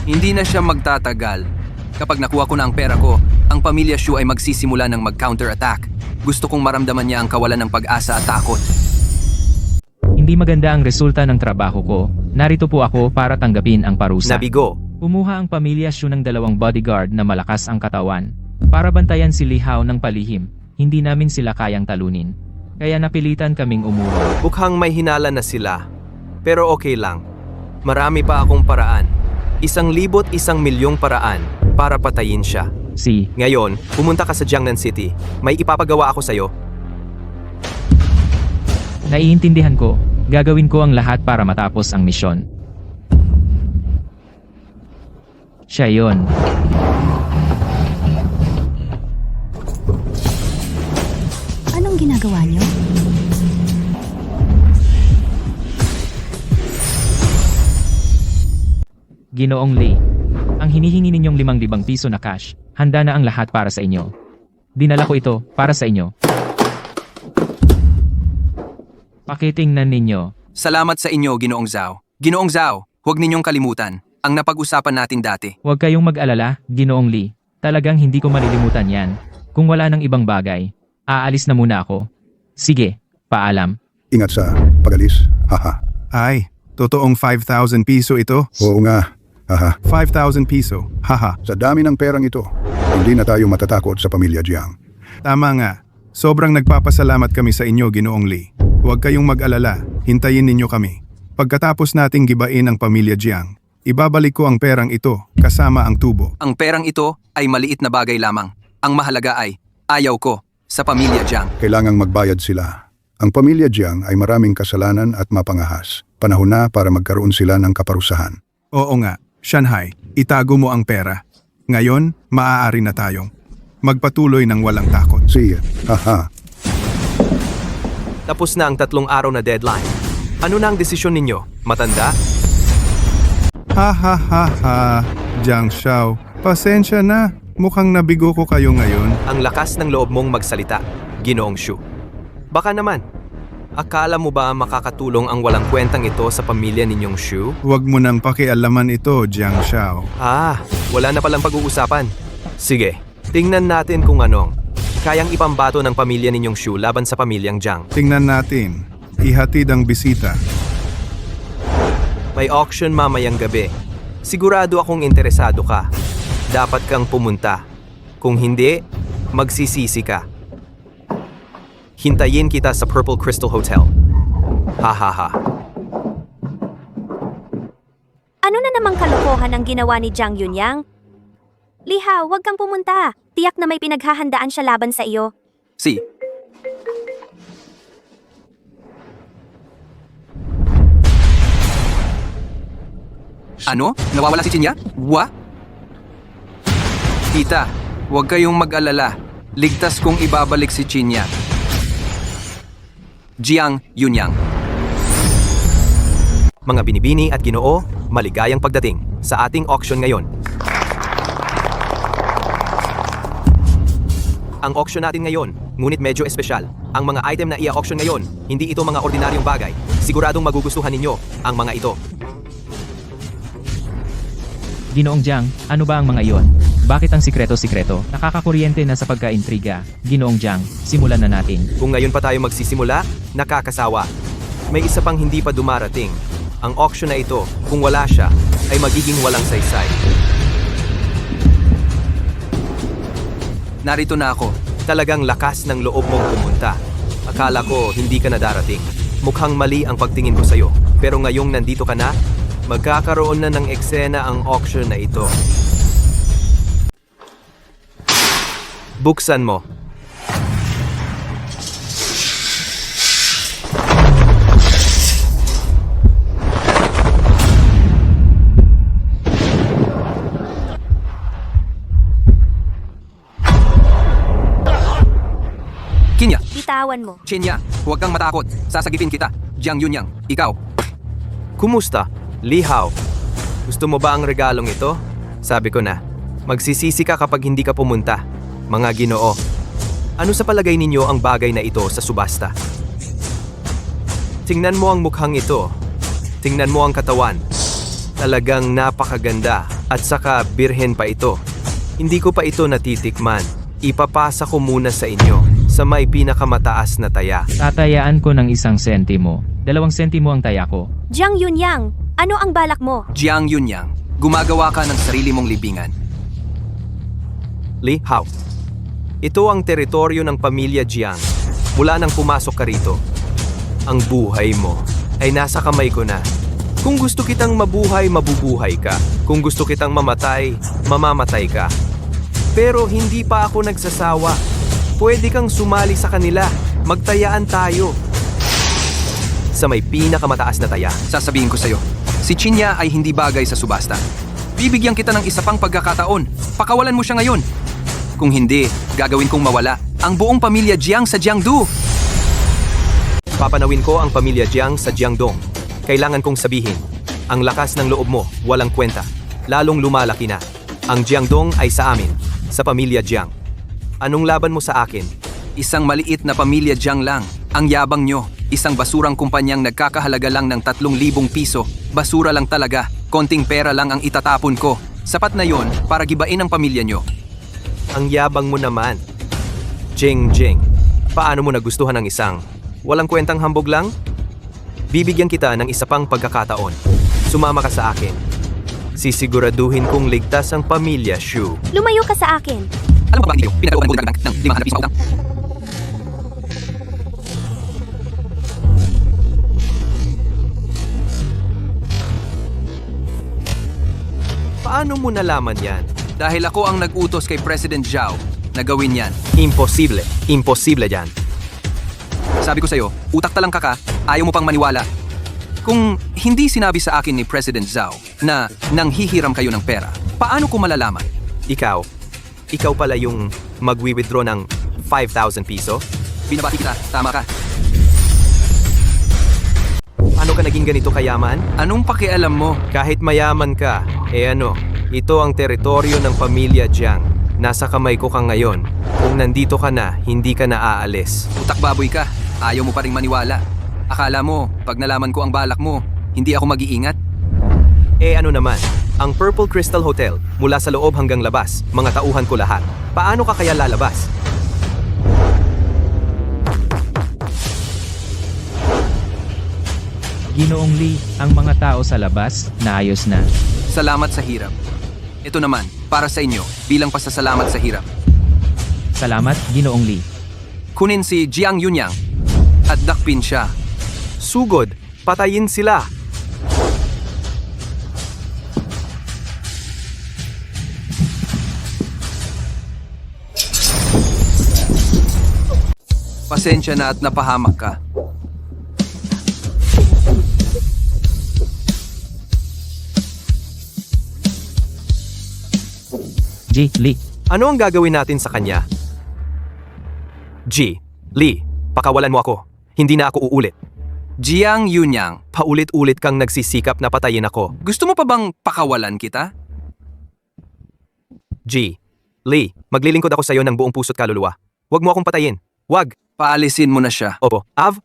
Hindi na siya magtatagal. Kapag nakuha ko na ang pera ko, ang pamilya Shu ay magsisimula ng mag-counter-attack. Gusto kong maramdaman niya ang kawalan ng pag-asa at takot. Hindi maganda ang resulta ng trabaho ko. Narito po ako para tanggapin ang parusa. Nabigo. Kumuha ang pamilya Shu ng 2 bodyguard na malakas ang katawan. Para bantayan si Lihao ng palihim, hindi namin sila kayang talunin. Kaya napilitan kaming umurong. Mukhang may hinala na sila. Pero okay lang. Marami pa akong paraan. 1,100,000 paraan para patayin siya. Ngayon, pumunta ka sa Jiangnan City. May ipapagawa ako sa'yo. Naiintindihan ko. Gagawin ko ang lahat para matapos ang misyon. Siya yun. Anong ginagawa niyo? Ginoong Lee, ang hinihingi ninyong 5,000 piso na cash, handa na ang lahat para sa inyo. Dinala ko ito para sa inyo. Pakitingnan ninyo. Salamat sa inyo, Ginoong Zhao. Ginoong Zhao, huwag ninyong kalimutan ang napag-usapan natin dati. Huwag kayong mag-alala, Ginoong Lee. Talagang hindi ko malilimutan yan. Kung wala nang ibang bagay, aalis na muna ako. Sige, paalam. Ingat sa pag-alis. Haha. Ay, totoong 5,000 piso ito? Oo nga. Haha. 5,000 piso. Haha. Sa dami ng perang ito, hindi na tayo matatakot sa pamilya Jiang. Tama nga. Sobrang nagpapasalamat kami sa inyo, Ginoong Lee. Huwag kayong mag-alala. Hintayin ninyo kami. Pagkatapos nating gibain ang pamilya Jiang, ibabalik ko ang perang ito kasama ang tubo. Ang perang ito ay maliit na bagay lamang. Ang mahalaga ay, ayaw ko, sa pamilya Jiang. Kailangang magbayad sila. Ang pamilya Jiang ay maraming kasalanan at mapangahas. Panahon na para magkaroon sila ng kaparusahan. Oo nga. Shanghai, itago mo ang pera. Ngayon, maaari na tayong magpatuloy ng walang takot. See ya. Haha. Tapos na ang 3 araw na deadline. Ano na ang desisyon ninyo? Matanda? Ha ha ha ha. Jiang Xiao, pasensya na. Mukhang nabigo ko kayo ngayon. Ang lakas ng loob mong magsalita, Ginoong Shu. Baka naman, akala mo ba makakatulong ang walang kwentang ito sa pamilya ninyong Shu? Huwag mo nang pakialaman ito, Jiang Xiao. Wala na palang pag-uusapan. Sige, tingnan natin kung anong kayang ipambato ng pamilya ninyong Shu laban sa pamilyang Jiang. Tingnan natin. Ihatid ang bisita. May auction mamayang gabi. Sigurado akong interesado ka. Dapat kang pumunta. Kung hindi, magsisisi ka. Hintayin kita sa Purple Crystal Hotel. Ha ha ha. Ano na namang kalokohan ang ginawa ni Jiang Yunyang? Liha, huwag kang pumunta. Tiyak na may pinaghahandaan siya laban sa iyo. Si. Ano? Nawawala si Chinya? Tita, huwag kayong mag-alala. Ligtas kong ibabalik si Chinya. Jiang Yunyang. Mga binibini at Ginoo, maligayang pagdating sa ating auction ngayon. Ang auction natin ngayon, ngunit medyo espesyal. Ang mga item na i-auction ngayon, hindi ito mga ordinaryong bagay. Siguradong magugustuhan ninyo ang mga ito. Ginoong Jiang, ano ba ang mga iyon? Bakit ang sikreto-sikreto? Nakakakuryente na sa pagkaintriga. Ginoong Jiang, simulan na natin. Kung ngayon pa tayo magsisimula, nakakasawa. May isa pang hindi pa dumarating. Ang auction na ito, kung wala siya, ay magiging walang saysay. Narito na ako. Talagang lakas ng loob mong pumunta. Akala ko hindi ka na darating. Mukhang mali ang pagtingin ko sa'yo. Pero ngayong nandito ka na, magkakaroon na ng eksena ang auction na ito. Buksan mo. Kinya, Bitawan mo. Chinya, huwag kang matakot. Sasagitin kita. Jiang Yunyang, ikaw. Kumusta? Lihao. Gusto mo ba ang regalong ito? Sabi ko na, magsisisi ka kapag hindi ka pumunta. Mga Ginoo, ano sa palagay ninyo ang bagay na ito sa subasta? Tingnan mo ang mukhang ito. Tingnan mo ang katawan. Talagang napakaganda at saka birhen pa ito. Hindi ko pa ito natitikman. Ipapasa ko muna sa inyo. sa may pinakamataas na taya. Tatayaan ko ng 1 sentimo. 2 sentimo ang taya ko. Jiang Yunyang, ano ang balak mo? Jiang Yunyang, gumagawa ka ng sarili mong libingan. Li Hao. Ito ang teritoryo ng pamilya Jiang. Mula nang pumasok ka rito, ang buhay mo ay nasa kamay ko na. Kung gusto kitang mabuhay, mabubuhay ka. Kung gusto kitang mamatay, mamamatay ka. Pero hindi pa ako nagsasawa. Pwede kang sumali sa kanila. Magtayaan tayo. Sa may pinakamataas na taya. Sasabihin ko sa'yo, si Chinya ay hindi bagay sa subasta. Bibigyan kita ng isa pang pagkakataon. Pakawalan mo siya ngayon. Kung hindi, gagawin kong mawala ang buong pamilya Jiang sa Jiangdu. Papanawin ko ang pamilya Jiang sa Jiangdong. Kailangan kong sabihin, ang lakas ng loob mo, walang kwenta. Lalong lumalaki na. Ang Jiangdong ay sa amin, sa pamilya Jiang. Anong laban mo sa akin? Isang maliit na pamilya Jiang lang. Ang yabang nyo, isang basurang kumpanyang nagkakahalaga lang ng 3,000 piso. Basura lang talaga, konting pera lang ang itatapon ko. Sapat na yon para gibain ang pamilya nyo. Ang yabang mo naman. Jing, paano mo nagustuhan ang isang walang kwentang hambog lang? Bibigyan kita ng isa pang pagkakataon. Sumama ka sa akin. Sisiguraduhin kong ligtas ang pamilya Shu. Lumayo ka sa akin. Alam mo ba hindi pinag-uuman ko ng 500 piso utang? Paano mo nalaman yan? Dahil ako ang nag-utos kay President Zhao na gawin yan. Imposible. Imposible yan. Sabi ko sa'yo, utak talang kaka, ayaw mo pang maniwala. Kung hindi sinabi sa akin ni President Zhao na nanghihiram kayo ng pera, paano ko malalaman? Ikaw pala yung magwi-withdraw ng 5,000 piso? Binabati kita, tama ka. Paano ka naging ganito kayaman? Anong pakialam mo? Kahit mayaman ka, ito ang teritoryo ng pamilya Jiang. Nasa kamay ko ka ngayon. Kung nandito ka na, hindi ka na aalis. Utak baboy ka, ayaw mo pa ring maniwala. Akala mo, pag nalaman ko ang balak mo, hindi ako mag-iingat? Ano naman, ang Purple Crystal Hotel, mula sa loob hanggang labas, mga tauhan ko lahat. Paano ka kaya lalabas? Ginoong Lee, ang mga tao sa labas, naayos na. Salamat sa hirap. Ito naman, para sa inyo, bilang pasasalamat sa hirap. Salamat, Ginoong Lee. Kunin si Jiang Yunyang at dakpin siya. Sugod, patayin sila. Pasensya na at napahamak ka. Lee. Ano ang gagawin natin sa kanya? Lee, pakawalan mo ako. Hindi na ako uulit. Jiang Yunyang, Paulit-ulit kang nagsisikap na patayin ako. gusto mo pa bang pakawalan kita? Lee, maglilingkod ako sa iyo ng buong puso't kaluluwa. Huwag mo akong patayin. Huwag. Paalisin mo na siya. Opo. Av.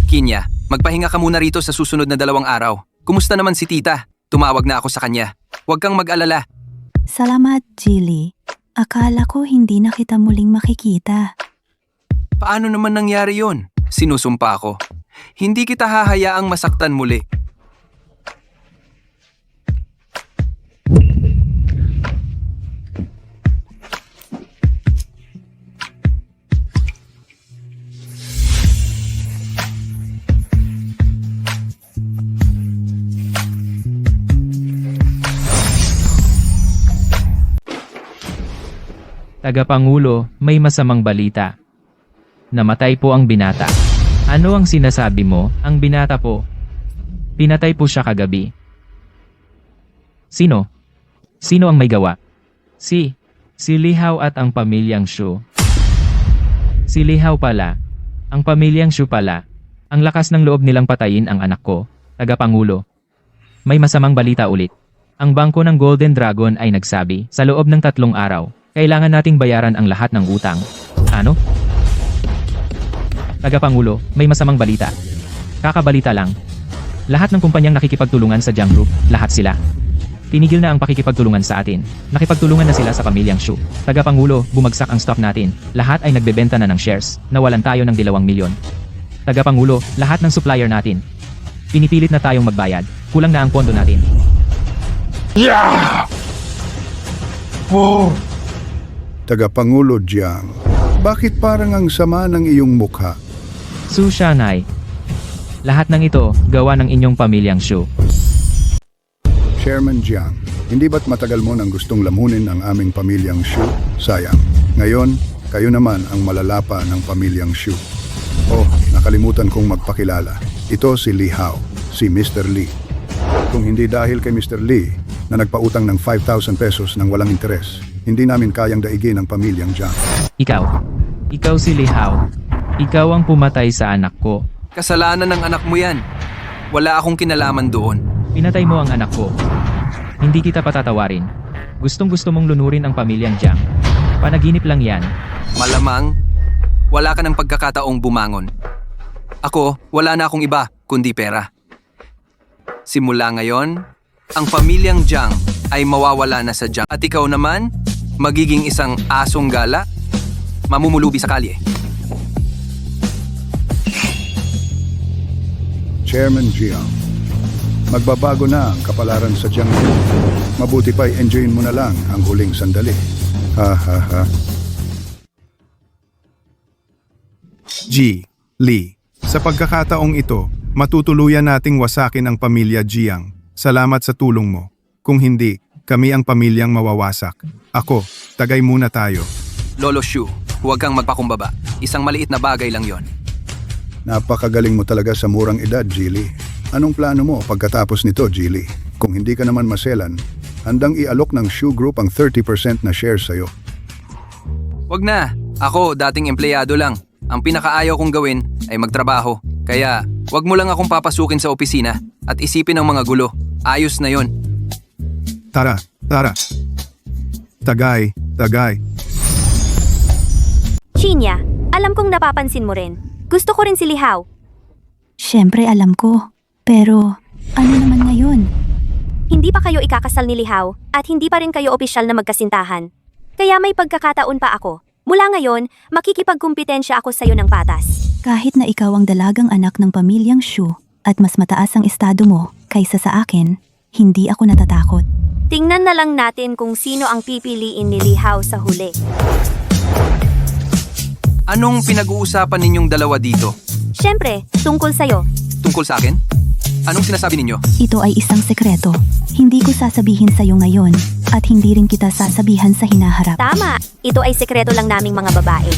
Kinya, magpahinga ka muna rito sa susunod na 2 araw. Kumusta naman si tita? Tumawag na ako sa kanya. Huwag kang mag-alala. Salamat, Jilly. Akala ko hindi na kita muling makikita. Paano naman nangyari yon? Sinusumpa ko. Hindi kita hahayaang masaktan muli. Tagapangulo, may masamang balita. Namatay po ang binata. Ano ang sinasabi mo? Ang binata po. Pinatay po siya kagabi. Sino? Sino ang may gawa? Si Lihao at ang pamilyang Shu. Si Lihao pala. Ang pamilyang Shu pala. Ang lakas ng loob nilang patayin ang anak ko. Tagapangulo. May masamang balita ulit. Ang bangko ng Golden Dragon ay nagsabi, sa loob ng 3 araw, kailangan nating bayaran ang lahat ng utang. Ano? Tagapangulo, may masamang balita. Kakabalita lang. Lahat ng kumpanyang nakikipagtulungan sa Jiang Group, lahat sila. Tinigil na ang pakikipagtulungan sa atin. Nakipagtulungan na sila sa pamilyang Shu. Tagapangulo, bumagsak ang stock natin. Lahat ay nagbebenta na ng shares. Nawalan tayo ng 2 milyon. Tagapangulo, lahat ng supplier natin. Pinipilit na tayong magbayad. Kulang na ang pondo natin. Tagapangulo Jiang, bakit parang ang sama ng iyong mukha? Su Shanai. Lahat ng ito, gawa ng inyong pamilyang Shu. Chairman Jiang, hindi ba't matagal mo nang gustong lamunin ang aming pamilyang Shu? Sayang. Ngayon, kayo naman ang malalapa ng pamilyang Shu. Oh, nakalimutan kong magpakilala. Ito si Li Hao, si Mr. Li. Kung hindi dahil kay Mr. Li na nagpautang ng 5,000 pesos ng walang interes, hindi namin kayang daigin ang pamilyang Jiang. Ikaw si Li Hao. Ikaw ang pumatay sa anak ko. Kasalanan ng anak mo yan. Wala akong kinalaman doon. Pinatay mo ang anak ko. Hindi kita patatawarin. Gustong-gusto mong lunurin ang pamilyang Jiang. Panaginip lang yan. Malamang, wala ka ng pagkakataong bumangon. Ako, wala na akong iba kundi pera. Simula ngayon, ang pamilyang Jiang ay mawawala na sa Jiang. At ikaw naman, magiging isang asong gala, mamumulubi sa kalye. Chairman Jiang, magbabago na ang kapalaran sa Jiang. Mabuti pa enjoyin mo na lang ang huling sandali. Ha ha ha. Ji, Li, sa pagkakataong ito, matutuluyan nating wasakin ang pamilya Jiang. Salamat sa tulong mo. Kung hindi, kami ang pamilyang mawawasak. Ako, tagay muna tayo. Lolo Shu, huwag kang magpakumbaba. Isang maliit na bagay lang yon. Napakagaling mo talaga sa murang edad, Jilly. Anong plano mo pagkatapos nito, Jilly? Kung hindi ka naman maselan, handang ialok ng Shu Group ang 30% na shares sa'yo. Wag na. Ako, dating empleyado lang. Ang pinakaayaw kong gawin ay magtrabaho. Kaya, wag mo lang akong papasukin sa opisina at isipin ang mga gulo. Ayos na yon. Tara. Tagay. Shinya, alam kong napapansin mo rin. Gusto ko rin si Li Hao. Siyempre alam ko. Pero, ano naman ngayon? Hindi pa kayo ikakasal ni Li Hao at hindi pa rin kayo opisyal na magkasintahan. Kaya may pagkakataon pa ako. Mula ngayon, makikipagkumpetensya ako sa'yo ng patas. Kahit na ikaw ang dalagang anak ng pamilyang Shu at mas mataas ang estado mo kaysa sa akin, hindi ako natatakot. Tingnan na lang natin kung sino ang pipiliin ni Li Hao sa huli. Anong pinag-uusapan ninyong dalawa dito? Siyempre, tungkol sa'yo. Tungkol sa akin? Anong sinasabi ninyo? Ito ay isang sekreto. Hindi ko sasabihin sa'yo ngayon at hindi rin kita sasabihan sa hinaharap. Tama, ito ay sekreto lang naming mga babae.